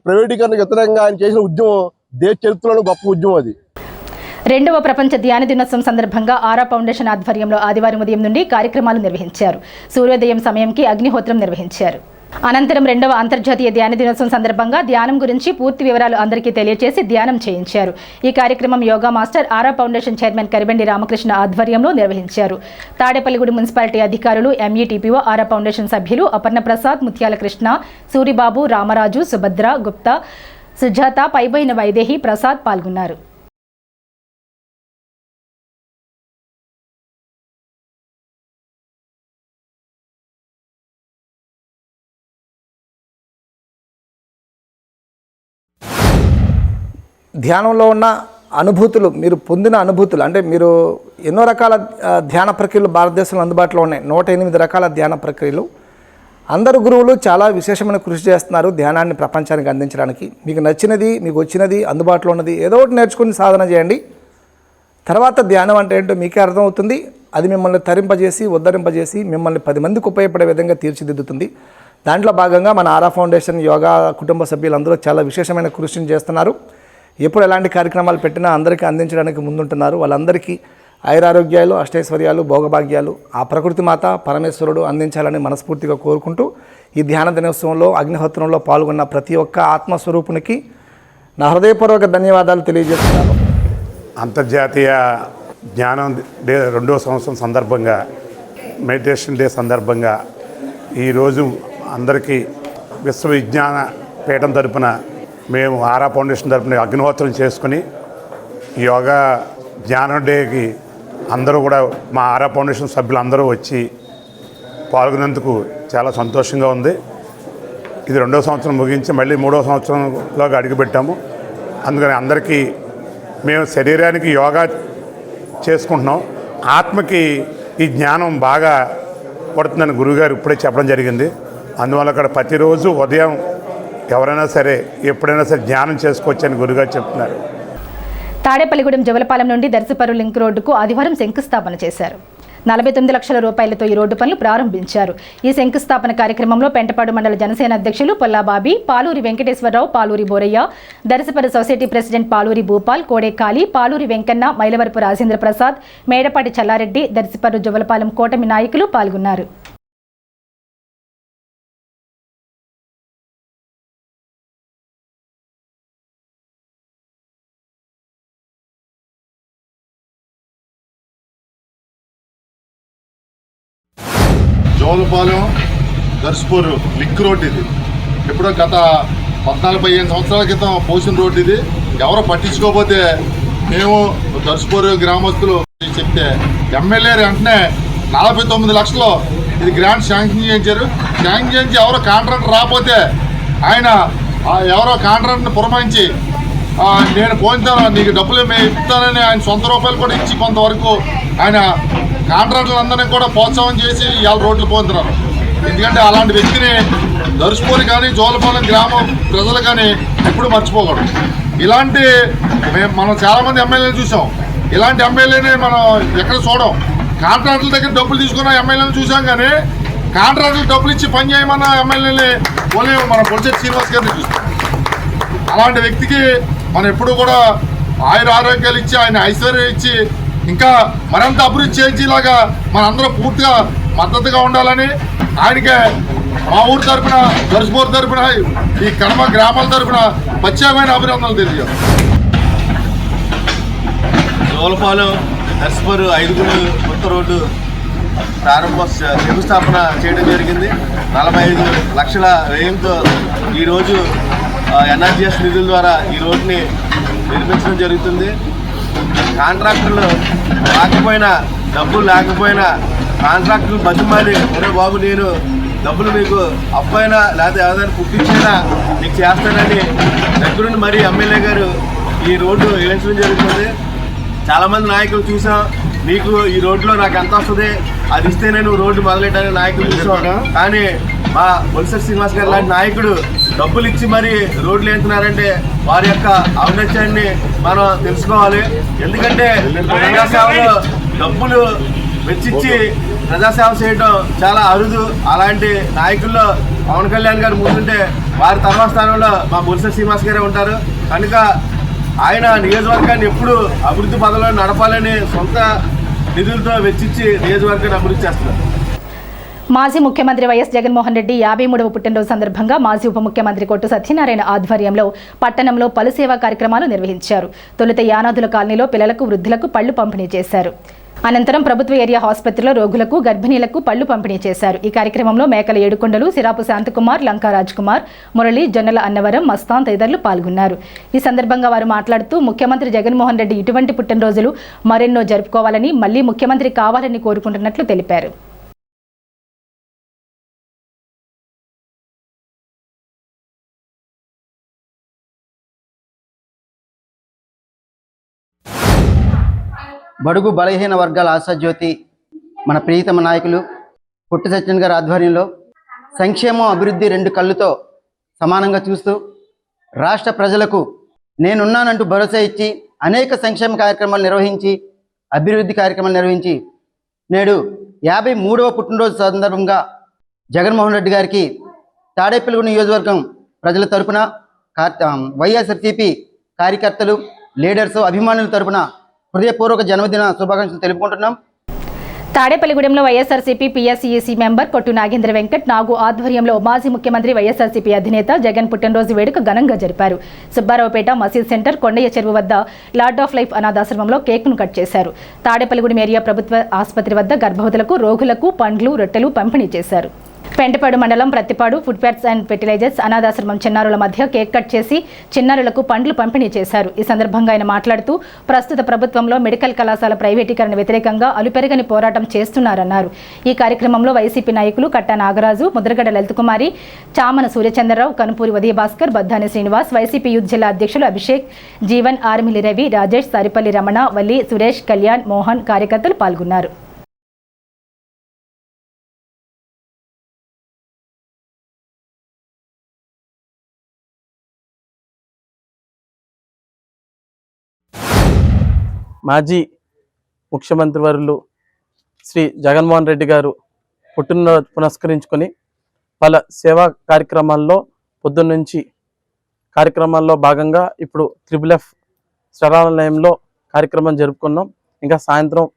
ప్రైవేటీకరణకు వ్యతిరేకంగా ఆయన చేసిన ఉద్యమం దేశ చరిత్రలోని గొప్ప ఉద్యమం అది. 2వ ప్రపంచ ధ్యాన దినోత్సవం సందర్భంగా ఆరా ఫౌండేషన్ ఆధ్వర్యంలో ఆదివారం ఉదయం నుండి కార్యక్రమాలు నిర్వహించారు. సూర్యోదయం సమయంకి అగ్నిహోత్రం నిర్వహించారు. అనంతరం 2వ అంతర్జాతీయ ధ్యాన దినోత్సవం సందర్భంగా ధ్యానం గురించి పూర్తి వివరాలు అందరికీ తెలియజేసి ధ్యానం చేయించారు. ఈ కార్యక్రమం యోగా మాస్టర్ ఆరా ఫౌండేషన్ చైర్మన్ కరిబండి రామకృష్ణ ఆధ్వర్యంలో నిర్వహించారు. తాడేపల్లిగూడెం మున్సిపాలిటీ అధికారులు, ఎంఈటీపీఓ, ఆరా ఫౌండేషన్ సభ్యులు అపర్ణ ప్రసాద్, ముత్యాల కృష్ణ, సూరిబాబు, రామరాజు, సుభద్ర, గుప్తా, సుజాత, పైబోయిన వైదేహి, ప్రసాద్ పాల్గొన్నారు. ధ్యానంలో ఉన్న అనుభూతులు, మీరు పొందిన అనుభూతులు, అంటే మీరు ఎన్నో రకాల ధ్యాన ప్రక్రియలు భారతదేశంలో అందుబాటులో ఉన్నాయి. 108 రకాల ధ్యాన ప్రక్రియలు. అందరు గురువులు చాలా విశేషమైన కృషి చేస్తున్నారు ధ్యానాన్ని ప్రపంచానికి అందించడానికి. మీకు నచ్చినది, మీకు వచ్చినది, అందుబాటులో ఉన్నది ఏదో ఒకటి నేర్చుకుని సాధన చేయండి. తర్వాత ధ్యానం అంటే ఏంటో మీకే అర్థమవుతుంది. అది మిమ్మల్ని తరింపజేసి, ఉద్ధరింపజేసి, మిమ్మల్ని 10 మందికి ఉపయోగపడే విధంగా తీర్చిదిద్దుతుంది. దాంట్లో భాగంగా మన ఆరా ఫౌండేషన్ యోగా కుటుంబ సభ్యులందరూ చాలా విశేషమైన కృషిని చేస్తున్నారు. ఎప్పుడు ఎలాంటి కార్యక్రమాలు పెట్టినా అందరికీ అందించడానికి ముందుంటున్నారు. వాళ్ళందరికీ ఆయురారోగ్యాలు, అష్టైశ్వర్యాలు, భోగభాగ్యాలు ఆ ప్రకృతి మాత పరమేశ్వరుడు అందించాలని మనస్ఫూర్తిగా కోరుకుంటూ ఈ ధ్యాన దినోత్సవంలో అగ్నిహోత్రంలో పాల్గొన్న ప్రతి ఒక్క ఆత్మస్వరూపునికి నా హృదయపూర్వక ధన్యవాదాలు తెలియజేస్తున్నాను. అంతర్జాతీయ జ్ఞానం డే 2వ సంవత్సరం సందర్భంగా, మెడిటేషన్ డే సందర్భంగా ఈరోజు అందరికీ విశ్వవిజ్ఞాన పీఠం తరపున మేము ఆరా ఫౌండేషన్ తరపున అగ్నిహోత్రం చేసుకుని యోగా జ్ఞానం డేకి అందరూ కూడా మా ఆరా ఫౌండేషన్ సభ్యులందరూ వచ్చి పాల్గొనేందుకు చాలా సంతోషంగా ఉంది. ఇది 2వ సంవత్సరం ముగించి మళ్ళీ 3వ సంవత్సరంలోకి అడుగుపెట్టాము. అందుకని అందరికీ మేము శరీరానికి యోగా చేసుకుంటున్నాం, ఆత్మకి ఈ జ్ఞానం బాగా పడుతుందని గురువుగారు ఇప్పుడే చెప్పడం జరిగింది. అందువల్ల అక్కడ ప్రతిరోజు ఉదయం ఎవరైనా సరే ఎప్పుడైనా సరే ధ్యానం చేసుకోవచ్చని గురుగారు చెప్తున్నారు. తాడేపల్లిగూడెం జవలపాలెం నుండి దర్శపర్రు లింక్ రోడ్డుకు ఆదివారం శంకుస్థాపన చేశారు. 49 లక్షల రూపాయలతో ఈ రోడ్డు పనులు ప్రారంభించారు. ఈ శంకుస్థాపన కార్యక్రమంలో పెంటపాడు మండల జనసేన అధ్యక్షులు పొల్లాబాబి, పాలూరి వెంకటేశ్వరరావు, పాలూరి బోరయ్య, దర్శపర్రు సొసైటీ ప్రెసిడెంట్ పాలూరి భూపాల్, కోడే కాళీ, పాలూరి వెంకన్న, మైలవరపు రాజేంద్ర ప్రసాద్, మేడపాటి చల్లారెడ్డి, దర్శపర్రు జవలపాలెం కూటమి నాయకులు పాల్గొన్నారు. జోలపాలెం దర్శపూరు లింక్ రోడ్ ఇది. ఎప్పుడో గత 14-15 సంవత్సరాల క్రితం పోసిన రోడ్ ఇది. ఎవరో పట్టించుకోకపోతే మేము దర్శపూరు గ్రామస్తులు చెప్తే ఎమ్మెల్యే వెంటనే 49 లక్షలు ఇది గ్రాంట్ శాంక్షన్ చేయించారు. శాంక్షన్ చేయించి ఎవరో కాంట్రాక్టర్ రాకపోతే ఆయన ఎవరో కాంట్రాక్టర్ని పురమాయించి నేను పోయించాను, నీకు డబ్బులు మేము ఇస్తానని ఆయన సొంత రూపాయలు కూడా ఇచ్చి కొంతవరకు ఆయన కాంట్రాక్టర్లందరినీ కూడా ప్రోత్సాహం చేసి ఇవాళ రోడ్లు పోతున్నారు. ఎందుకంటే అలాంటి వ్యక్తిని దర్శపూరి కానీ జోలపాలెం గ్రామం ప్రజలు కానీ ఎప్పుడు మర్చిపోకూడదు. ఇలాంటి మనం చాలామంది ఎమ్మెల్యేలు చూసాం, ఇలాంటి ఎమ్మెల్యేని మనం ఎక్కడ చూడం. కాంట్రాక్టుల దగ్గర డబ్బులు తీసుకున్న ఎమ్మెల్యేలు చూసాం, కానీ కాంట్రాక్టులు డబ్బులు ఇచ్చి పని చేయమన్న ఎమ్మెల్యేని ఓన్లీ మన బొలిశెట్టి శ్రీనివాస్ గారిని చూస్తాం. అలాంటి వ్యక్తికి మనం ఎప్పుడు కూడా ఆరోగ్యాలు ఇచ్చి, ఆయన ఐశ్వర్యం ఇచ్చి, ఇంకా మరింత అభివృద్ధి చేయించేలాగా మనందరూ పూర్తిగా మద్దతుగా ఉండాలని ఆయనకే మా ఊరు తరఫున, దర్శపూర్ తరఫున, ఈ కడమ గ్రామాల తరఫున ప్రత్యేకమైన అభినందనలు తెలియజేస్తాం. జోలపాలెం దర్శపూర్ 5 కొత్త రోడ్డు శంకుస్థాపన చేయడం జరిగింది. 45 లక్షల వ్యయంతో ఈరోజు ఎన్ఆర్జీఎస్ నిధుల ద్వారా ఈ రోడ్ని నిర్మించడం జరుగుతుంది. కాంట్రాక్టర్లు రాకపోయినా, డబ్బులు లేకపోయినా కాంట్రాక్టర్లు బతిమాలి, ఒరే బాబు నేను డబ్బులు మీకు అప్పైనా లేకపోతే ఏదైనా పుట్టించైనా నీకు చేస్తానని దగ్గరుండి మరి ఎమ్మెల్యే గారు ఈ రోడ్డు వేయించడం జరుగుతుంది. చాలామంది నాయకులు చూసాం, మీకు ఈ రోడ్లో నాకు ఎంత వస్తుంది అది ఇస్తేనే నువ్వు రోడ్డు మొదలెట్టని నాయకులు చూసాం. కానీ మా బొలిశెట్టి శ్రీనివాస్ గారు లాంటి నాయకుడు డబ్బులు ఇచ్చి మరి రోడ్లు వేస్తున్నారంటే వారి యొక్క ఔన్నత్యాన్ని మనం తెలుసుకోవాలి. ఎందుకంటే ప్రజాసేవలో డబ్బులు వెచ్చిచ్చి ప్రజాసేవ చేయడం చాలా అరుదు. అలాంటి నాయకుల్లో పవన్ కళ్యాణ్ గారు ముందుంటే వారి తర్వాత స్థానంలో మా బొలిశెట్టి శ్రీనివాస్ గారే ఉంటారు. కనుక ఆయన నియోజకవర్గాన్ని ఎప్పుడు అభివృద్ధి పదంలో నడపాలని సొంత నిధులతో వెచ్చిచ్చి నియోజకవర్గాన్ని అభివృద్ధి చేస్తున్నారు. మాజీ ముఖ్యమంత్రి వైఎస్ జగన్మోహన్ రెడ్డి 53వ పుట్టినరోజు సందర్భంగా మాజీ ఉప ముఖ్యమంత్రి కొట్టు సత్యనారాయణ ఆధ్వర్యంలో పట్టణంలో పలు సేవా కార్యక్రమాలు నిర్వహించారు. తొలుత యానాదుల కాలనీలో పిల్లలకు, వృద్ధులకు పళ్లు పంపిణీ చేశారు. అనంతరం ప్రభుత్వ ఏరియా ఆసుపత్రిలో రోగులకు, గర్భిణీలకు పళ్లు పంపిణీ చేశారు. ఈ కార్యక్రమంలో మేకల ఏడుకొండలు, సిరాపు శాంతకుమార్, లంకా రాజ్ కుమార్, మురళి, జొన్నల అన్నవరం, మస్తాన్ తదితరులు పాల్గొన్నారు. ఈ సందర్భంగా వారు మాట్లాడుతూ ముఖ్యమంత్రి జగన్మోహన్ రెడ్డి ఇటువంటి పుట్టినరోజులు మరెన్నో జరుపుకోవాలని, మళ్లీ ముఖ్యమంత్రి కావాలని కోరుకుంటున్నట్లు తెలిపారు. బడుగు బలహీన వర్గాల ఆశాజ్యోతి మన ప్రియతమ నాయకులు కొట్టు సత్యన్ గారి ఆధ్వర్యంలో సంక్షేమం, అభివృద్ధి రెండు కళ్ళుతో సమానంగా చూస్తూ రాష్ట్ర ప్రజలకు నేనున్నానంటూ భరోసా ఇచ్చి అనేక సంక్షేమ కార్యక్రమాలు నిర్వహించి, అభివృద్ధి కార్యక్రమాలు నిర్వహించి నేడు 53వ పుట్టినరోజు సందర్భంగా జగన్మోహన్ రెడ్డి గారికి తాడేపల్లిగూడెం నియోజకవర్గం ప్రజల తరపున, వైఎస్ఆర్సీపీ కార్యకర్తలు, లీడర్స్, అభిమానుల తరపున హృదయపూర్వక జన్మదిన శుభాకాంక్షలు తెలుపుకుంటున్నాం. తాడేపల్లిగూడెంలో వైఎస్ఆర్సీపీ పీఎస్ఈసీ మెంబర్ కొట్టు నాగేంద్ర వెంకట్ నాగు ఆధ్వర్యంలో మాజీ ముఖ్యమంత్రి వైఎస్ఆర్సీపీ అధినేత జగన్ పుట్టినరోజు వేడుక ఘనంగా జరిపారు. సుబ్బారావుపేట మసీద్ సెంటర్, కొండయ్య చెరువు వద్ద లార్డ్ ఆఫ్ లైఫ్ అనాథాశ్రమంలో కేక్ను కట్ చేశారు. తాడేపల్లిగూడెం ఏరియా ప్రభుత్వ ఆసుపత్రి వద్ద గర్భవతులకు, రోగులకు పండ్లు, రొట్టెలు పంపిణీ చేశారు. పెంటపాడు మండలం Prathipadu food fats and fertilisers అనాథాశ్రమం చిన్నారుల మధ్య కేక్ కట్ చేసి చిన్నారులకు పండ్లు పంపిణీ చేశారు. ఈ సందర్భంగా ఆయన మాట్లాడుతూ ప్రస్తుత ప్రభుత్వంలో మెడికల్ కళాశాల ప్రైవేటీకరణ వ్యతిరేకంగా అలుపెరగని పోరాటం చేస్తున్నారన్నారు. ఈ కార్యక్రమంలో వైసీపీ నాయకులు కట్టా నాగరాజు, ముద్రగడ లలితకుమారి, చామన సూర్యచంద్రరావు, కనుపూరి ఉదయభాస్కర్, బద్దాని శ్రీనివాస్, వైసీపీ యూత్ జిల్లా అధ్యక్షులు అభిషేక్, జీవన్, ఆర్మిలి రవి, రాజేష్, సారిపల్లి రమణ, వల్లి, సురేష్, కళ్యాణ్, మోహన్ కార్యకర్తలు పాల్గొన్నారు. మాజీ ముఖ్యమంత్రి వర్యులు శ్రీ జగన్మోహన్ రెడ్డి గారు పుట్టినరోజు పురస్కరించుకొని పలు సేవా కార్యక్రమాల్లో పొద్దున్నుంచి కార్యక్రమాల్లో భాగంగా ఇప్పుడు FFF శరణాలయంలో కార్యక్రమం జరుపుకున్నాం. ఇంకా సాయంత్రం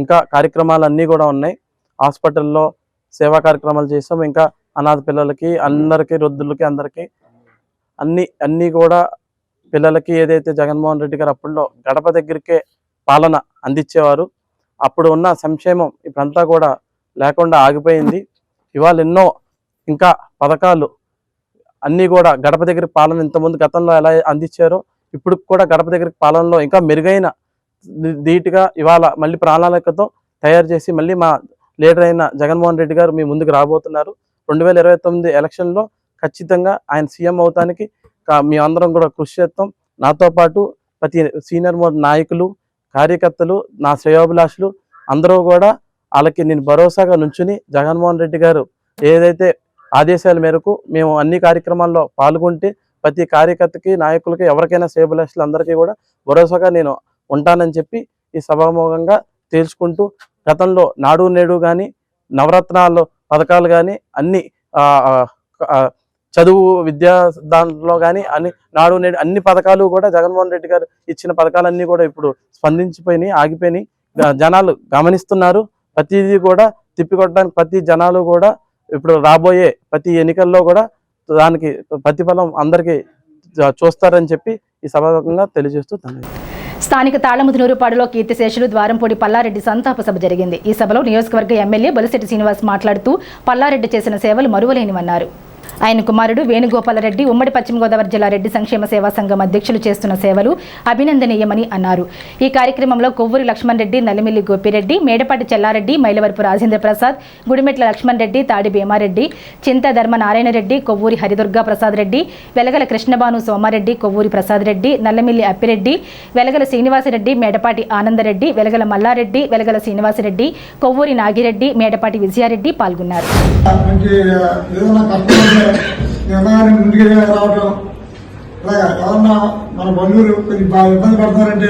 ఇంకా కార్యక్రమాలు కూడా ఉన్నాయి. హాస్పిటల్లో సేవా కార్యక్రమాలు చేసాం. ఇంకా అనాథ పిల్లలకి, అందరికీ, వృద్ధులకి, అందరికీ అన్నీ కూడా పిల్లలకి ఏదైతే జగన్మోహన్ రెడ్డి గారు అప్పుడులో గడప దగ్గరికే పాలన అందించేవారు, అప్పుడు ఉన్న సంక్షేమం ఇప్పుడంతా కూడా లేకుండా ఆగిపోయింది. ఇవాళ ఎన్నో ఇంకా పథకాలు అన్నీ కూడా గడప దగ్గర పాలన ఇంతకుముందు గతంలో ఎలా అందించారో ఇప్పుడు కూడా గడప దగ్గర పాలనలో ఇంకా మెరుగైన ధీటుగా ఇవాళ మళ్ళీ ప్రణాళికతో తయారు చేసి మళ్ళీ మా లీడర్ అయిన జగన్మోహన్ రెడ్డి గారు మీ ముందుకు రాబోతున్నారు. 2029 ఎలక్షన్లో ఖచ్చితంగా ఆయన సీఎం అవటానికి మేమందరం కూడా కృషి చేస్తాం. నాతో పాటు ప్రతి సీనియర్ నాయకులు, కార్యకర్తలు, నా శ్రేయోభిలాషులు అందరూ కూడా వాళ్ళకి నేను భరోసాగా నుంచుని జగన్మోహన్ రెడ్డి గారు ఏదైతే ఆదేశాల మేరకు మేము అన్ని కార్యక్రమాల్లో పాల్గొంటే ప్రతి కార్యకర్తకి, నాయకులకి, ఎవరికైనా శ్రేయోభిలాషులు అందరికీ కూడా భరోసాగా నేను ఉంటానని చెప్పి ఈ సభాముఖంగా తేల్చుకుంటూ గతంలో నాడు నేడు కానీ, నవరత్నాలు పథకాలు కానీ, అన్ని చదువు విద్యా దాంట్లో కానీ నాడు నేడు అన్ని పథకాలు కూడా జగన్మోహన్ రెడ్డి గారు ఇచ్చిన పథకాలన్నీ కూడా ఇప్పుడు స్పందించిపోయినాయి, ఆగిపోయినాయి. జనాలు గమనిస్తున్నారు. ప్రతిదీ కూడా తిప్పికొట్టడానికి ప్రతి జనాలు కూడా ఇప్పుడు రాబోయే ప్రతి ఎన్నికల్లో కూడా దానికి ప్రతిఫలం అందరికీ చూస్తారని చెప్పి ఈ సభాముఖంగా తెలియజేస్తూ స్థానిక తాళముదునూరుపాడులో కీర్తిశేషులు ద్వారంపూడి పల్లారెడ్డి సంతాప సభ జరిగింది. ఈ సభలో నియోజకవర్గ ఎమ్మెల్యే బొలిశెట్టి శ్రీనివాస్ మాట్లాడుతూ పల్లారెడ్డి చేసిన సేవలు మరువలేనివన్నారు. ఆయన కుమారుడు వేణుగోపాలరెడ్డి ఉమ్మడి పశ్చిమ గోదావరి జిల్లా రెడ్డి సంక్షేమ సేవా సంఘం అధ్యక్షులు చేస్తున్న సేవలు అభినందనీయమని అన్నారు. ఈ కార్యక్రమంలో కొవ్వూరి లక్ష్మణ్ రెడ్డి, నలిమిల్లి గోపిరెడ్డి, మేడపాటి చెల్లారెడ్డి, మైలవరపు రాజేంద్ర ప్రసాద్, గుడిమెట్ల లక్ష్మణ్ రెడ్డి, తాడి భీమారెడ్డి, చింత ధర్మ నారాయణరెడ్డి, కొవ్వూరి హరిదుర్గా ప్రసాద్ రెడ్డి, వెలగల కృష్ణబాను సోమారెడ్డి, కొవ్వూరి ప్రసాద్ రెడ్డి, నల్లమిల్లి అప్పిరెడ్డి, వెలగల శ్రీనివాసరెడ్డి, మేడపాటి ఆనందరెడ్డి, వెలగల మల్లారెడ్డి, వెలగల శ్రీనివాసరెడ్డి, కొవ్వూరి నాగిరెడ్డి, మేడపాటి విజయారెడ్డి పాల్గొన్నారు. ఇంటికి రావటం ఇలాగా ఎవరన్నా మన బంధువులు కొంచెం బాగా ఇబ్బంది పడతారంటే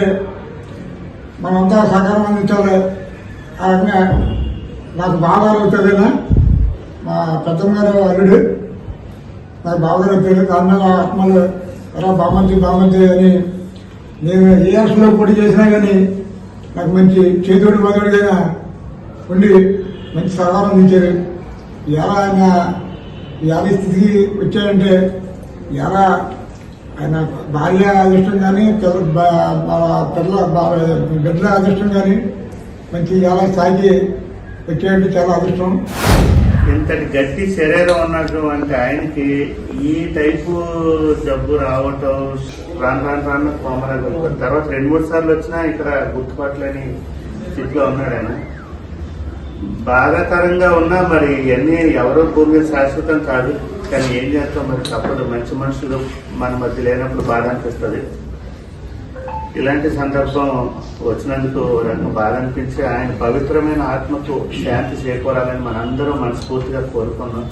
మనంతా సహకారం అందించాలి. ఆ రకంగా నాకు బాగా అవుతుందేనా మా పెద్దమ్మ గారు అల్లుడు నాకు బావగారు అవుతుంది. దాని మీద ఆత్మలు ఎలా బామంతి అని నేను ఏ ఆశలో పోటీ చేసినా కానీ నాకు మంచి చేతుడి మొదలుగా ఉండి మంచి సహకారం అందించారు. ఎలా ఆయన ఎలా స్థితికి వచ్చాడంటే ఎలా ఆయన భార్య అదృష్టం కానీ బిడ్డల అదృష్టం కానీ మంచి ఎలా స్థాయికి వచ్చాడంటే చాలా అదృష్టం. ఇంతటి గట్టి శరీరం ఉన్నటువంటి ఆయనకి ఈ టైపు జబ్బు రావటం రాను కోమరాలు తర్వాత 2-3 సార్లు వచ్చినా ఇక్కడ గుర్తుపట్టలేని స్థితిలో ఉన్నాడు ఆయన. బాధాకరంగా ఉన్నా మరి ఇవన్నీ ఎవరో భూమి శాశ్వతం కాదు, కానీ ఏం చేస్తాం మరి తప్పదు. మంచి మనుషులు మన మధ్య లేనప్పుడు బాధ అనిపిస్తుంది. ఇలాంటి సందర్భం వచ్చినందుకు రకం బాధ అనిపించి ఆయన పవిత్రమైన ఆత్మకు శాంతి చేకూరాలని మనందరం మనస్ఫూర్తిగా కోరుకున్నాం.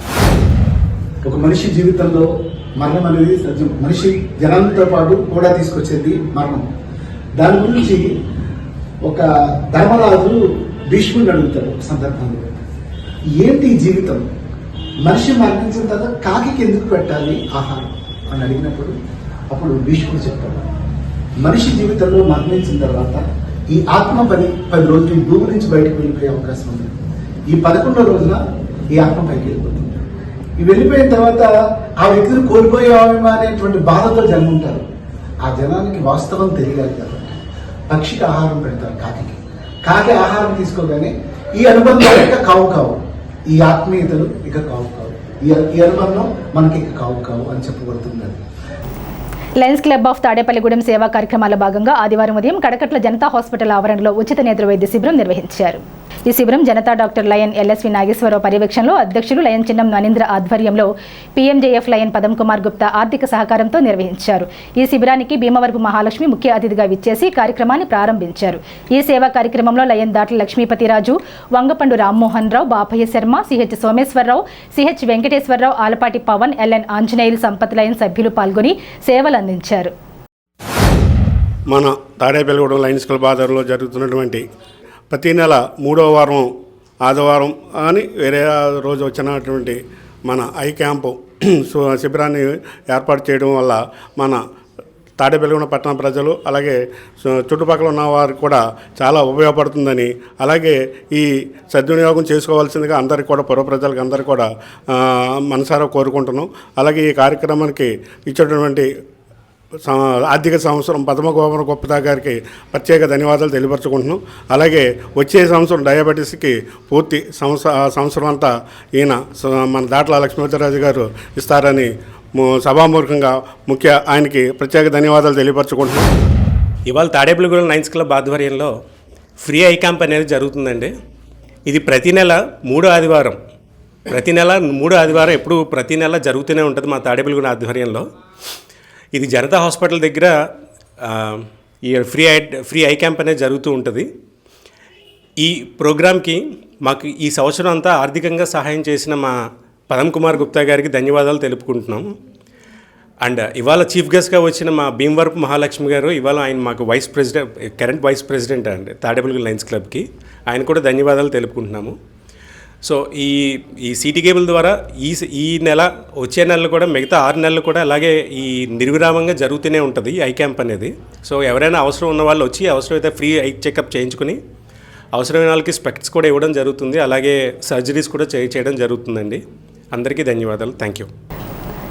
ఒక మనిషి జీవితంలో మరణం అనేది సత్యం. మనిషి జనాలతో పాటు కూడా తీసుకొచ్చేది మరణం. దాని గురించి ఒక ధర్మరాజు భీష్ముడిని అడుగుతాడు ఒక సందర్భంలో, ఏంటి జీవితం, మనిషి మరణించిన తర్వాత కాకి ఎందుకు పెట్టాలి ఆహారం అని అడిగినప్పుడు అప్పుడు భీష్ముడు చెప్తాడు, మనిషి జీవితంలో మరణించిన తర్వాత ఈ ఆత్మ 10 రోజులు ఈ భూమి నుంచి బయటకు వెళ్ళిపోయే అవకాశం ఉంది. ఈ 11వ రోజున ఈ ఆత్మ పైకి వెళ్ళిపోతుంది. ఈ వెళ్ళిపోయిన తర్వాత ఆ వ్యక్తిని కోల్పోయామేమో అనేటువంటి బాధతో జనం ఉంటారు. ఆ జనానికి వాస్తవం తెలియాలి కాబట్టి పక్షికి ఆహారం పెడతారు, కాకి ఆహారం తీసుకోగానే ఈ అనుబంధాలు ఇక కావు ఈ ఆత్మీయతలు ఇక కావు ఈ అనుబంధం మనకి ఇక కావు అని చెప్పబడుతుంది. లయన్స్ క్లబ్ ఆఫ్ తాడేపల్లిగూడెం సేవా కార్యక్రమాల భాగంగా ఆదివారం ఉదయం కడకట్ల జనతా హాస్పిటల్ ఆవరణలో ఉచిత నేత్ర వైద్య శిబిరం నిర్వహించారు. ఈ శిబిరం Janata doctor lion LSV Nageswararao పర్యవేక్షణలో అధ్యక్షులు లయన్ చిన్నం నరేంద్ర ఆధ్వర్యంలో పీఎంజేఎఫ్ లయన్ పదం కుమార్ గుప్తా ఆర్థిక సహకారంతో నిర్వహించారు. ఈ శిబిరానికి భీమవరపు మహాలక్ష్మి ముఖ్య అతిథిగా విచ్చేసి కార్యక్రమాన్ని ప్రారంభించారు. ఈ సేవా కార్యక్రమంలో lion Datla Lakshmipathiraju, Vangapandu Rammohan Rao, Bapayya Sarma, CH Someswararao, CH Venkateswararao, Alapati Pavan, LN Anjaneyulu, Sampath lion సభ్యులు పాల్గొని సేవలు అందించారు. మన తాడేపల్లిగూడెం లయన్స్ క్లబ్ ఆధ్వర్యంలో జరుగుతున్నటువంటి ప్రతి నెల 3వ వారం ఆదివారం అని వేరే రోజు వచ్చినటువంటి మన ఐ క్యాంపు శిబిరాన్ని ఏర్పాటు చేయడం వల్ల మన తాడేపల్లిగూడెం పట్టణ ప్రజలు అలాగే చుట్టుపక్కల ఉన్న వారికి కూడా చాలా ఉపయోగపడుతుందని, అలాగే ఈ సద్వినియోగం చేసుకోవాల్సిందిగా అందరికీ కూడా పుర ప్రజలకు అందరికీ కూడా మనసారా కోరుకుంటున్నాం. అలాగే ఈ కార్యక్రమానికి ఇచ్చేటటువంటి ఆర్థిక సంవత్సరం పద్మ కుమార్ గుప్తా గారికి ప్రత్యేక ధన్యవాదాలు తెలియపరచుకుంటున్నాం. అలాగే వచ్చే సంవత్సరం డయాబెటీస్కి పూర్తి సంవత్సరం అంతా ఈయన మన దాట్ల లక్ష్మీపతిరాజు గారు ఇస్తారని సభామూర్ఖంగా ఆయనకి ప్రత్యేక ధన్యవాదాలు తెలియపరచుకుంటున్నాం. ఇవాళ తాడేపల్లిగూడెం లయన్స్ క్లబ్ ఆధ్వర్యంలో ఫ్రీ ఐ క్యాంప్ అనేది జరుగుతుందండి. ఇది ప్రతి నెల 3వ ఆదివారం ఎప్పుడు ప్రతి నెల జరుగుతూనే ఉంటుంది మా తాడేపల్లిగూడెం ఆధ్వర్యంలో. ఇది జనతా హాస్పిటల్ దగ్గర ఈ ఫ్రీ ఐ క్యాంప్ అనేది జరుగుతూ ఉంటుంది. ఈ ప్రోగ్రామ్కి మాకు ఈ సంవత్సరం అంతా ఆర్థికంగా సహాయం చేసిన మా పదం కుమార్ గుప్తా గారికి ధన్యవాదాలు తెలుపుకుంటున్నాము. అండ్ ఇవాళ చీఫ్ గెస్ట్గా వచ్చిన మా భీమవరపు మహాలక్ష్మి గారు, ఇవాళ ఆయన మాకు కరెంట్ వైస్ ప్రెసిడెంట్ అండి తాడేపల్లిగూడెం లయన్స్ క్లబ్కి, ఆయన కూడా ధన్యవాదాలు తెలుపుకుంటున్నాము. సో ఈ సిటీ కేబుల్ ద్వారా ఈ నెల వచ్చే నెలలు కూడా మిగతా 6 నెలలు కూడా అలాగే ఈ నిర్విరామంగా జరుగుతూనే ఉంటుంది ఐ క్యాంప్ అనేది. సో ఎవరైనా అవసరం ఉన్న వాళ్ళు వచ్చి అవసరమైతే ఫ్రీ ఐ చెకప్ చేయించుకుని అవసరమైన వాళ్ళకి స్పెక్ట్స్ కూడా ఇవ్వడం జరుగుతుంది. అలాగే సర్జరీస్ కూడా చేయడం జరుగుతుందండి. అందరికీ ధన్యవాదాలు. Thank you.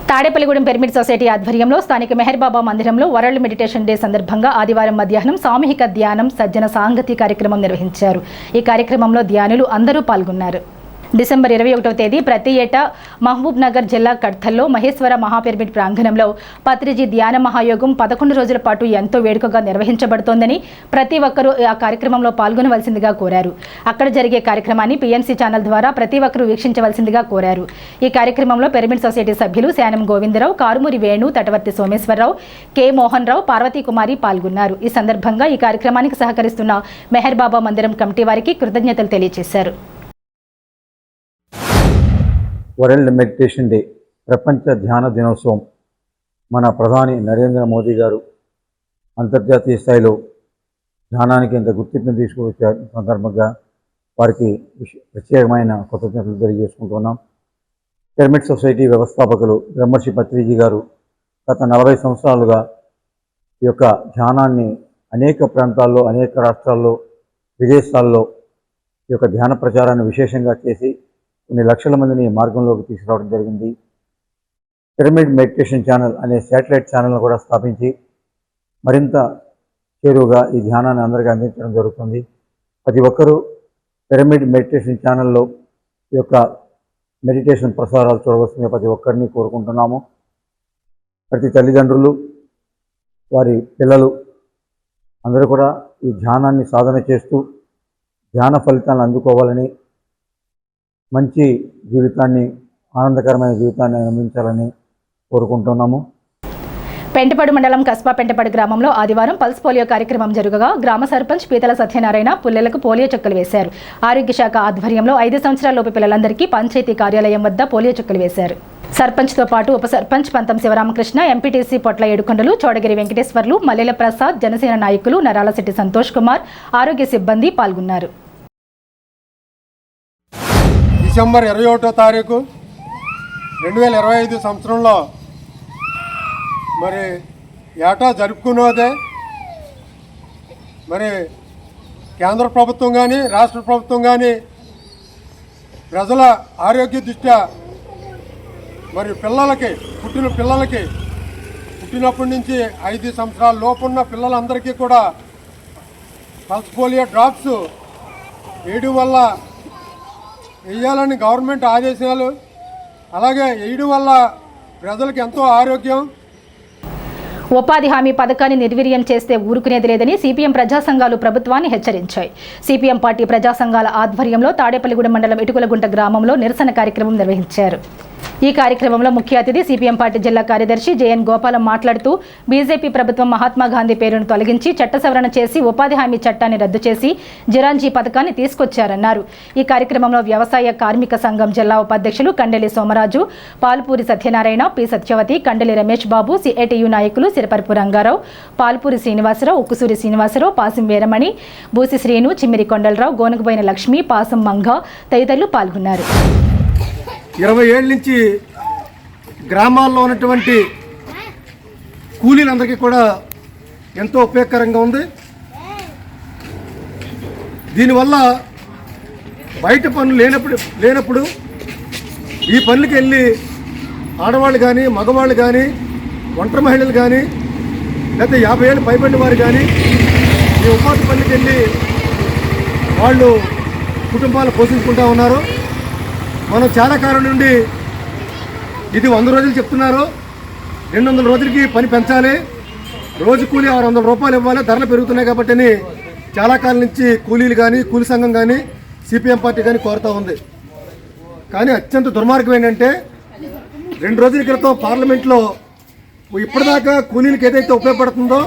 Tadepalligudem pyramid society ఆధ్వర్యంలో స్థానిక మెహర్ బాబా మందిరంలో వరల్డ్ మెడిటేషన్ డే సందర్భంగా ఆదివారం మధ్యాహ్నం సామూహిక ధ్యానం సజ్జన సాంగతి కార్యక్రమం నిర్వహించారు. ఈ కార్యక్రమంలో ధ్యానులు అందరూ పాల్గొన్నారు. డిసెంబర్ 21వ తేదీ ప్రతి ఏటా మహబూబ్ నగర్ జిల్లా కడ్తల్లో మహేశ్వర మహాపిరమిడ్ ప్రాంగణంలో పత్రిజీ ధ్యాన మహాయోగం 11 రోజుల పాటు ఎంతో వేడుకగా నిర్వహించబడుతోందని ప్రతి ఒక్కరూ ఆ కార్యక్రమంలో పాల్గొనవలసిందిగా కోరారు. అక్కడ జరిగే కార్యక్రమాన్ని PMC ఛానల్ ద్వారా ప్రతి ఒక్కరూ వీక్షించవలసిందిగా కోరారు. ఈ కార్యక్రమంలో పిరమిడ్ సొసైటీ సభ్యులు శానం గోవిందరావు, కారుమూరి వేణు, తటవర్తి సోమేశ్వరరావు, కె మోహన్ రావు, పార్వతీ కుమారి పాల్గొన్నారు. ఈ సందర్భంగా ఈ కార్యక్రమానికి సహకరిస్తున్న మెహర్ బాబా మందిరం కమిటీ వారికి కృతజ్ఞతలు తెలియజేశారు. వరల్డ్ మెడిటేషన్ డే ప్రపంచ ధ్యాన దినోత్సవం మన ప్రధాని నరేంద్ర మోదీ గారు అంతర్జాతీయ స్థాయిలో ధ్యానానికి ఇంత గుర్తింపును తీసుకువచ్చారు. సందర్భంగా వారికి ప్రత్యేకమైన కృతజ్ఞతలు తెలియజేసుకుంటున్నాం. పిరమిడ్ సొసైటీ వ్యవస్థాపకులు బ్రహ్మర్షి పత్రిజీ గారు గత 40 సంవత్సరాలుగా ఈ యొక్క ధ్యానాన్ని అనేక ప్రాంతాల్లో, అనేక రాష్ట్రాల్లో, విదేశాల్లో ఈ యొక్క ధ్యాన ప్రచారాన్ని విశేషంగా చేసి కొన్ని లక్షల మందిని మార్గంలోకి తీసుకురావడం జరిగింది. పిరమిడ్ మెడిటేషన్ ఛానల్ అనే శాటిలైట్ ఛానల్ను కూడా స్థాపించి మరింత చేరువుగా ఈ ధ్యానాన్ని అందరికీ అందించడం జరుగుతుంది. ప్రతి ఒక్కరూ పిరమిడ్ మెడిటేషన్ ఛానల్లో ఈ యొక్క మెడిటేషన్ ప్రసారాలు చూడవలసిందిగా ప్రతి ఒక్కరిని కోరుకుంటున్నాము. ప్రతి తల్లిదండ్రులు, వారి పిల్లలు అందరూ కూడా ఈ ధ్యానాన్ని సాధన చేస్తూ ధ్యాన ఫలితాలను అందుకోవాలని, మంచి జీవితాన్ని, ఆనందకరమైన జీవితాన్ని అందించాలని కోరుకుంటున్నాము. పెంటపాడు మండలం కస్బా పెంటపాడు గ్రామంలో ఆదివారం పల్స్ పోలియో కార్యక్రమం జరగగా గ్రామ సర్పంచ్ పీతల సత్యనారాయణ పుల్లెలకు పోలియో చుక్కలు వేశారు. ఆరోగ్య శాఖ ఆధ్వర్యంలో 5 సంవత్సరాలలోపు పిల్లలందరికీ పంచాయతీ కార్యాలయం వద్ద పోలియో చుక్కలు వేశారు. సర్పంచ్తో పాటు ఉప సర్పంచ్ పంతం శివరామకృష్ణ, ఎంపీటీసీ పొట్ల ఏడుకొండలు, చౌడగిరి వెంకటేశ్వర్లు, మల్లెల ప్రసాద్, జనసేన నాయకులు నరాలశెట్టి సంతోష్ కుమార్, ఆరోగ్య సిబ్బంది పాల్గొన్నారు. డిసెంబర్ 21వ తారీఖు 2025 సంవత్సరంలో మరి ఏటా జరుపుకున్నదే మరి కేంద్ర ప్రభుత్వం కానీ రాష్ట్ర ప్రభుత్వం కానీ ప్రజల ఆరోగ్య దృష్ట్యా మరి పిల్లలకి పుట్టినప్పటి నుంచి 5 సంవత్సరాల లోపున్న పిల్లలందరికీ కూడా పల్స్ పోలియో డ్రాప్స్ వేయడం వల్ల వేయాలని గవర్నమెంట్ ఆదేశాలు, అలాగే వేయడం వల్ల ప్రజలకు ఎంతో ఆరోగ్యం. ఉపాధి హామీ పథకాన్ని నిర్వీర్యం చేస్తే ఊరుకునేది లేదని సిపిఎం ప్రజా సంఘాలు ప్రభుత్వాన్ని హెచ్చరించాయి. సిపిఎం పార్టీ ప్రజా సంఘాల ఆధ్వర్యంలో తాడేపల్లిగూడెం మండలం ఇటుకులగుంట గ్రామంలో నిరసన కార్యక్రమం నిర్వహించారు. ఈ కార్యక్రమంలో ముఖ్య అతిథి సిపిఎం పార్టీ జిల్లా కార్యదర్శి జేఎన్ గోపాలం మాట్లాడుతూ బీజేపీ ప్రభుత్వం మహాత్మా గాంధీ పేరును తొలగించి చట్ట సవరణ చేసి ఉపాధి హామీ చట్టాన్ని రద్దు చేసి జిరాంజీ పథకాన్ని తీసుకొచ్చారన్నారు. ఈ కార్యక్రమంలో వ్యవసాయ కార్మిక సంఘం జిల్లా ఉపాధ్యక్షులు కండెలి సోమరాజు, పాల్పూరి సత్యనారాయణ, పి సత్యవతి, కండెలి రమేష్ బాబు, సిఐటియు నాయకులు సిరపరపు రంగారావు, పాల్పూరి శ్రీనివాసరావు, ఉక్కుసూరి శ్రీనివాసరావు, పాసం వీరమణి, బూసి శ్రీను, చిమ్మిరి కొండలరావు, గోనగబోయిన లక్ష్మి, పాసం మంగ తదితరులు పాల్గొన్నారు. 20 ఏళ్ళ నుంచి గ్రామాల్లో ఉన్నటువంటి కూలీలందరికీ కూడా ఎంతో ఉపయోగకరంగా ఉంది. దీనివల్ల బయట పనులు లేనప్పుడు ఈ పనులకి వెళ్ళి ఆడవాళ్ళు కానీ, మగవాళ్ళు కానీ, ఒంటరి మహిళలు కానీ, లేకపోతే 50 ఏళ్ళు పైబడిన వారు కానీ ఈ ఉపాధి పనులకి వెళ్ళి వాళ్ళు కుటుంబాలు పోషించుకుంటూ ఉన్నారు. మనం చాలా కాలం నుండి ఇది 100 రోజులు చెప్తున్నారు. 200 రోజులకి పని పెంచాలి, రోజు కూలీ 600 రూపాయలు ఇవ్వాలి, ధరలు పెరుగుతున్నాయి కాబట్టి అని చాలా కాలం నుంచి కూలీలు కానీ, కూలీ సంఘం కానీ, సిపిఎం పార్టీ కానీ కోరుతూ ఉంది. కానీ అత్యంత దుర్మార్గం ఏంటంటే 2 రోజుల క్రితం పార్లమెంట్లో ఇప్పటిదాకా కూలీలకు ఏదైతే ఉపయోగపడుతుందో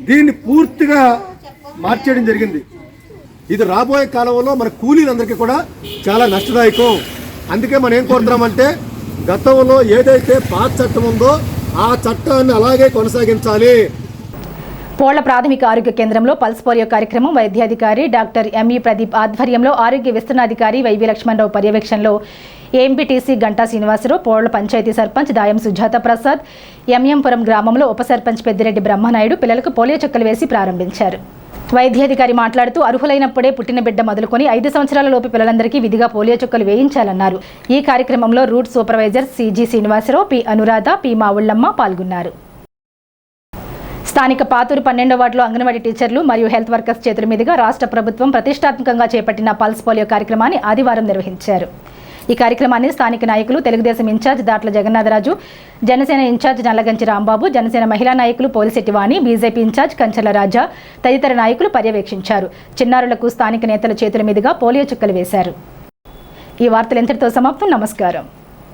దీన్ని పూర్తిగా మార్చేయడం జరిగింది. ఇది రాబోయే కాలంలో మన కూలీలందరికీ కూడా చాలా నష్టదాయకం. అందుకే మనం ఏం కోరుతున్నామంటే గతంలో ఏదైతే పాత చట్టం ఉందో ఆ చట్టాన్ని అలాగే కొనసాగించాలి. పోళ్ల ప్రాథమిక ఆరోగ్య కేంద్రంలో పల్స్ పోలియో కార్యక్రమం వైద్యాధికారి డాక్టర్ ఎంఈ ప్రదీప్ ఆధ్వర్యంలో ఆరోగ్య విస్తరణాధికారి వైవి లక్ష్మణరావు పర్యవేక్షణలో ఎంపీటీసీ గంటా శ్రీనివాసరావు, పోళ్ల పంచాయతీ సర్పంచ్ దాయం సుజాత ప్రసాద్, ఎంఎంపురం గ్రామంలో ఉప సర్పంచ్ పెద్దిరెడ్డి బ్రహ్మనాయుడు పిల్లలకు పోలియో చుక్కలు వేసి ప్రారంభించారు. వైద్యాధికారి మాట్లాడుతూ అర్హులైనప్పుడే పుట్టిన బిడ్డ మొదలుకొని 5 సంవత్సరాల లోపు పిల్లలందరికీ విధిగా పోలియో చుక్కలు వేయించాలన్నారు. ఈ కార్యక్రమంలో route supervisor CG Srinivasarao, P Anuradha, P Mavullamma పాల్గొన్నారు. స్థానిక పాతూరు 12వ వార్డులో అంగన్వాడీ టీచర్లు మరియు హెల్త్ వర్కర్స్ చేతుల మీదుగా రాష్ట్ర ప్రభుత్వం ప్రతిష్టాత్మకంగా చేపట్టిన పల్స్ పోలియో కార్యక్రమాన్ని ఆదివారం నిర్వహించారు. ఈ కార్యక్రమాన్ని స్థానిక నాయకులు, తెలుగుదేశం ఇన్ఛార్జ్ దాట్ల జగన్నాథరాజు, జనసేన ఇన్ఛార్జ్ నల్లగంచి రాంబాబు, జనసేన మహిళా నాయకులు పోలిశెట్టి వాణి, బీజేపీ ఇన్ఛార్జ్ కంచర్ల రాజా తదితర నాయకులు పర్యవేక్షించారు. చిన్నారులకు స్థానిక నేతల చేతుల మీదుగా పోలియో చుక్కలు వేశారు. ఈ వార్తలు ఇంతటితో సమాప్తం. నమస్కారం.